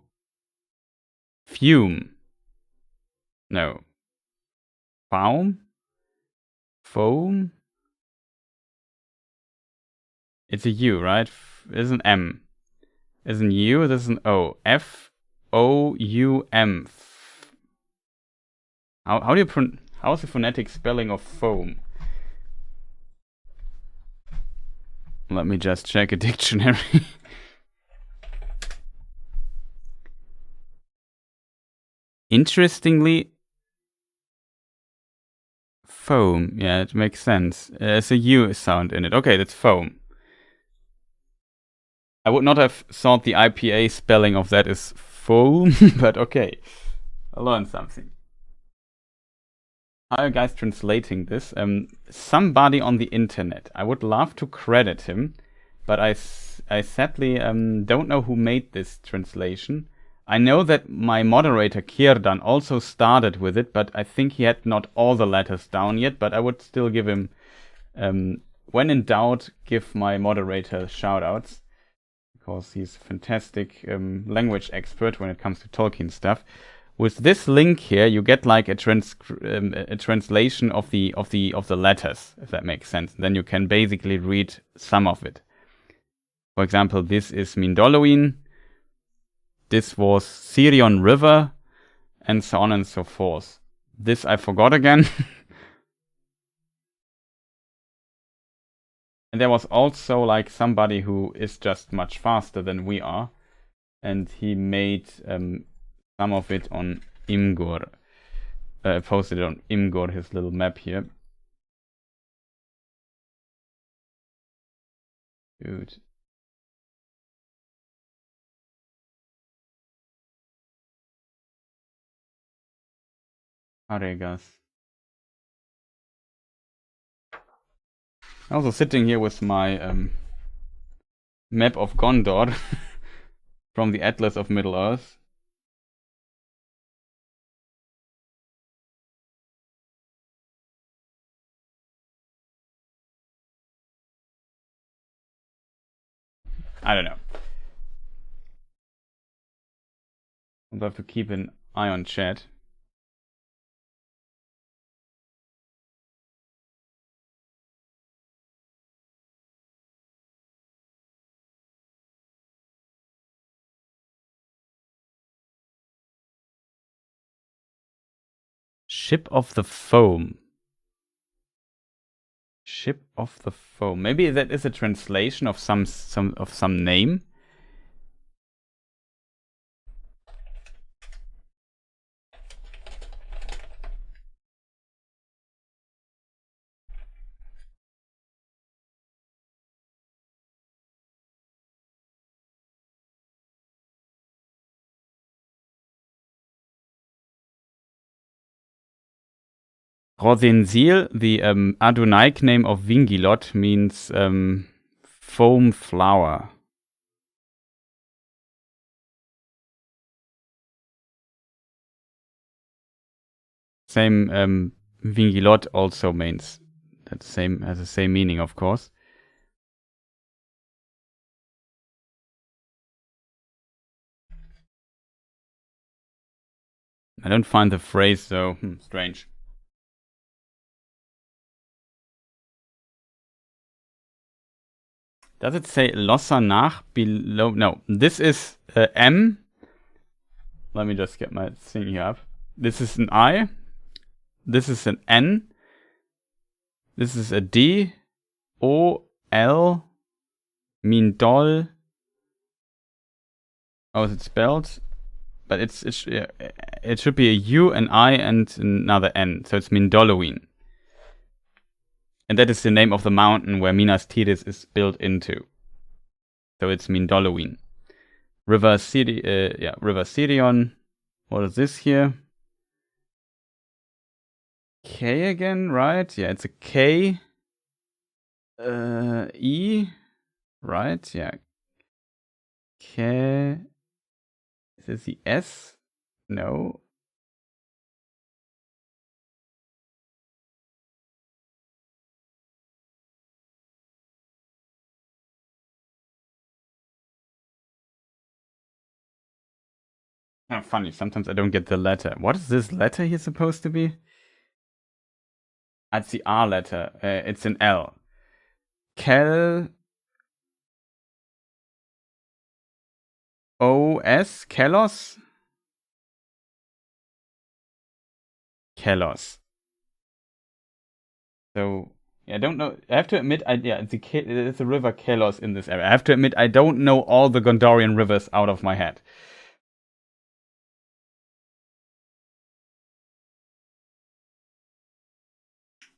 Fume. No. Foam? Foam? It's a U, right? It's an M. It's an U, this is an O. F-O-U-M. How do you how's the phonetic spelling of foam? Let me just check a dictionary. Interestingly, foam. Yeah, it makes sense. There's a U sound in it. Okay, that's foam. I would not have thought the IPA spelling of that is foam, but okay. I learned something. How are you guys translating this? Somebody on the internet. I would love to credit him, but I sadly don't know who made this translation. I know that my moderator Kierdan also started with it, but I think he had not all the letters down yet, but I would still give him, when in doubt, give my moderator shoutouts, because he's a fantastic language expert when it comes to Tolkien stuff. With this link here, you get like a translation of the letters, if that makes sense. Then you can basically read some of it. For example, this is Mindolluin. This was Sirion River, and so on and so forth. This I forgot again. And there was also like somebody who is just much faster than we are, and he made some of it on Imgur. Posted it on Imgur, his little map here. Dude. Aregas. I'm also sitting here with my map of Gondor from the Atlas of Middle-earth. I don't know. I'll have to keep an eye on chat. Ship of the Foam. Ship of the Foam. Maybe that is a translation of some name. Rosinsil, the Adunaic name of Vingilot, means foam flower. Same Vingilot also means that has the same meaning, of course. I don't find the phrase though. Strange. Does it say Lossa nach below? No, this is M. Let me just get my thing here up. This is an I. This is an N. This is a D. O. L. Mindol. How is it spelled? But it should be a U, an I, and another N. So it's Mindolluin. And that is the name of the mountain where Minas Tirith is built into. So it's Mindolluin. River Sirion. What is this here? K again, right? Yeah, it's a K. E. Right? Yeah. Is this the S? No. Oh, funny. Sometimes I don't get the letter. What is this letter here supposed to be? It's the R letter. It's an L. O-S? Kelos? Kelos. So, I don't know. I have to admit, it's the river Kelos in this area. I have to admit, I don't know all the Gondorian rivers out of my head.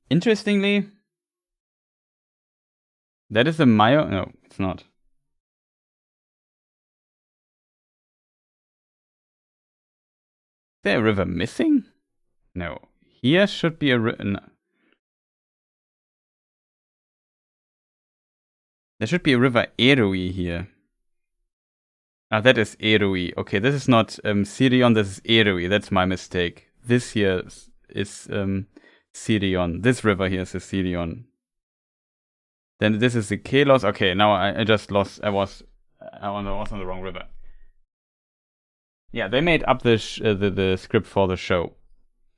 Interestingly, that is a Mayo. No, it's not. Is there a river missing? No. Here should be a river. No. There should be a river Erui here. Ah, that is Erui. Okay, this is not Sirion, this is Erui. That's my mistake. This here is Sirion. This river here is the Sirion. Then this is the Kelos. Okay, now I just lost. I was on the wrong river. Yeah, they made up the script for the show.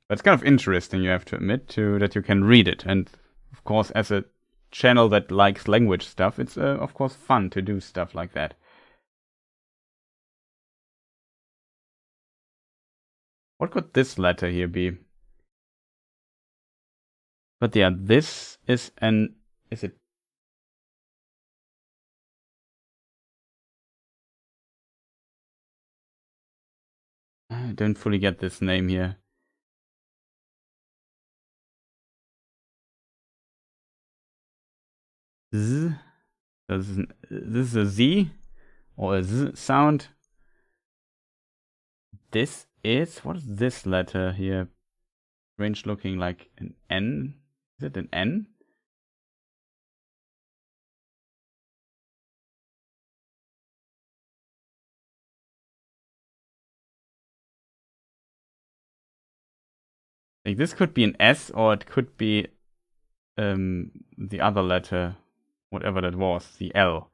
But it's kind of interesting, you have to admit, that you can read it. And of course, as a channel that likes language stuff, it's of course fun to do stuff like that. What could this letter here be? But yeah, this is is it? I don't fully get this name here. Z? This is a Z or a Z sound. This is, what is this letter here? Strange looking, like an N. Is it an N? Like this could be an S or it could be the other letter, whatever that was, the L.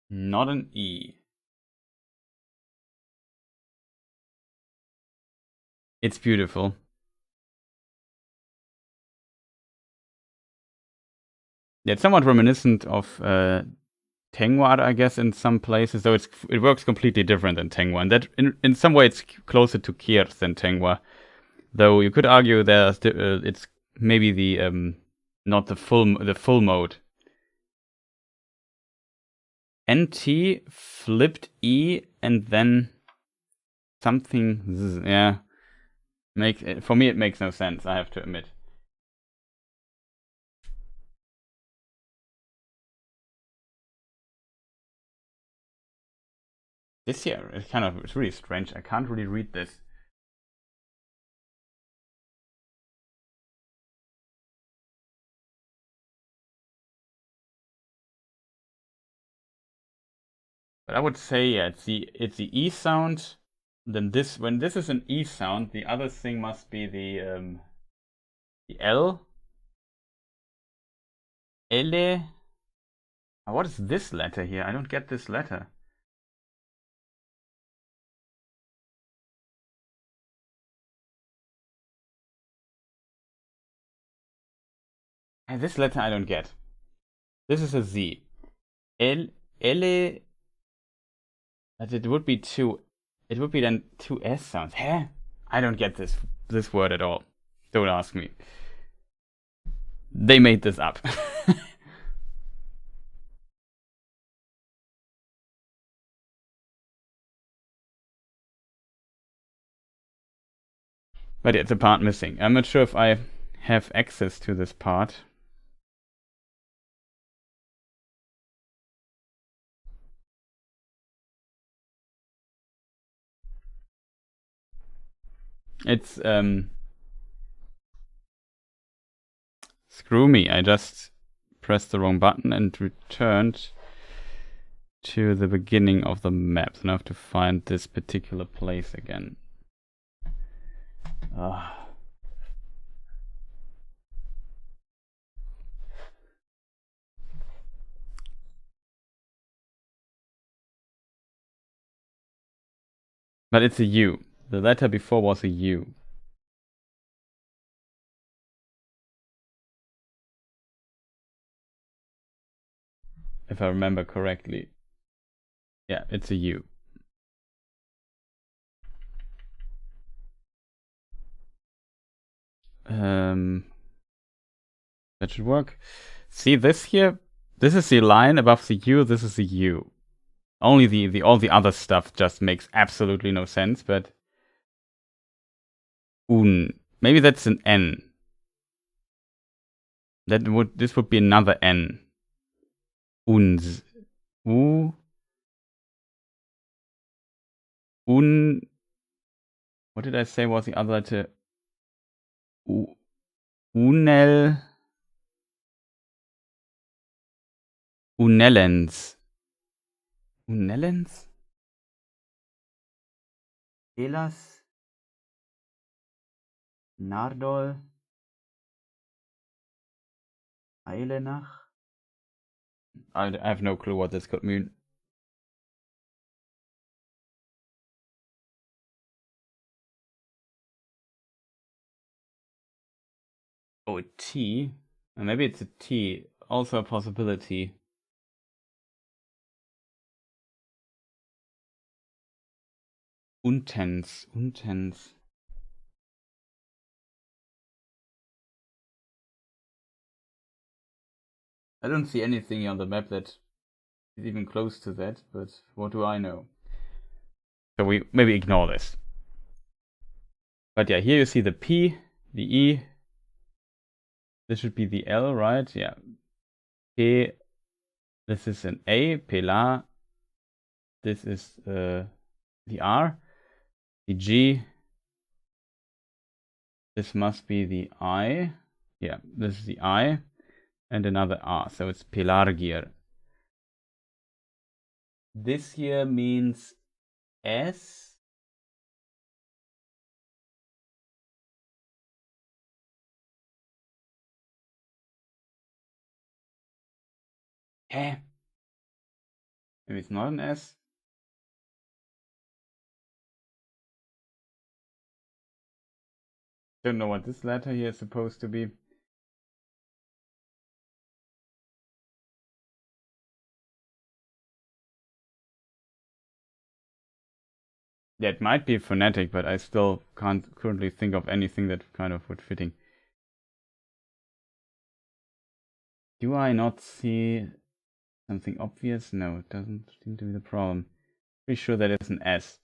Not an E. It's beautiful. Yeah, it's somewhat reminiscent of Tengwar, I guess, in some places, though it works completely different than Tengwar. And that in some way it's closer to Kiers than Tengwar. Though you could argue that it's maybe the not the full mode. NT flipped E and then something, yeah. For me it makes no sense, I have to admit. This here, it's really strange. I can't really read this. But I would say, yeah, it's the E sound. Then when this is an E sound, the other thing must be the L. Ele. Oh, what is this letter here? I don't get this letter. And this letter I don't get. This is a Z. Ele. But it would be two. It would be then two S sounds. Huh? I don't get this word at all. Don't ask me. They made this up. But yeah, it's a part missing. I'm not sure if I have access to this part. It's screw me. I just pressed the wrong button and returned to the beginning of the map. So now I have to find this particular place again. But it's a U. The letter before was a U. If I remember correctly. Yeah, it's a U. That should work. See this here? This is the line above the U, this is the U. Only the all the other stuff just makes absolutely no sense, but maybe that's an N. This would be another N. Uns. U. Un. What did I say was the other letter? Unel. Unellens. Unellens? Elas? Nardol? Eilenach? I have no clue what this could mean. Oh, a T? Maybe it's a T. Also a possibility. Untens. I don't see anything on the map that is even close to that, but what do I know? So we maybe ignore this. But yeah, here you see the P, the E. This should be the L, right? Yeah. P. This is an A, Pela. This is the R. The G. This must be the I. Yeah, this is the I. And another R. So it's Pelargir. This here means S. Maybe it's not an S. Don't know what this letter here is supposed to be. Yeah, it might be phonetic, but I still can't currently think of anything that kind of would fitting. Do I not see something obvious? No, it doesn't seem to be the problem. Pretty sure that it's an S.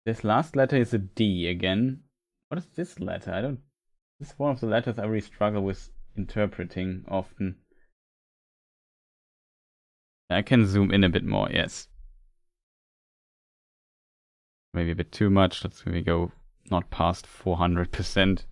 This last letter is a D again. What is this letter? This is one of the letters I really struggle with interpreting often. I can zoom in a bit more, yes. Maybe a bit too much. Let's maybe go not past 400%.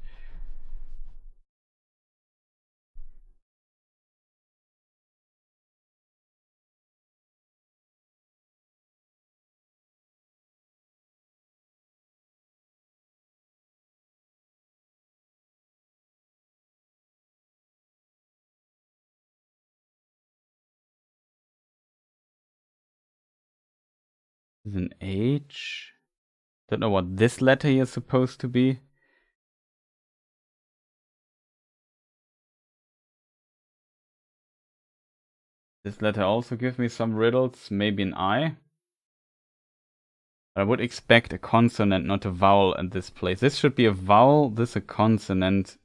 This is an H. Don't know what this letter here is supposed to be. This letter also gives me some riddles. Maybe an I. I would expect a consonant, not a vowel in this place. This should be a vowel, this a consonant.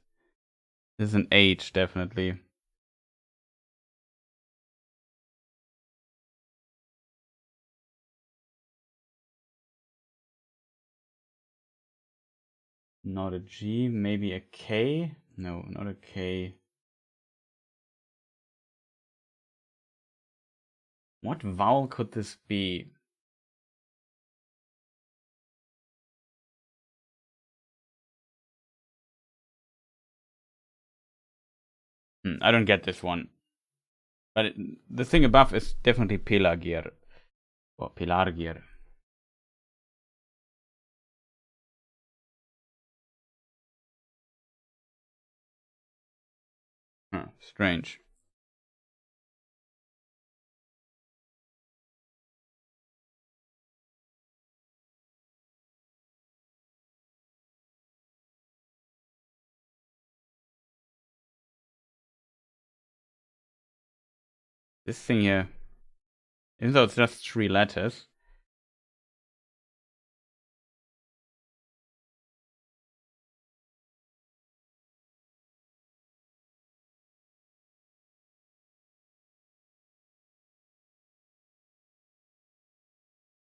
This is an H, definitely. Not a G, maybe a K? No, not a K. What vowel could this be? I don't get this one. But the thing above is definitely Pelagir. Or Pelargir. Strange. This thing here, even though it's just 3 letters.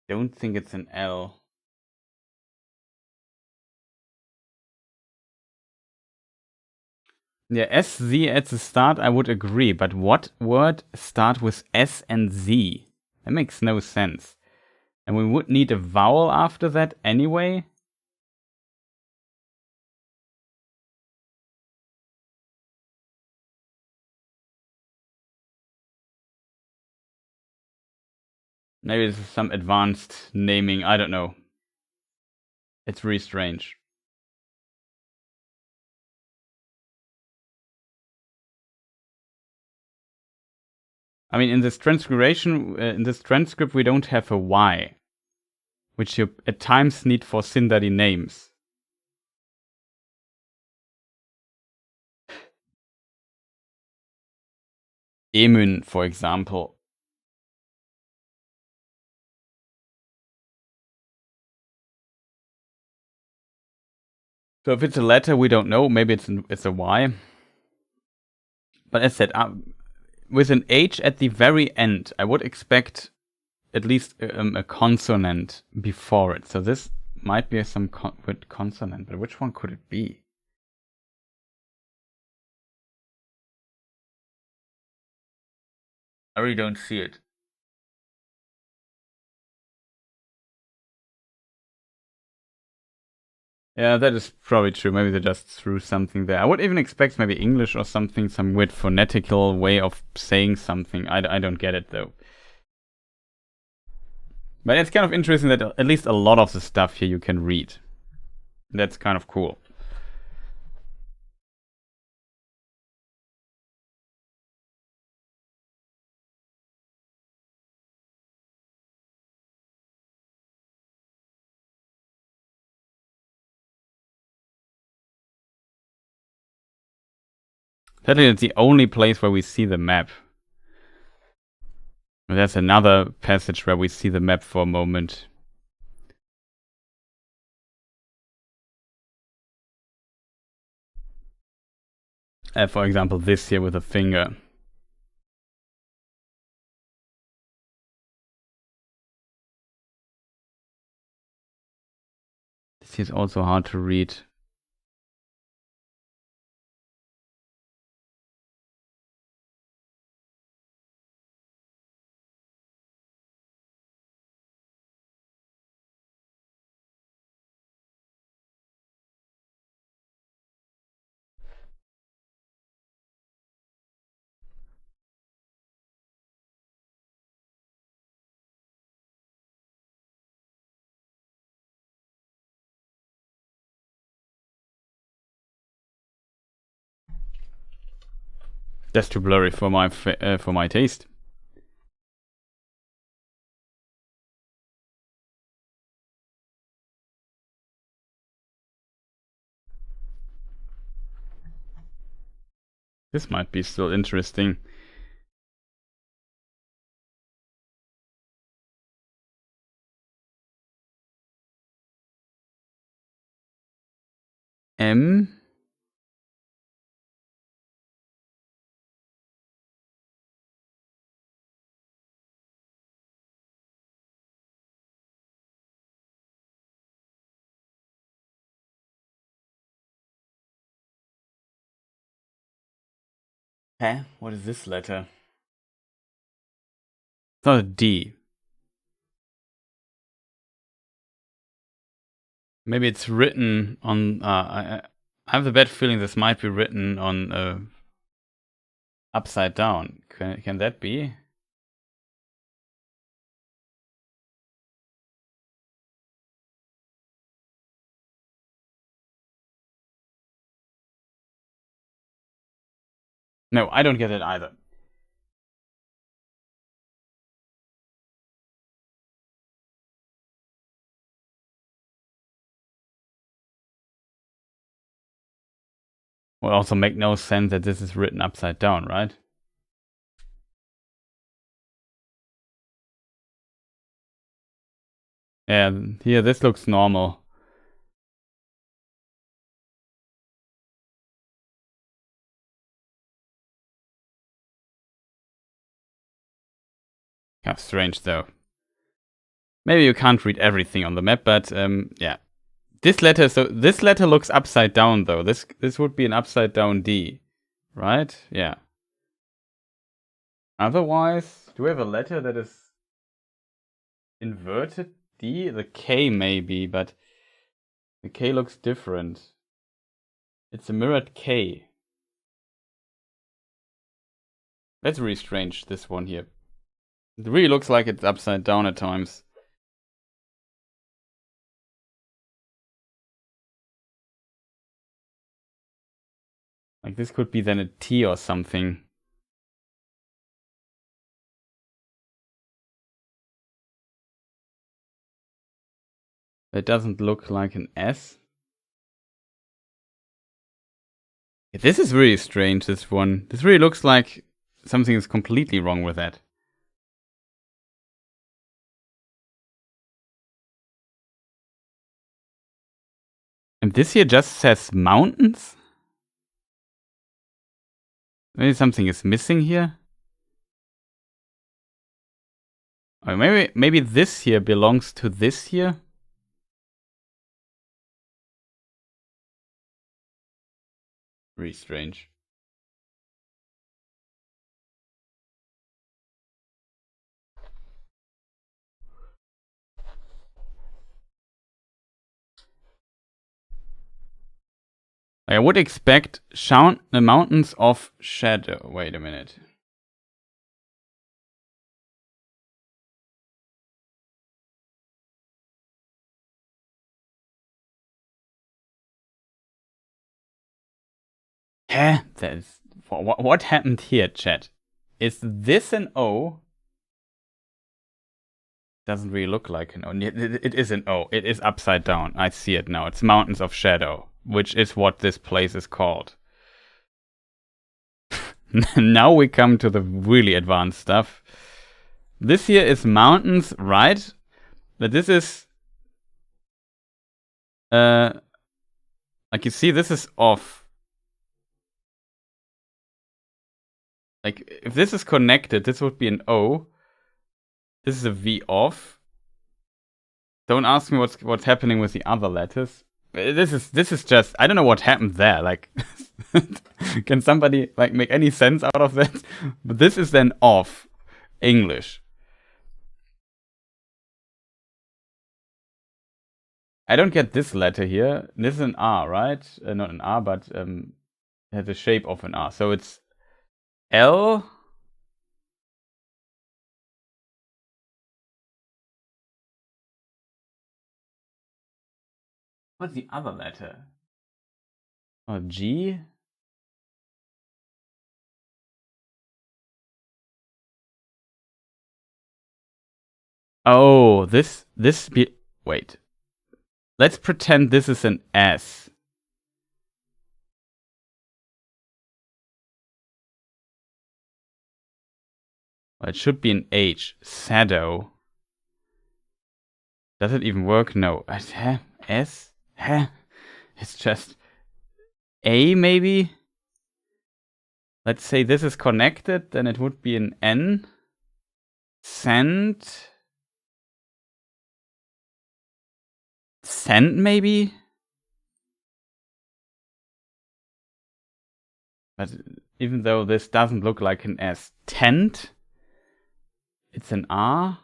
Don't think it's an L. Yeah, SZ at the start, I would agree, but what word start with S and Z? That makes no sense. And we would need a vowel after that anyway. Maybe this is some advanced naming, I don't know. It's really strange. I mean, in this transcript, we don't have a Y, which you at times need for Sindari names. Emun, for example. So if it's a letter, we don't know. Maybe it's a Y. But as said, with an H at the very end, I would expect at least a consonant before it. So this might be some consonant, but which one could it be? I really don't see it. Yeah, that is probably true. Maybe they just threw something there. I would even expect maybe English or something, some weird phonetical way of saying something. I don't get it though. But it's kind of interesting that at least a lot of the stuff here you can read. That's kind of cool. Sadly, it's the only place where we see the map. There's another passage where we see the map for a moment. For example, this here with a finger. This is also hard to read. That's too blurry for my taste. This might be still interesting. M. Huh? What is this letter? It's not a D. Maybe it's written on... I have the bad feeling this might be written on upside down. Can that be? No, I don't get it either. Will also make no sense that this is written upside down, right? Yeah, here this looks normal. Kind of strange though. Maybe you can't read everything on the map, but yeah. This letter looks upside down though. This would be an upside down D, right? Yeah. Otherwise, do we have a letter that is inverted D? The K maybe, but the K looks different. It's a mirrored K. That's really strange, this one here. It really looks like it's upside down at times. Like this could be then a T or something. It doesn't look like an S. This is really strange, this one. This really looks like something is completely wrong with that. And this here just says mountains? Maybe something is missing here? Or maybe this here belongs to this here? Really strange. I would expect the mountains of shadow. Wait a minute. Huh? What happened here, chat? Is this an O? Doesn't really look like an O. It is an O. It is upside down. I see it now. It's Mountains of Shadow, which is what this place is called. Now we come to the really advanced stuff. This here is mountains, right? But this is... like you see, this is off. Like, if this is connected, this would be an O. This is a V off. Don't ask me what's happening with the other letters. This is just, I don't know what happened there. Like, can somebody like make any sense out of that? But this is then off English. I don't get this letter here. This is an R, right? Not an R, but it has the shape of an R. So it's L. What's the other letter? Oh, G? Oh, wait. Let's pretend this is an S. Well, it should be an H. Shadow. Does it even work? No. S? It's just A, maybe? Let's say this is connected, then it would be an N. Send, maybe? But even though this doesn't look like an S. Tent? It's an R,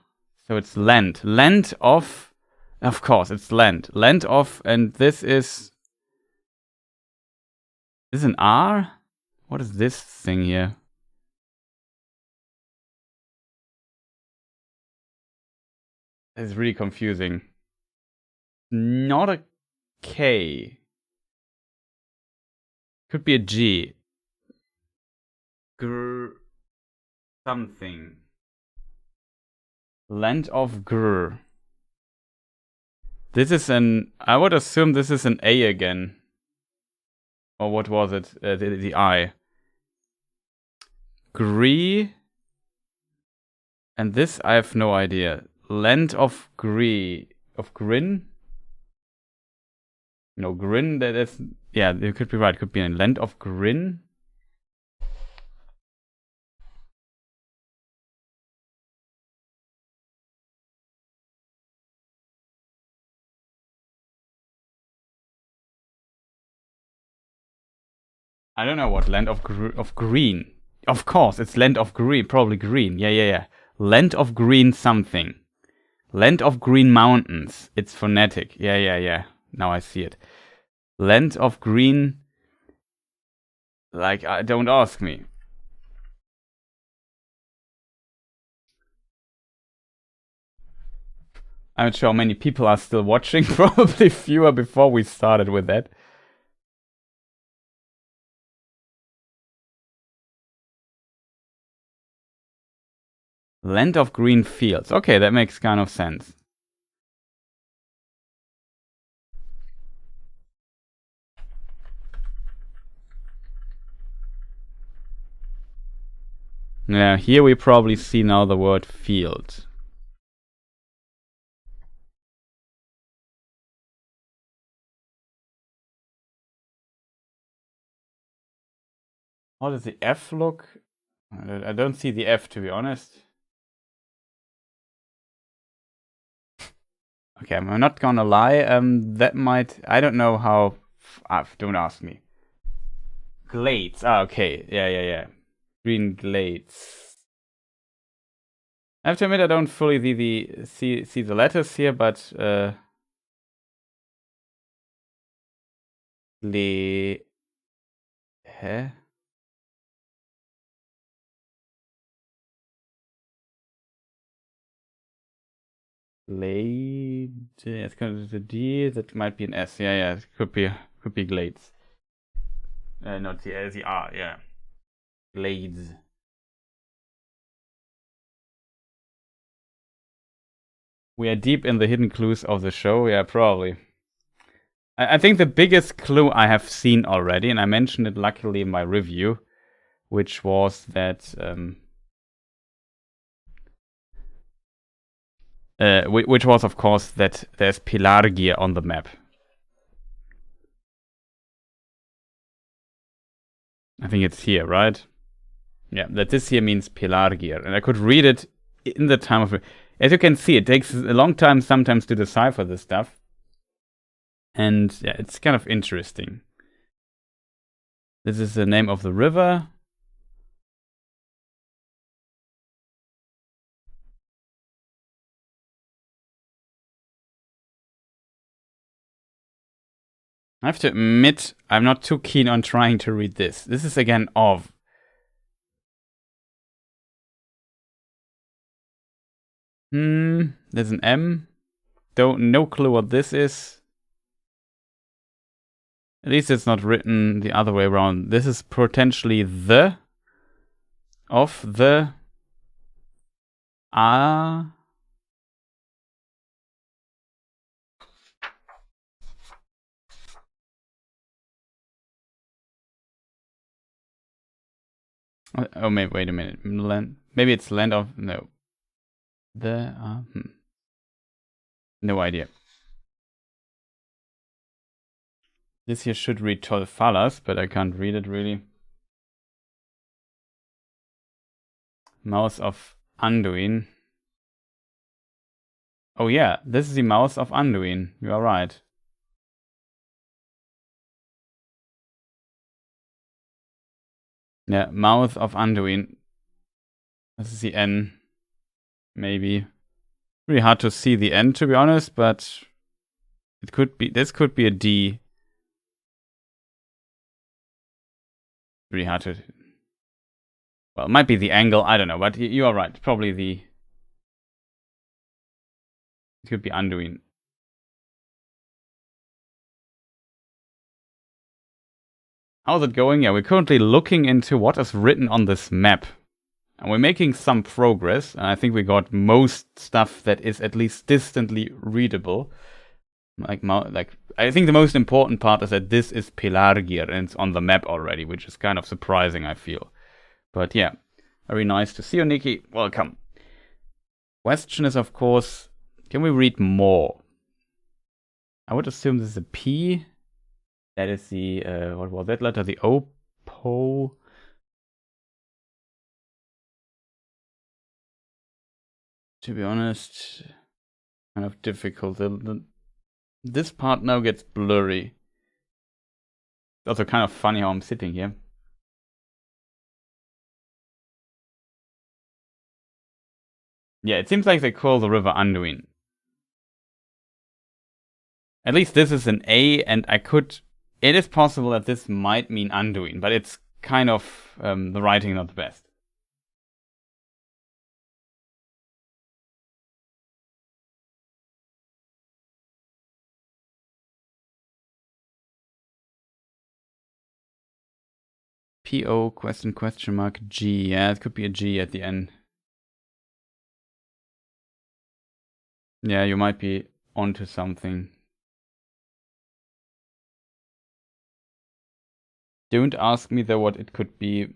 so it's land. Land of course, it's land. Land of, and this is an R? What is this thing here? It's really confusing. Not a K. Could be a G. Something. Land of Gr. This is I would assume this is an A again. Or what was it? The I. Gree. And this I have no idea. Land of Gree. Of Grin? No, Grin, that is... Yeah, you could be right. Could be a Land of Grin. I don't know what Land of Green. Of course, it's Land of Green. Probably green. Yeah. Land of Green something. Land of Green Mountains. It's phonetic. Yeah. Now I see it. Land of Green... Like, don't ask me. I'm not sure how many people are still watching. Probably fewer before we started with that. Land of Green Fields. Okay, that makes kind of sense. Yeah, here we probably see now the word field. How does the F look? I don't see the F, to be honest. Okay, I'm not gonna lie. That might... I don't know how... don't ask me. Glades. Okay. Yeah. Green glades. I have to admit I don't fully see the letters here, but... Hä? Glade. It's kind of the D. That might be an S. Yeah. It could be glades. Not the R. Yeah. Glades. We are deep in the hidden clues of the show. Yeah, probably. I think the biggest clue I have seen already, and I mentioned it luckily in my review, which was that which was of course that there's Pelargir on the map. I think it's here, right? Yeah, that this here means Pelargir, and I could read it in the time of... As you can see, it takes a long time sometimes to decipher this stuff. And yeah, it's kind of interesting. This is the name of the river. I have to admit, I'm not too keen on trying to read this. This is again of. There's an M. No clue what this is. At least it's not written the other way around. This is potentially the of the oh, maybe wait a minute. Maybe it's land of no. No idea. This here should read Tolfalas, but I can't read it really. Mouse of Anduin. Oh yeah, this is the Mouse of Anduin. You are right. Yeah, Mouth of Anduin. This is the N. maybe. Really hard to see the end, to be honest, but it could be. This could be a D. Really hard to. Well, it might be the angle. I don't know, but you are right. Probably the. It could be Anduin. How's it going? Yeah, we're currently looking into what is written on this map. And we're making some progress. And I think we got most stuff that is at least distantly readable. Like I think the most important part is that this is Pelargir and it's on the map already, which is kind of surprising, I feel. But yeah, very nice to see you, Nikki. Welcome. Question is, of course, can we read more? I would assume this is a P. That is the, what was that letter? The O-Po. To be honest, kind of difficult. This part now gets blurry. It's also kind of funny how I'm sitting here. Yeah, it seems like they call the river Anduin. At least this is an A, and it is possible that this might mean Anduin, but it's kind of the writing not the best. P-O question mark G. Yeah, it could be a G at the end. Yeah, you might be onto something. Don't ask me though what it could be.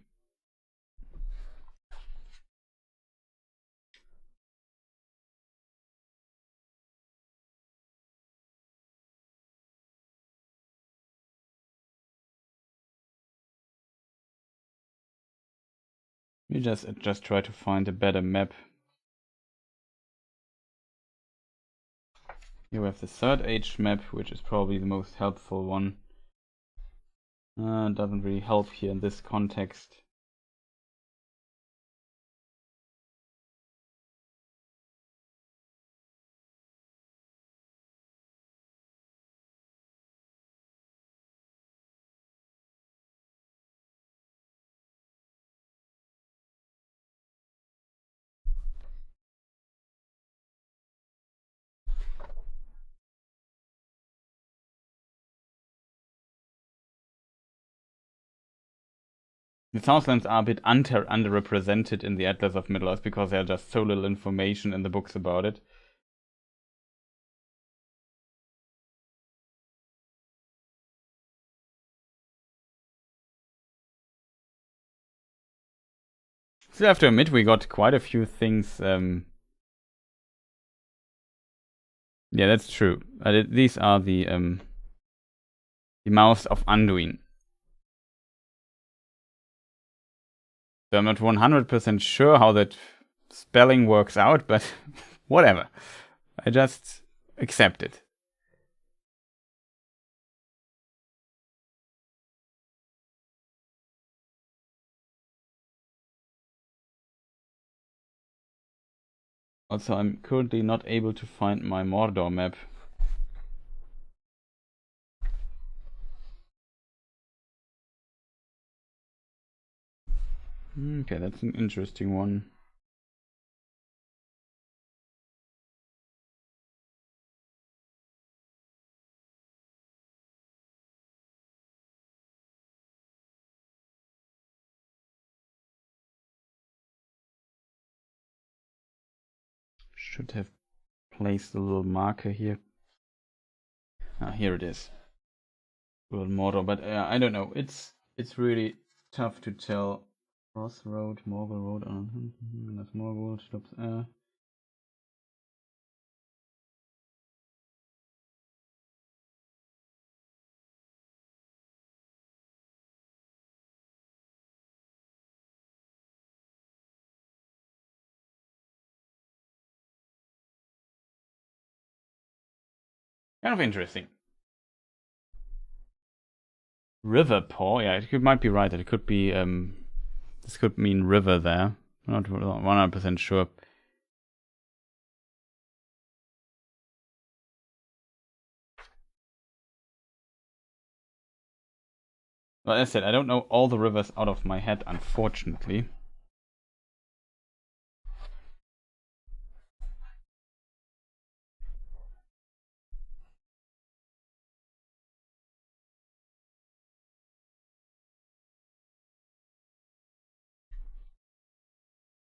We just try to find a better map. Here we have the Third Age map, which is probably the most helpful one. Doesn't really help here in this context. The Southlands are a bit underrepresented in the Atlas of Middle-earth because there's just so little information in the books about it. Still have to admit we got quite a few things. Yeah, that's true. These are the mouths of Anduin. So I'm not 100% sure how that spelling works out, but whatever. I just accept it. Also, I'm currently not able to find my Mordor map. Okay, that's an interesting one. Should have placed a little marker here. Ah, here it is. Little Mordor, but I don't know. It's really tough to tell. Crossroad, Morgul Road, that's Morgul, stops kind of interesting. River Paw, yeah, might be right. It could be this could mean river there. I'm not 100% sure. Well, as I said, I don't know all the rivers out of my head, unfortunately.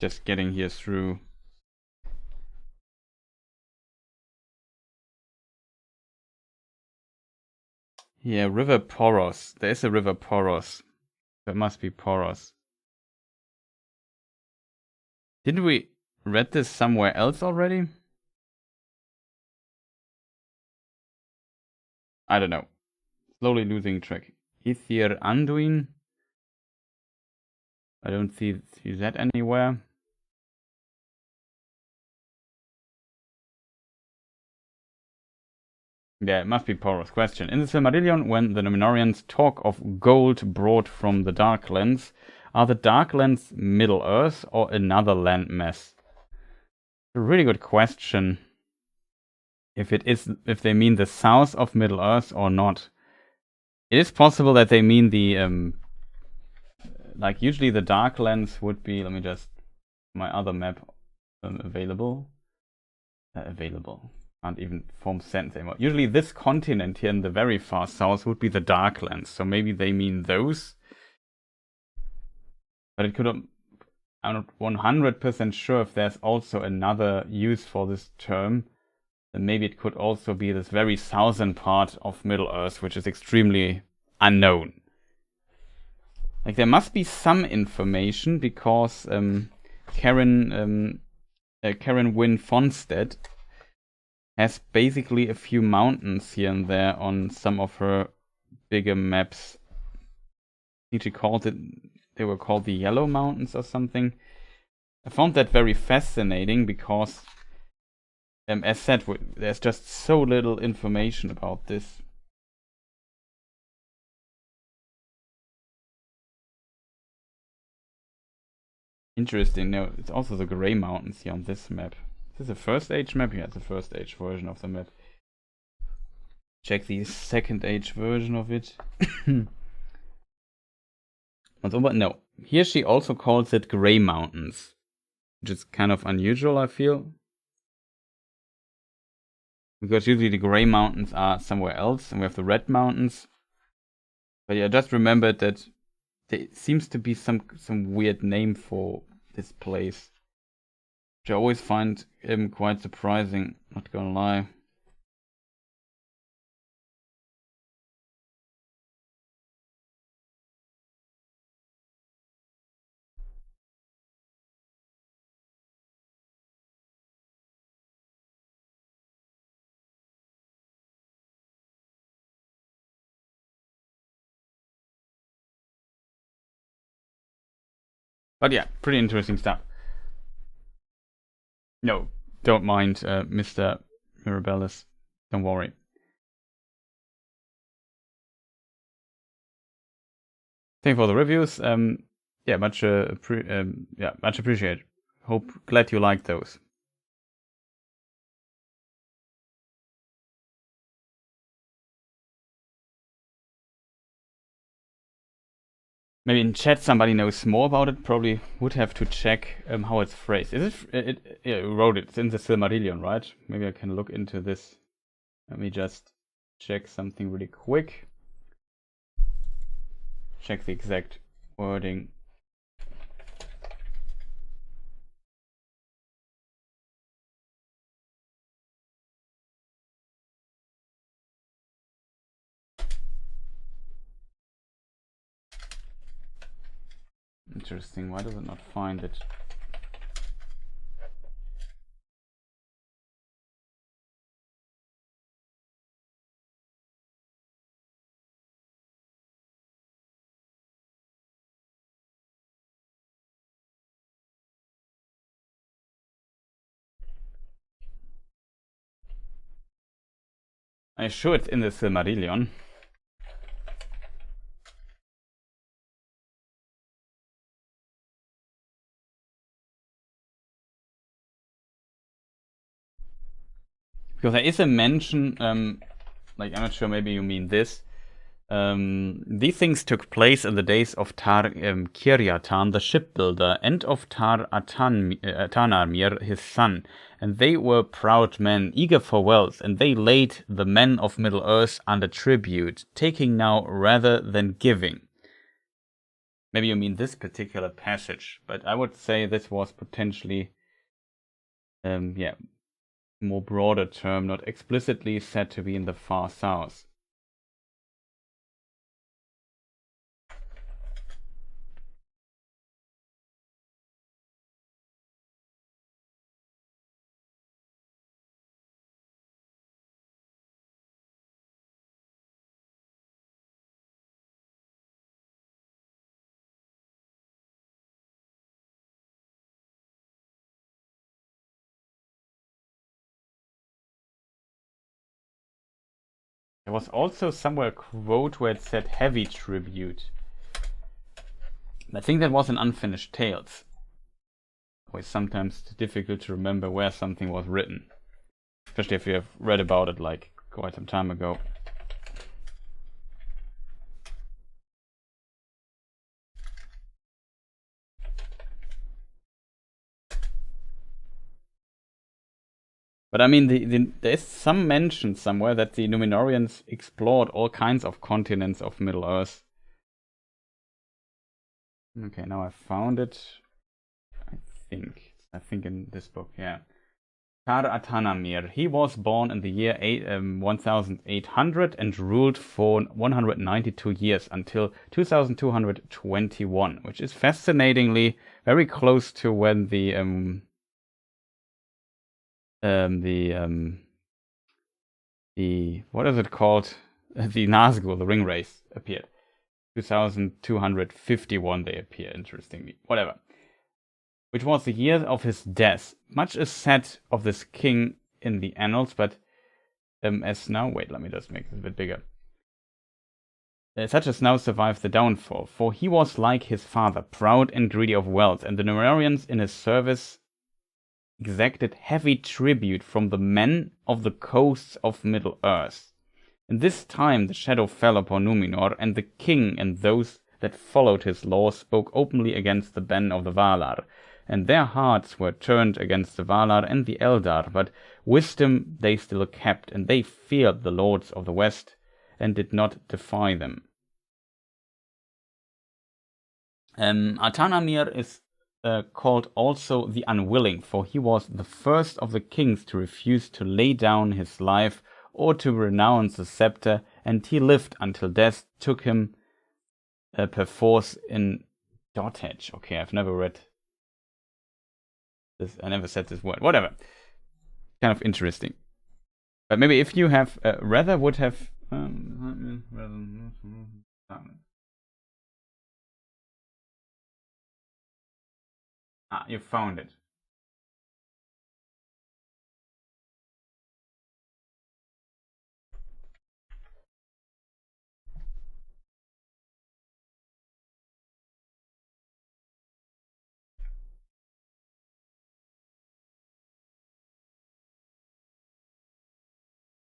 Just getting here through. Yeah, River Poros. There is a River Poros. There must be Poros. Didn't we read this somewhere else already? I don't know. Slowly losing track. Ithir Anduin. I don't see that anywhere. Yeah, it must be Poros. Question. In the Silmarillion, when the Numenoreans talk of gold brought from the Darklands, are the Darklands Middle-earth or another landmass? A really good question. If they mean the south of Middle-earth or not. It is possible that they mean the like usually the Darklands would be. Let me just my other map available. Can't even form sentence anymore. Usually this continent here in the very far south would be the Darklands, so maybe they mean those. But it could have, I'm not 100% sure if there's also another use for this term. Then maybe it could also be this very southern part of Middle-earth, which is extremely unknown. Like there must be some information because Karen Wynne Fonstead has basically a few mountains here and there on some of her bigger maps. I think she called it, they were called the Yellow Mountains or something. I found that very fascinating because, as said, there's just so little information about this. Interesting. No, it's also the Grey Mountains here on this map. Is this a first age map? Yeah, it's a first age version of the map. Check the second age version of it. No, here she also calls it Grey Mountains, which is kind of unusual, I feel. Because usually the Grey Mountains are somewhere else, and we have the Red Mountains. But yeah, just remember that there seems to be some weird name for this place, which I always find quite surprising, not gonna lie. But yeah, pretty interesting stuff. No, don't mind, Mr. Mirabellis. Don't worry. Thank you for the reviews. Yeah, much appreciated. Glad you liked those. Maybe in chat somebody knows more about it. Probably would have to check how it's phrased. Is it? Yeah, you wrote it. It's in the Silmarillion, right? Maybe I can look into this. Let me just check something really quick. Check the exact wording. Interesting. Why does it not find it? I'm sure it's in the Silmarillion. Because there is a mention, like I'm not sure, maybe you mean this, These things took place in the days of Tar Kiryatan, the shipbuilder, and of Tar Atanarmir, his son. And they were proud men, eager for wealth, and they laid the men of Middle-earth under tribute, taking now rather than giving. Maybe you mean this particular passage, but I would say this was potentially, more broader term, not explicitly said to be in the far south. There was also somewhere a quote where it said heavy tribute. I think that was in Unfinished Tales. Always sometimes difficult to remember where something was written. Especially if you have read about it like quite some time ago. But I mean, there is some mention somewhere that the Numenoreans explored all kinds of continents of Middle-earth. Okay, now I found it. I think in this book, yeah. Tar Atanamir. He was born in the year 1800 and ruled for 192 years until 2221, which is fascinatingly very close to when the what is it called? The Nazgul, the Ring Wraiths, appeared. 2251 they appear, interestingly. Whatever. Which was the year of his death. Much is said of this king in the annals, but as now... Wait, let me just make this a bit bigger. Such as now survived the downfall, for he was like his father, proud and greedy of wealth, and the Numenoreans in his service exacted heavy tribute from the men of the coasts of Middle-earth. In this time the shadow fell upon Numenor, and the king and those that followed his law spoke openly against the ban of the Valar, and their hearts were turned against the Valar and the Eldar, but wisdom they still kept, and they feared the lords of the west, and did not defy them. Atanamir is called also the Unwilling, for he was the first of the kings to refuse to lay down his life or to renounce the scepter, and he lived until death took him perforce in dotage. Okay, I've never read this. I never said this word. Whatever. Kind of interesting. But maybe if you have rather would have you found it.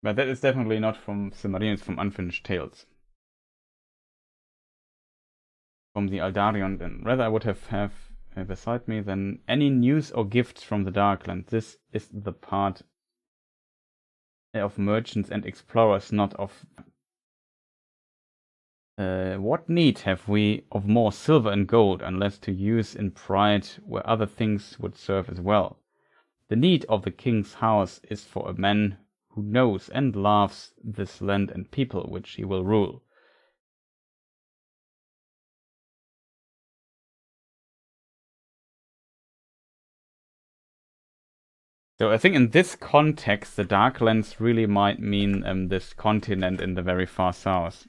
But that is definitely not from Silmarillion, it's from Unfinished Tales. From the Aldarion, and rather I would have beside me than any news or gifts from the Darkland. This is the part of merchants and explorers, not of... what need have we of more silver and gold, unless to use in pride where other things would serve as well? The need of the king's house is for a man who knows and loves this land and people which he will rule. So I think in this context, the Darklands really might mean this continent in the very far south.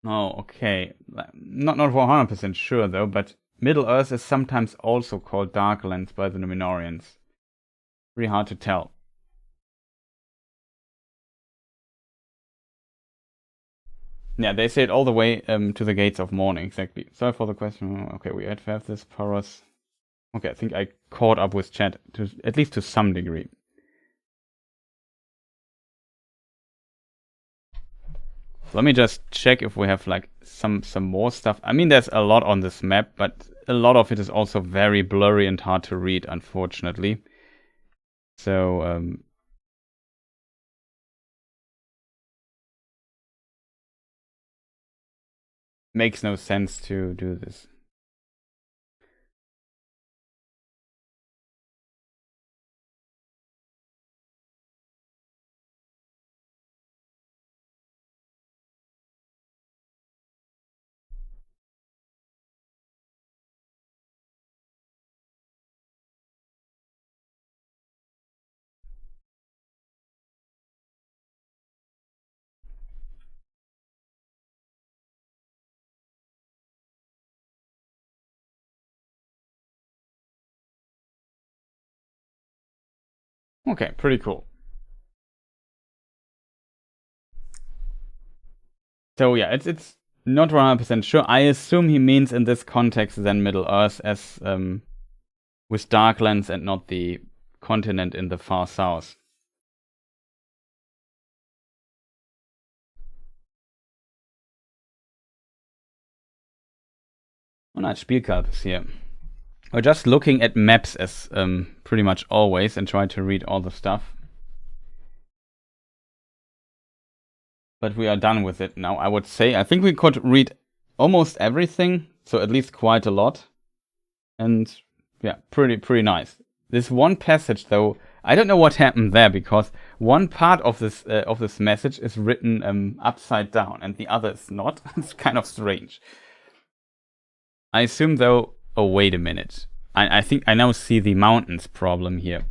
Oh, okay. Not 100% sure though, but Middle-earth is sometimes also called Darklands by the Numenoreans. Pretty hard to tell. Yeah, they say it all the way to the Gates of Morning, exactly. Sorry for the question. Okay, we have this Poros. Okay, I think I caught up with chat, at least to some degree. Let me just check if we have like some more stuff. I mean, there's a lot on this map, but a lot of it is also very blurry and hard to read, unfortunately. So, makes no sense to do this. Okay, pretty cool. So yeah, it's not 100% sure. I assume he means in this context then Middle Earth as with Darklands and not the continent in the far south. Oh nice, Spielkalb is here. We're just looking at maps as pretty much always and try to read all the stuff. But we are done with it now, I would say. I think we could read almost everything, so at least quite a lot. And yeah, pretty nice. This one passage though, I don't know what happened there, because one part of this message is written upside down and the other is not. It's kind of strange. I assume though, oh wait a minute. I think I now see the mountains problem here.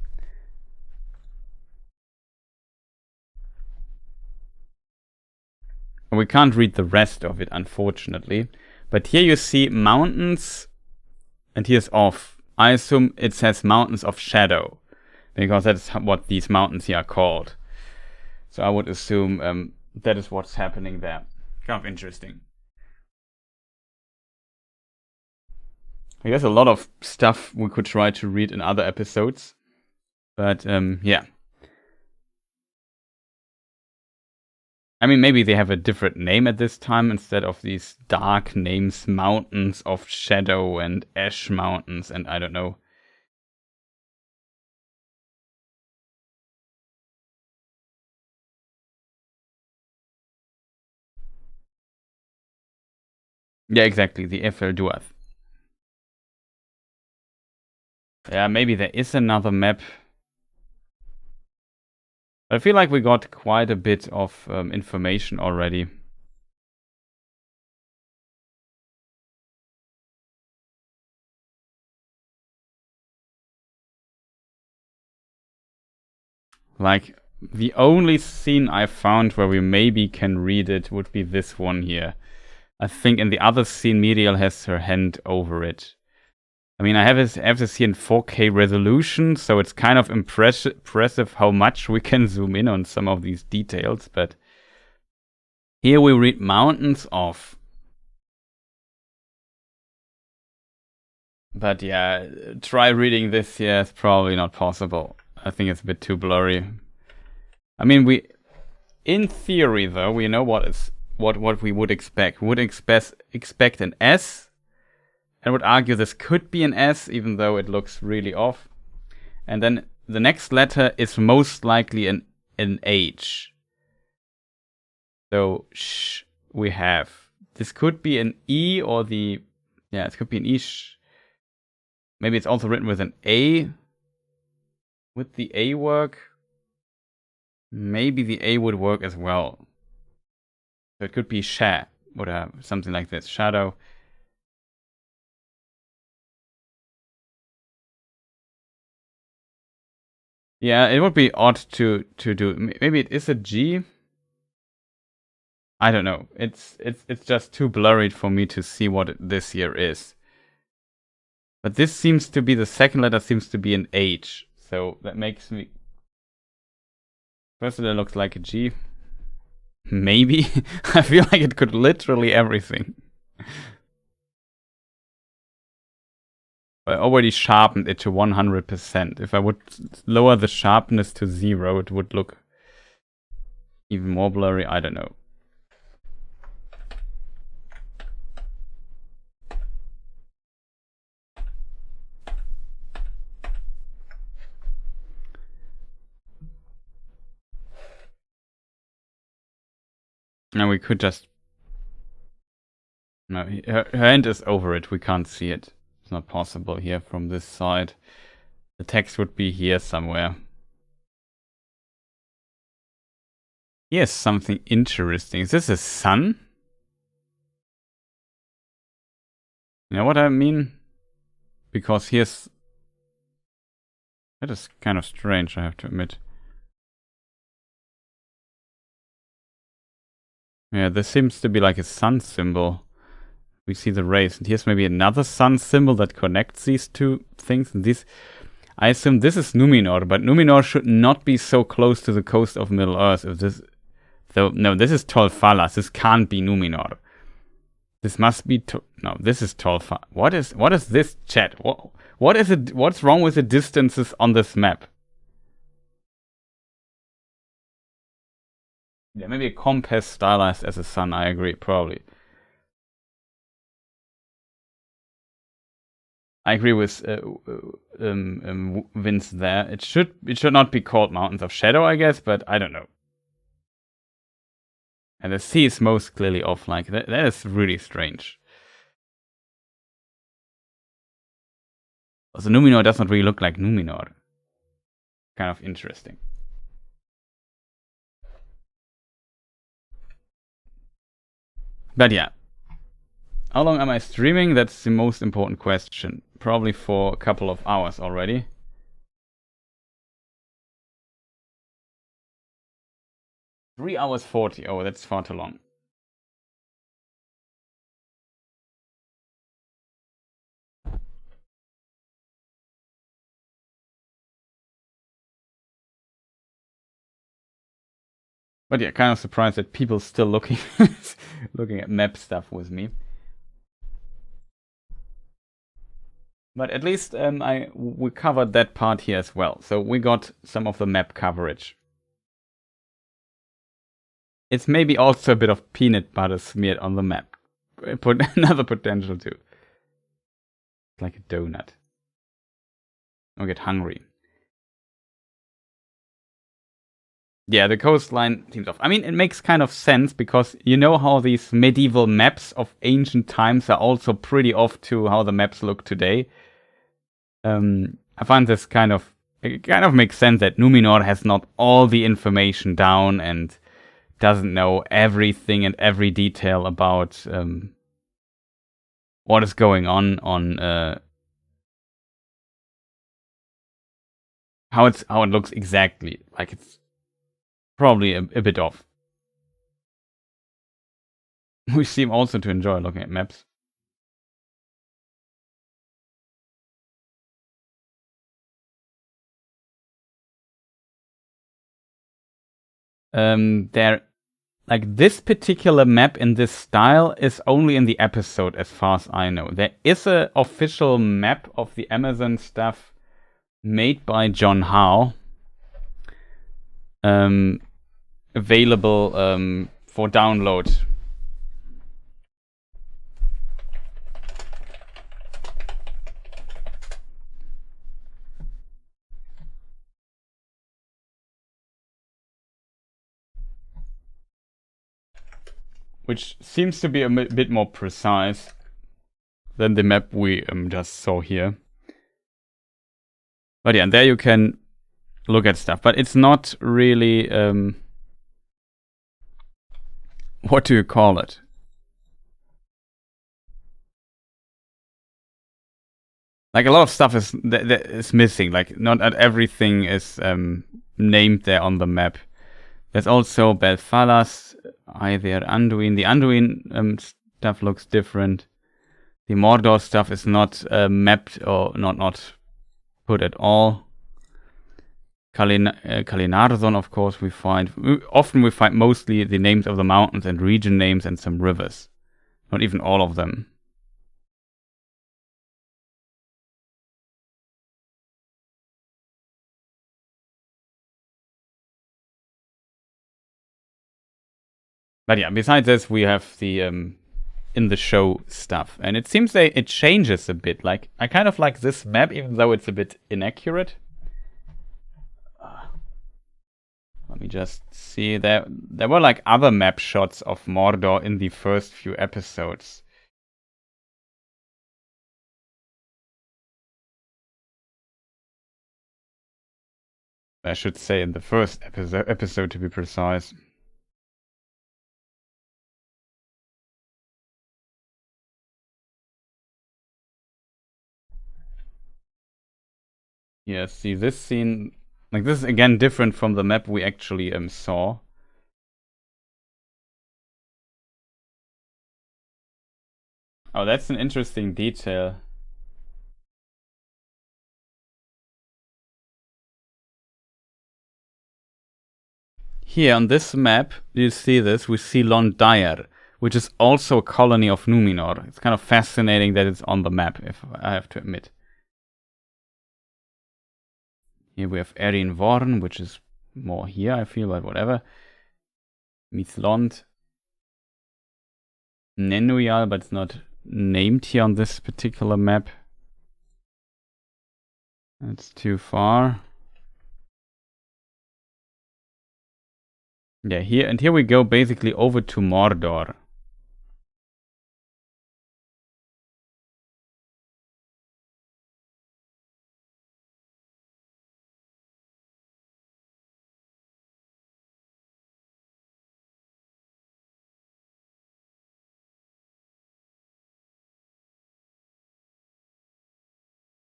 We can't read the rest of it, unfortunately. But here you see mountains, and here's off. I assume it says mountains of shadow, because that's what these mountains here are called. So I would assume that is what's happening there. Kind of interesting. There's a lot of stuff we could try to read in other episodes. But yeah. I mean, maybe they have a different name at this time instead of these dark names, Mountains of Shadow and Ash Mountains, and I don't know. Yeah, exactly, the Eiffel Dwarf. Yeah, maybe there is another map. I feel like we got quite a bit of information already. Like, the only scene I found where we maybe can read it would be this one here. I think in the other scene, Miriel has her hand over it. I mean, I have this here in 4K resolution, so it's kind of impressive how much we can zoom in on some of these details, but here we read Mountains of. But yeah, try reading this here, it's probably not possible. I think it's a bit too blurry. I mean, in theory though, we know what we would expect. We would expect an S. I would argue this could be an S, even though it looks really off. And then the next letter is most likely an H. So, we have. This could be an E or the... Yeah, it could be an E. Maybe it's also written with an A. Would the A work? Maybe the A would work as well. So it could be sha, or something like this. Shadow. Yeah, it would be odd to do. Maybe it is a G. I don't know. It's just too blurry for me to see what this here is. But this seems to be, the second letter seems to be an H. So that makes me... First letter looks like a G. Maybe. I feel like it could literally everything. I already sharpened it to 100%. If I would lower the sharpness to 0, it would look even more blurry. I don't know. Now we could just... No, her hand is over it. We can't see it. It's not possible here from this side. The text would be here somewhere. Here's something interesting. Is this a sun? You know what I mean? Because here's... That is kind of strange, I have to admit. Yeah, this seems to be like a sun symbol. We see the rays. And here's maybe another sun symbol that connects these two things. And these... I assume this is Numenor, but Numenor should not be so close to the coast of Middle-earth if this... So, no, this is Tol Falas. This can't be Numenor. This must be... No, this is Tol Falas. What is this, chat? What is it? What's wrong with the distances on this map? Yeah, maybe a compass stylized as a sun. I agree, probably. I agree with Vince there. It should not be called Mountains of Shadow, I guess, but I don't know. And the sea is most clearly off. Like that is really strange. Also, Numenor does not really look like Numenor. Kind of interesting. But yeah. How long am I streaming? That's the most important question. Probably for a couple of hours already. Three hours 40. Oh, that's far too long. But yeah, kind of surprised that people still looking at map stuff with me. But at least we covered that part here as well. So we got some of the map coverage. It's maybe also a bit of peanut butter smeared on the map. Put another potential too. Like a donut. I'll get hungry. Yeah, the coastline seems off. I mean, it makes kind of sense because you know how these medieval maps of ancient times are also pretty off to how the maps look today. I find this it kind of makes sense that Numenor has not all the information down and doesn't know everything and every detail about what is going on how it looks exactly. Like it's probably a bit off. We seem also to enjoy looking at maps. Like this particular map in this style is only in the episode as far as I know. There is an official map of the Amazon stuff made by John Howe. Available for download. Which seems to be a bit more precise than the map we just saw here. But yeah, and there you can look at stuff. But it's not really... what do you call it? Like a lot of stuff is missing. Like not everything is named there on the map. There's also Belfalas, Aether, Anduin. The Anduin stuff looks different. The Mordor stuff is not mapped or not put at all. Kalinarthon, of course, we find mostly the names of the mountains and region names and some rivers. Not even all of them. But yeah, besides this, we have the in the show stuff, and it seems it changes a bit. Like I kind of like this map, even though it's a bit inaccurate. me just see. There were like other map shots of Mordor in the first few episodes. I should say in the first episode to be precise. Yeah, see this scene, like this is again different from the map we actually saw. Oh, that's an interesting detail. Here on this map, you see this, we see Londair, which is also a colony of Numenor. It's kind of fascinating that it's on the map, if I have to admit. Here we have Erin Vorn, which is more here, I feel, but whatever. Mithlond. Nenuyal, but it's not named here on this particular map. That's too far. Yeah, here we go basically over to Mordor.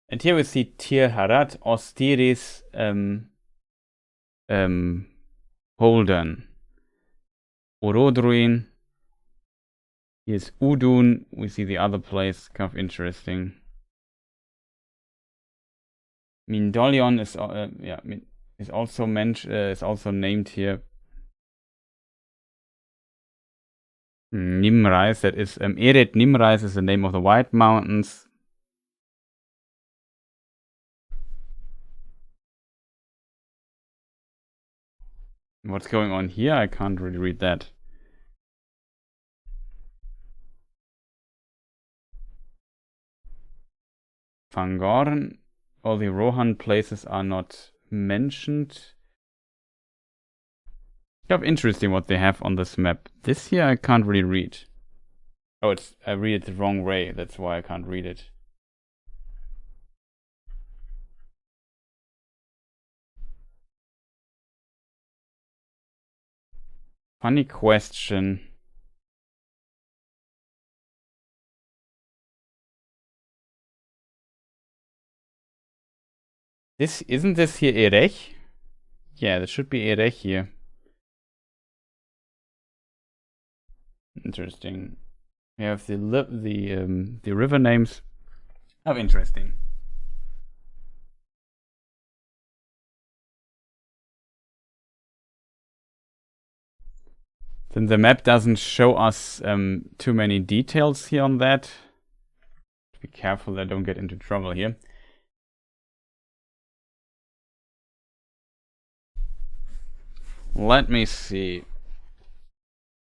And here we see Tir Harat, Ostiris, Holden, Orodruin. Here's Udun. We see the other place, kind of interesting. Mindolion is is also is also named here. Nimrais, that is Eret Nimrais is the name of the White Mountains. What's going on here? I can't really read that. Fangorn. All the Rohan places are not mentioned. Kind of interesting what they have on this map. This here I can't really read. Oh, I read it the wrong way. That's why I can't read it. Funny question. Isn't this here Erech? Yeah, this should be Erech here. Interesting. We have the river names. Oh, interesting. Then the map doesn't show us too many details here on that. Be careful that I don't get into trouble here. Let me see.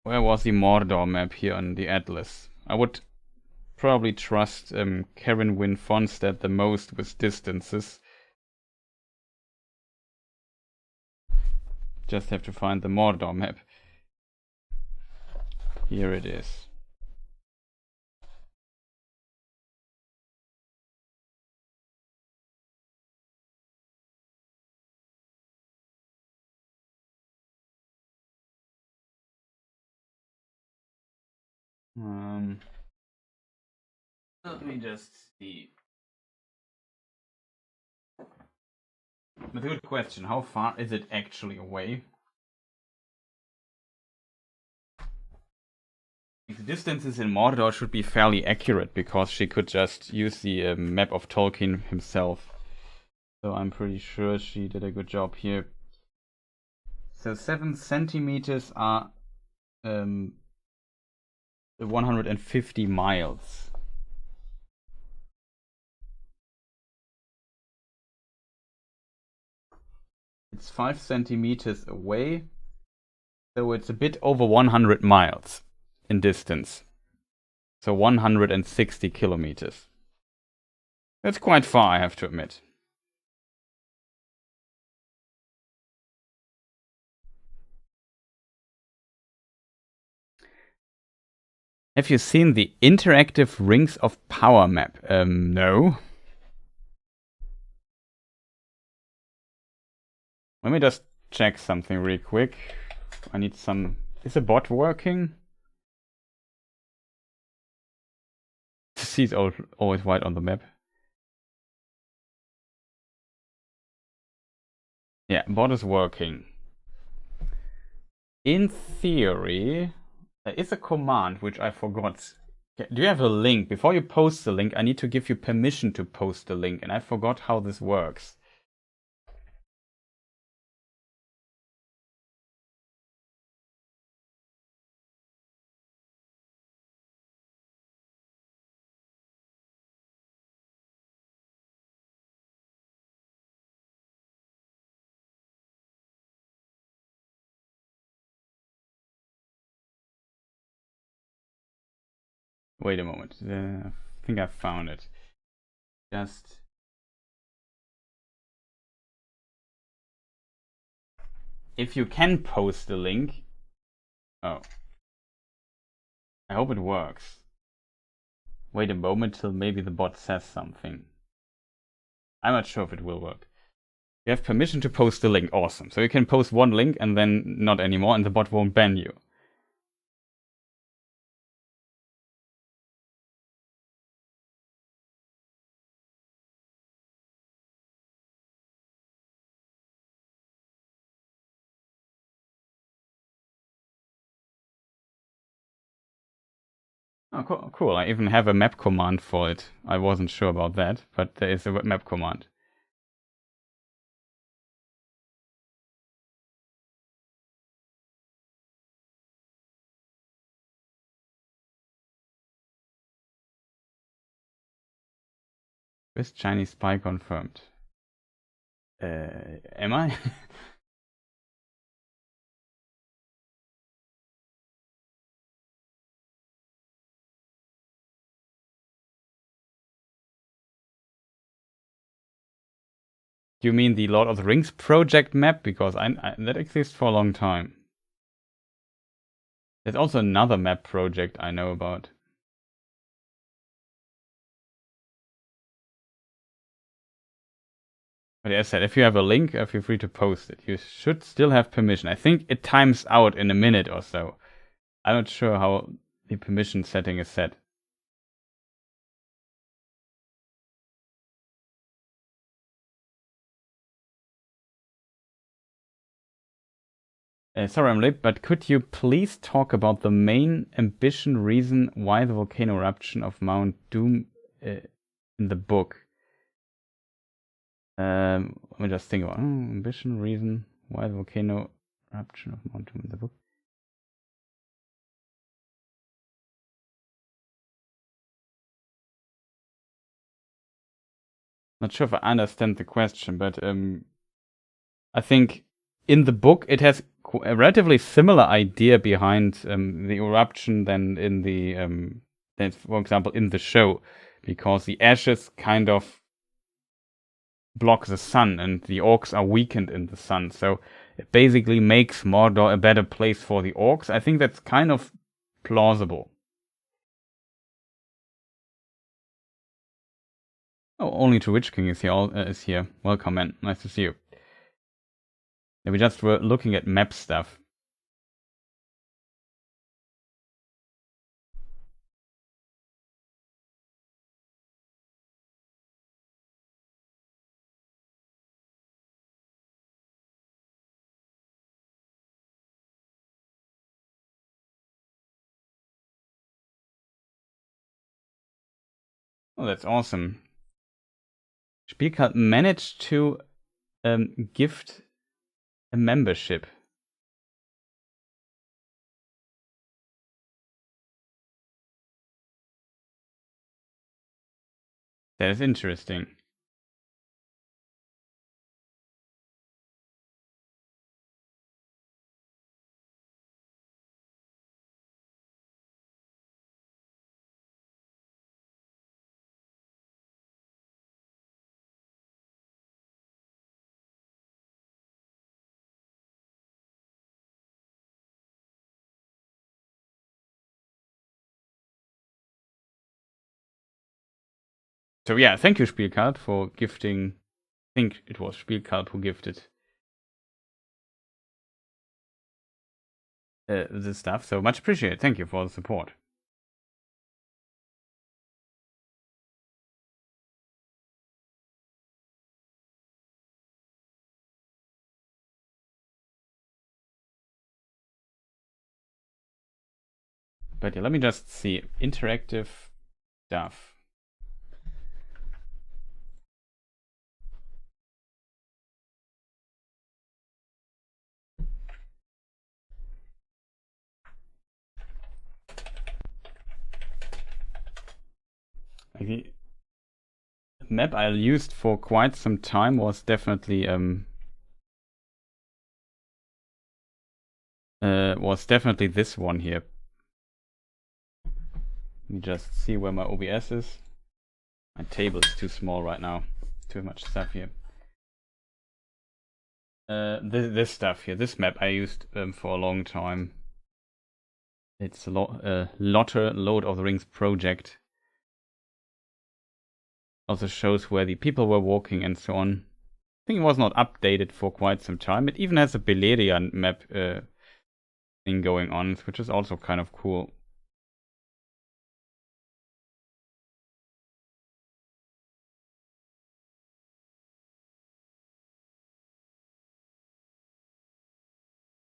Where was the Mordor map here on the atlas? I would probably trust Karen Wynn Fonstead the most with distances. Just have to find the Mordor map. Here it is. Let me just see. But a good question, how far is it actually away? The distances in Mordor should be fairly accurate because she could just use the map of Tolkien himself. So I'm pretty sure she did a good job here. So 7 centimeters are 150 miles. It's 5 centimeters away, so it's a bit over 100 miles in distance. So 160 kilometers. That's quite far, I have to admit. Have you seen the interactive Rings of Power map? No. Let me just check something real quick. I need some... Is the bot working? The sea is always white on the map. Yeah, bot is working. In theory, there is a command which I forgot. Do you have a link? Before you post the link, I need to give you permission to post the link, and I forgot how this works. Wait a moment. I think I found it. Just... If you can post the link... Oh. I hope it works. Wait a moment till maybe the bot says something. I'm not sure if it will work. You have permission to post the link. Awesome. So you can post one link and then not anymore, and the bot won't ban you. Oh, cool. I even have a map command for it. I wasn't sure about that, but there is a map command. Swiss Chinese spy confirmed. Am I? You mean the Lord of the Rings project map? Because that exists for a long time. There's also another map project I know about. But as I said, if you have a link, feel free to post it. You should still have permission. I think it times out in a minute or so. I'm not sure how the permission setting is set. Sorry I'm late, but could you please talk about the main ambition reason why the volcano eruption of Mount Doom in the book? Let me just think about ambition reason why the volcano eruption of Mount Doom in the book. Not sure if I understand the question, but I think in the book it has a relatively similar idea behind the eruption than in the, than for example, in the show, because the ashes kind of block the sun and the orcs are weakened in the sun. So it basically makes Mordor a better place for the orcs. I think that's kind of plausible. Oh, only to Witch King is here. Welcome, man. Nice to see you. Yeah, we just were looking at map stuff. Oh, that's awesome. Spielcard managed to gift a membership. That is interesting. So yeah, thank you Spielkalb for gifting. I think it was Spielkalb who gifted this stuff. So much appreciated. Thank you for the support. But yeah, let me just see. Interactive stuff. The map I used for quite some time was definitely this one here. Let me just see where my OBS is. My table is too small right now. Too much stuff here. This stuff here, this map I used for a long time. It's a Lord of the Rings project. Also shows where the people were walking and so on. I think it was not updated for quite some time. It even has a Beleriand map thing going on, which is also kind of cool.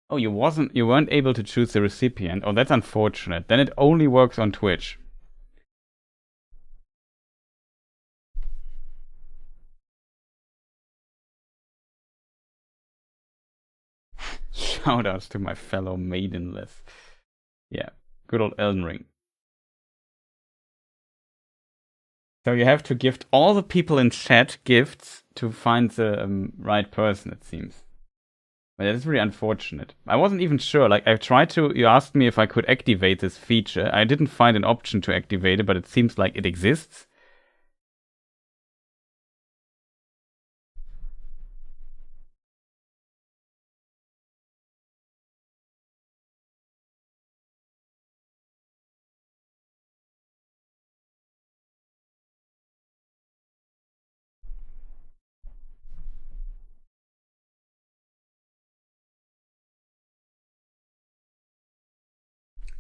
Oh, you weren't able to choose the recipient. Oh, that's unfortunate. Then it only works on Twitch. Shoutouts to my fellow maidenless. Yeah, good old Elden Ring. So you have to gift all the people in chat gifts to find the right person, it seems. But that is really unfortunate. I wasn't even sure. Like, you asked me if I could activate this feature. I didn't find an option to activate it, but it seems like it exists.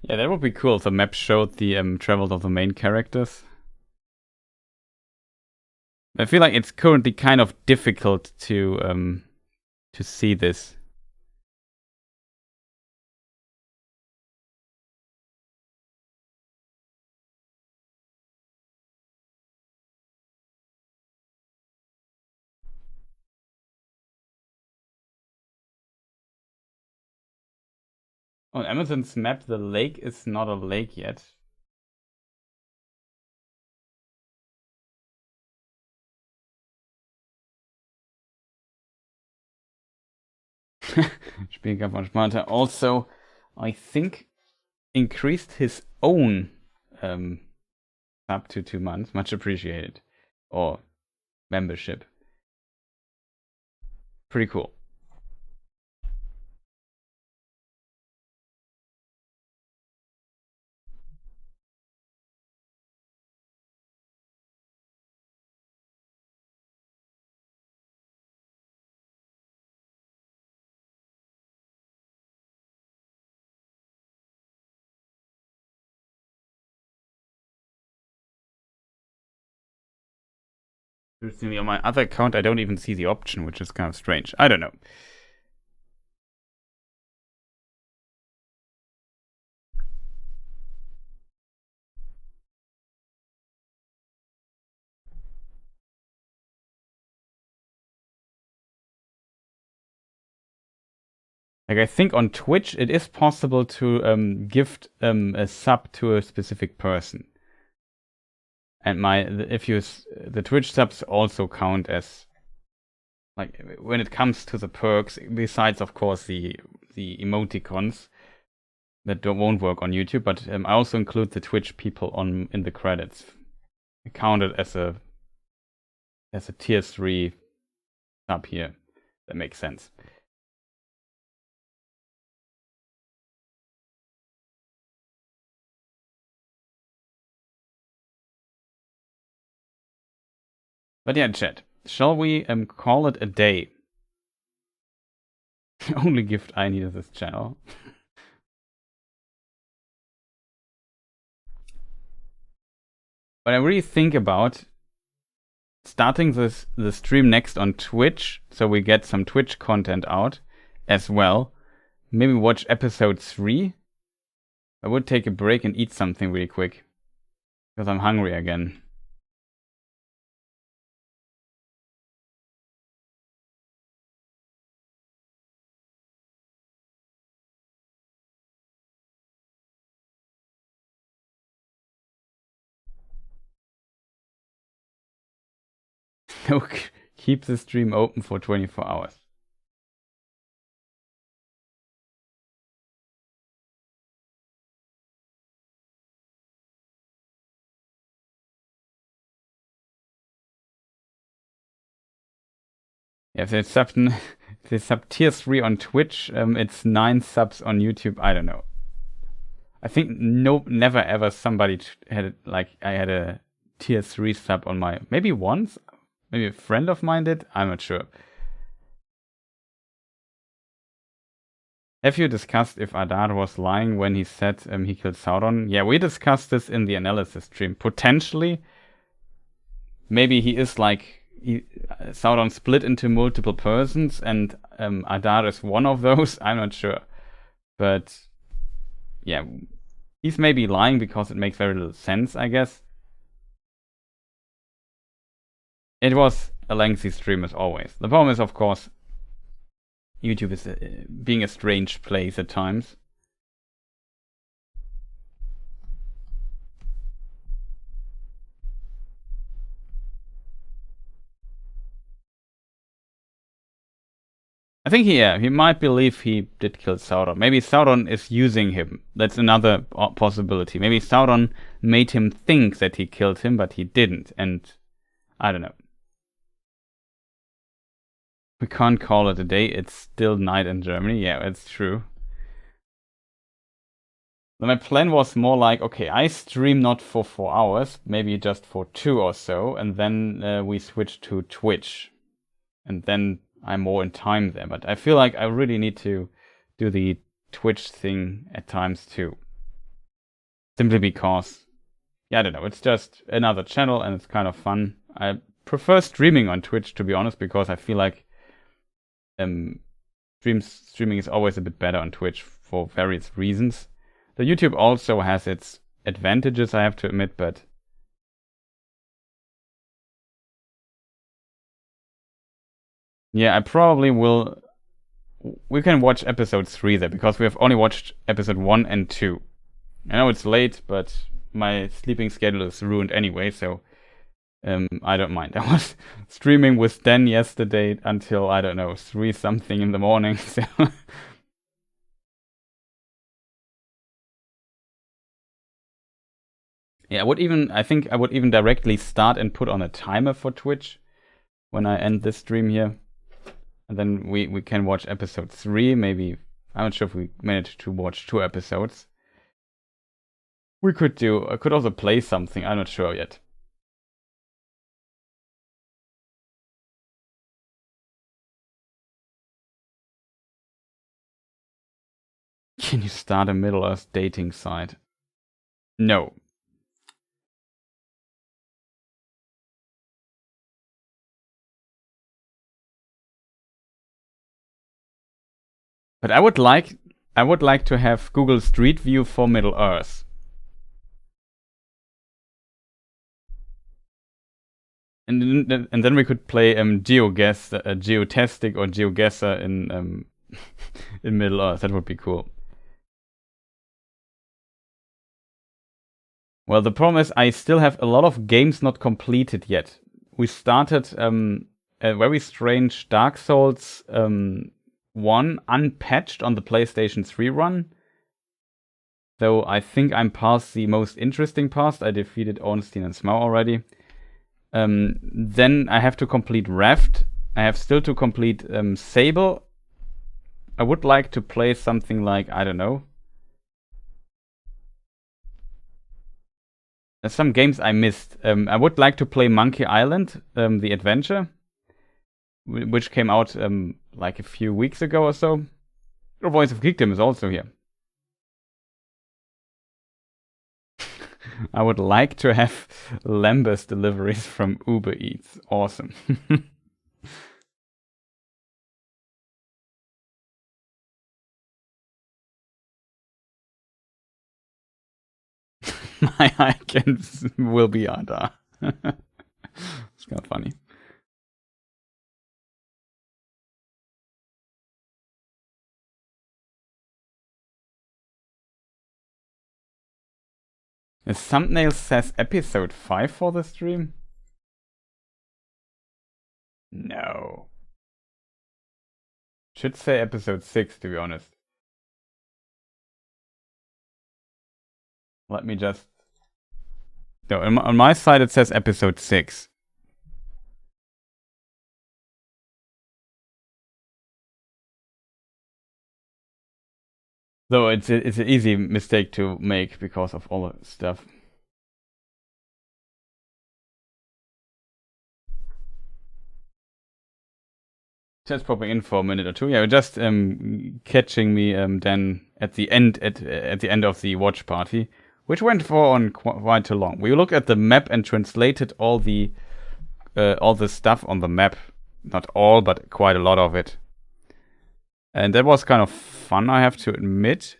Yeah, that would be cool if the map showed the travels of the main characters. I feel like it's currently kind of difficult to see this. On Amazon's map, the lake is not a lake yet. Spielkampf von Sparta also, I think, increased his own up to 2 months. Much appreciated. Or membership. Pretty cool. Interestingly, on my other account, I don't even see the option, which is kind of strange. I don't know. Like, I think on Twitch, it is possible to gift a sub to a specific person. And the Twitch subs also count as, like, when it comes to the perks, besides of course the emoticons that won't work on YouTube, but I also include the Twitch people in the credits. I count it as a tier 3 sub here. That makes sense. But yeah, chat. Shall we call it a day? The only gift I need is this channel. But I really think about starting the stream next on Twitch, so we get some Twitch content out as well. Maybe watch episode 3. I would take a break and eat something really quick, because I'm hungry again. Okay, keep the stream open for 24 hours. Yeah, if they sub tier 3 on Twitch, it's 9 subs on YouTube. I don't know. I think never ever somebody had I had a tier 3 sub on my, maybe once, maybe a friend of mine did. I'm not sure. Have you discussed if Adar was lying when he said he killed Sauron? Yeah, we discussed this in the analysis stream. Potentially, maybe he is Sauron split into multiple persons, and Adar is one of those. I'm not sure, but yeah, he's maybe lying because it makes very little sense, I guess. It was a lengthy stream as always. The problem is, of course, YouTube is being a strange place at times. I think he might believe he did kill Sauron. Maybe Sauron is using him. That's another possibility. Maybe Sauron made him think that he killed him, but he didn't. And I don't know. We can't call it a day. It's still night in Germany. Yeah, it's true. My plan was more like, okay, I stream not for 4 hours, maybe just for 2 or so, and then we switch to Twitch. And then I'm more in time there. But I feel like I really need to do the Twitch thing at times too. Simply because, yeah, I don't know, it's just another channel and it's kind of fun. I prefer streaming on Twitch, to be honest, because I feel like streaming is always a bit better on Twitch for various reasons. The YouTube also has its advantages, I have to admit, but yeah, I probably will. We can watch episode 3 there, because we have only watched episode 1 and 2. I know it's late, but my sleeping schedule is ruined anyway, so I don't mind. I was streaming with Dan yesterday until, I don't know, 3 something in the morning, so yeah, I think I would even directly start and put on a timer for Twitch when I end this stream here. And then we can watch episode 3, maybe. I'm not sure if we managed to watch 2 episodes. I could also play something, I'm not sure yet. Can you start a Middle-earth dating site? No. But I would like to have Google Street View for Middle-earth. And then we could play Geotastic or GeoGuessr in in Middle-earth. That would be cool. Well, the problem is I still have a lot of games not completed yet. We started a very strange Dark Souls 1 unpatched on the PlayStation 3 run. Though I think I'm past the most interesting part. I defeated Ornstein and Smaug already. Then I have to complete Raft. I have still to complete Sable. I would like to play something like, I don't know, There's some games I missed. I would like to play Monkey Island, the adventure, which came out like a few weeks ago or so. Your Voice of Geekdom is also here. I would like to have Lambus deliveries from Uber Eats. Awesome. My icons will be Ada. It's kind of funny. The thumbnail says episode 5 for the stream? No. Should say episode 6, to be honest. Let me just... No, on my side it says episode 6. Though it's an easy mistake to make because of all the stuff. Just popping in for a minute or two. Yeah, just catching me then at the end at the end of the watch party, which went on quite too long. We looked at the map and translated all the stuff on the map. Not all, but quite a lot of it. And that was kind of fun, I have to admit.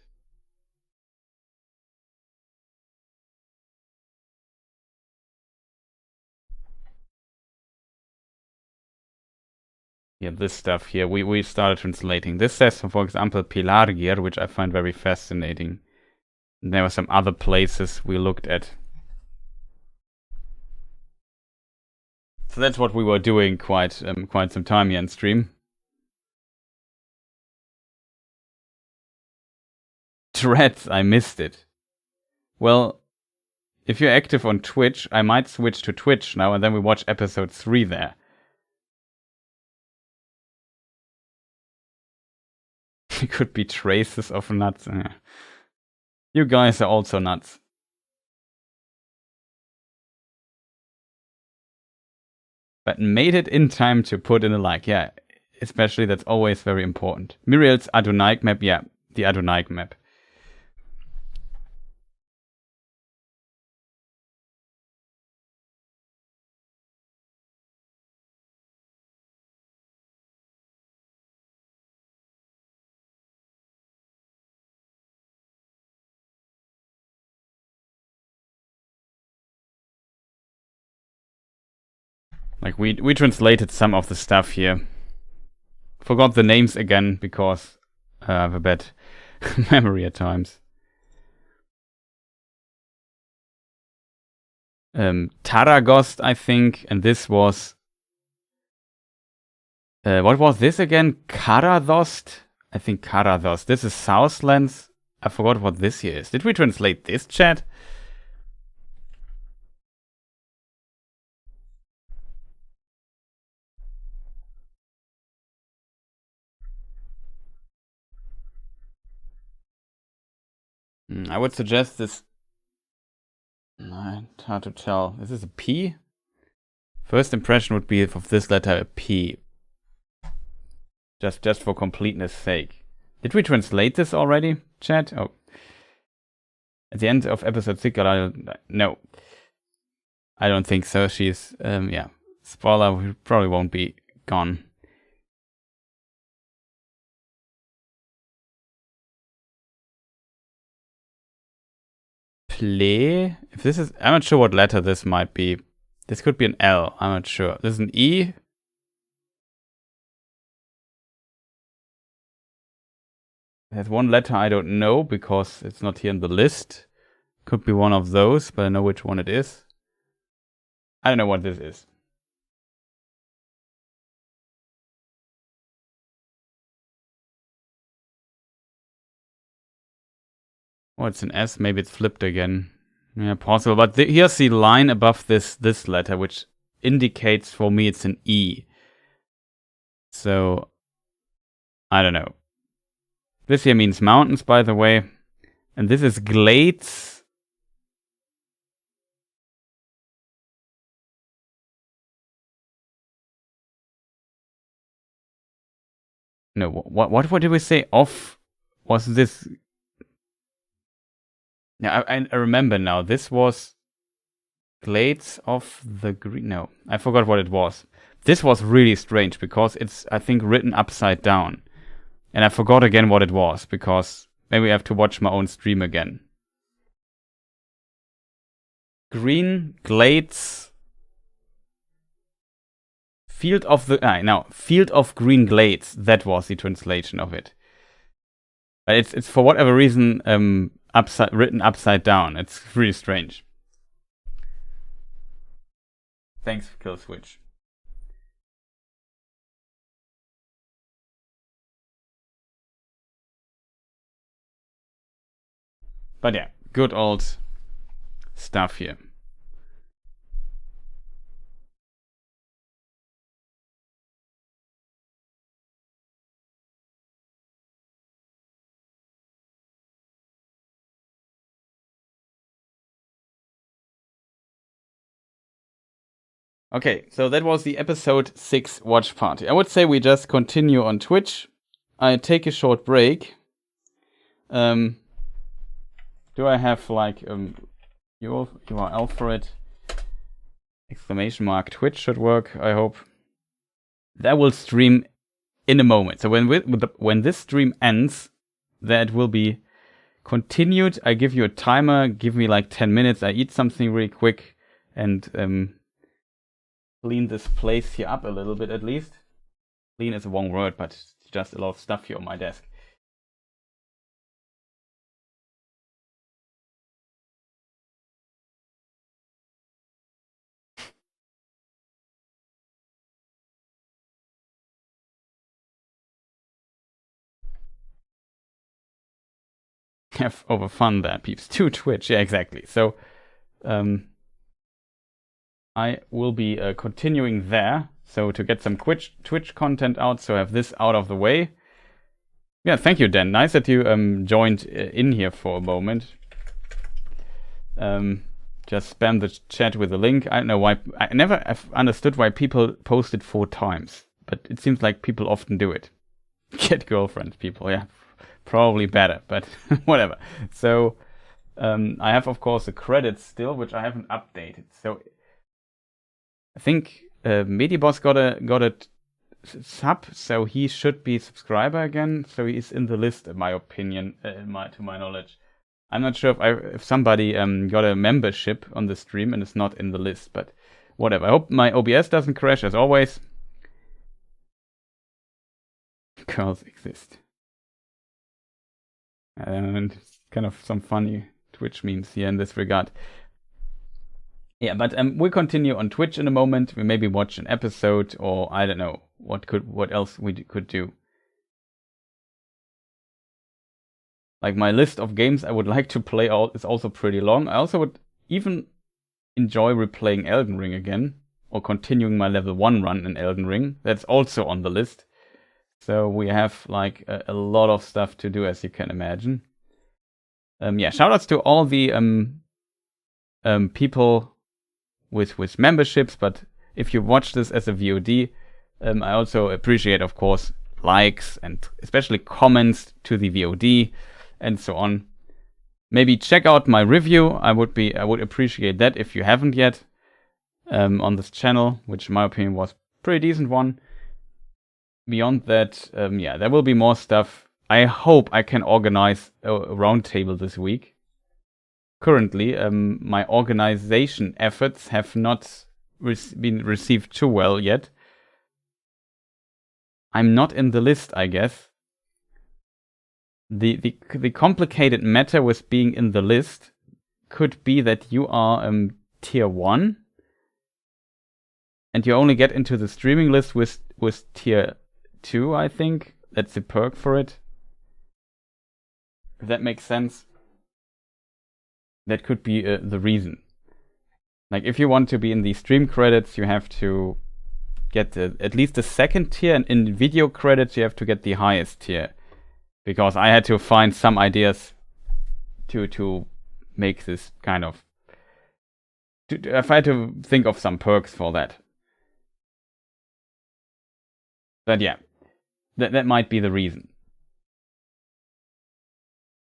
Yeah, this stuff here, we started translating. This says, for example, Pelargir, which I find very fascinating. And there were some other places we looked at. So that's what we were doing quite some time here in stream. Threads, I missed it. Well, if you're active on Twitch, I might switch to Twitch now and then we watch episode 3 there. It could be traces of nuts. You guys are also nuts. But made it in time to put in a like. Yeah, especially that's always very important. Muriel's Adonaic map. Yeah, the Adonaic map. Like we translated some of the stuff here. Forgot the names again because I have a bad memory at times. Taragost, I think, and this was... what was this again? Karadost? I think Karadost. This is Southlands. I forgot what this here is. Did we translate this, chat? I would suggest this... It's hard to tell. Is this a P? First impression would be of this letter a P. Just for completeness sake. Did we translate this already, chat? Oh. At the end of episode 6, no. I don't think so. She's, yeah. Spoiler, probably won't be gone. Play. If this is, I'm not sure what letter this might be. This could be an L. I'm not sure. This is an E. There's one letter I don't know because it's not here in the list. Could be one of those, but I know which one it is. I don't know what this is. Oh, it's an S. Maybe it's flipped again. Yeah, possible. But here's the line above this letter, which indicates for me it's an E. So, I don't know. This here means mountains, by the way. And this is glades. No, what did we say? Off was this? Yeah, I remember now. This was Glades of the Green. No, I forgot what it was. This was really strange because it's, I think, written upside down. And I forgot again what it was because maybe I have to watch my own stream again. Green Glades. Field of Green Glades. That was the translation of it. But it's for whatever reason written upside down. It's really strange. Thanks, Kill Switch. But yeah, good old stuff here. Okay, so that was the episode 6 watch party. I would say we just continue on Twitch. I take a short break. Do I have like you are Alfred exclamation mark Twitch should work, I hope. That will stream in a moment. So when this stream ends, that will be continued. I give you a timer, give me like 10 minutes. I eat something really quick and clean this place here up a little bit at least. Clean is a wrong word, but just a lot of stuff here on my desk. Have over fun there, peeps. To Twitch, yeah, exactly. So, I will be continuing there. So to get some Twitch content out, so I have this out of the way. Yeah, thank you, Dan. Nice that you joined in here for a moment. Just spam the chat with a link. I don't know why. I never have understood why people post it 4 times, but it seems like people often do it. Get girlfriends, people. Yeah, probably better, but whatever. So I have, of course, the credits still, which I haven't updated. So I think Mediboss got a sub, so he should be subscriber again. So he's in the list, in my opinion, to my knowledge. I'm not sure if somebody got a membership on the stream and is not in the list, but whatever. I hope my OBS doesn't crash as always. Girls exist. And kind of some funny Twitch memes here in this regard. Yeah, but we'll continue on Twitch in a moment. We maybe watch an episode, or I don't know what else we could do. Like my list of games I would like to play out is also pretty long. I also would even enjoy replaying Elden Ring again, or continuing my level 1 run in Elden Ring. That's also on the list. So we have like a lot of stuff to do, as you can imagine. Yeah, shoutouts to all the people with memberships, but if you watch this as a VOD, I also appreciate, of course, likes and especially comments to the VOD and so on. Maybe check out my review. I would appreciate that if you haven't yet on this channel, which in my opinion was a pretty decent one. Beyond that, yeah, there will be more stuff. I hope I can organize a roundtable this week. Currently, my organization efforts have not been received too well yet. I'm not in the list, I guess. The complicated matter with being in the list could be that you are tier 1 and you only get into the streaming list with tier 2, I think. That's the perk for it. If that makes sense. That could be the reason. Like, if you want to be in the stream credits, you have to get at least the 2nd tier, and in video credits, you have to get the highest tier. Because I had to find some ideas to make this kind of... I've had to think of some perks for that. But yeah. That might be the reason.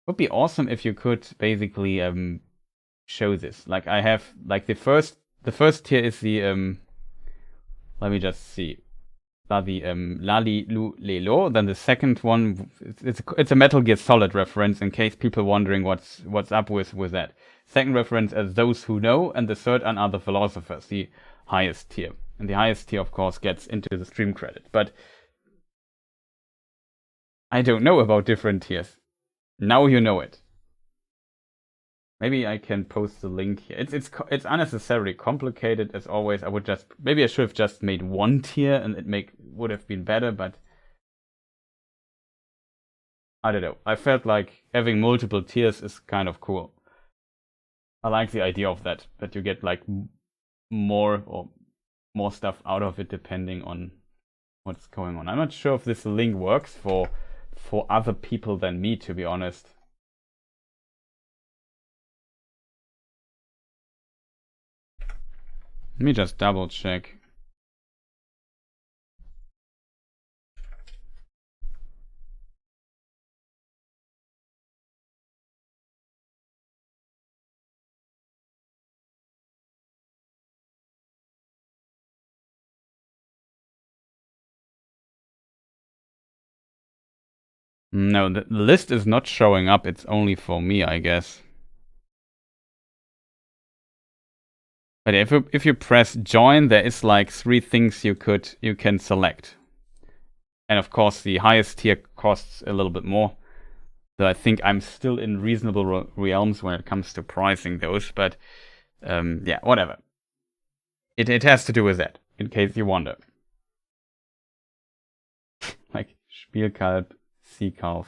Would be awesome if you could basically show this. Like I have like the first tier is the let me just see. The Lali Lu Lelo. Then the second one, it's a Metal Gear Solid reference in case people wondering what's up with that. Second reference as Those Who Know, and the third one are the Philosophers, the highest tier. And the highest tier, of course, gets into the stream credit. But I don't know about different tiers. Now you know it. Maybe I can post the link here. It's unnecessarily complicated as always. Maybe I should have just made one tier and would have been better, but I don't know. I felt like having multiple tiers is kind of cool. I like the idea of that you get like more stuff out of it depending on what's going on. I'm not sure if this link works for other people than me, to be honest. Let me just double check. No, the list is not showing up. It's only for me, I guess. But if you press join, there is like 3 things you can select. And of course, the highest tier costs a little bit more. So I think I'm still in reasonable realms when it comes to pricing those. But yeah, whatever. It has to do with that, in case you wonder. Like Spielkalb, Seekauf,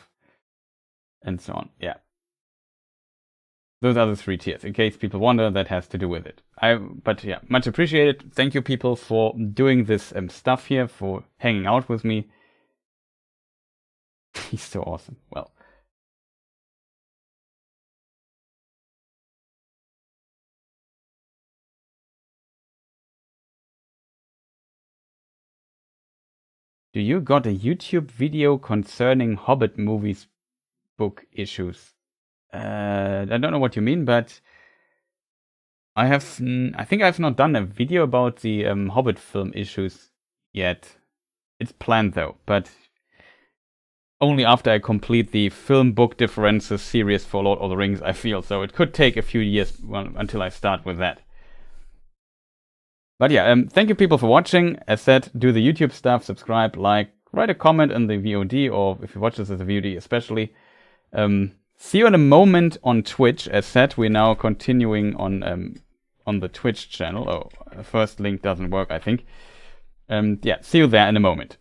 and so on. Yeah. Those are the 3 tiers. In case people wonder, that has to do with it. But yeah, much appreciated. Thank you, people, for doing this stuff here, for hanging out with me. He's so awesome. Well. Do you got a YouTube video concerning Hobbit movies book issues? I don't know what you mean, but I think I've not done a video about the Hobbit film issues yet. It's planned though, but only after I complete the film book differences series for Lord of the Rings, I feel. So it could take a few years until I start with that. But yeah, thank you people for watching. As said, do the YouTube stuff, subscribe, like, write a comment in the VOD, or if you watch this as a VOD especially. See you in a moment on Twitch. As said, we're now continuing on the Twitch channel. Oh, the first link doesn't work, I think. Yeah, see you there in a moment.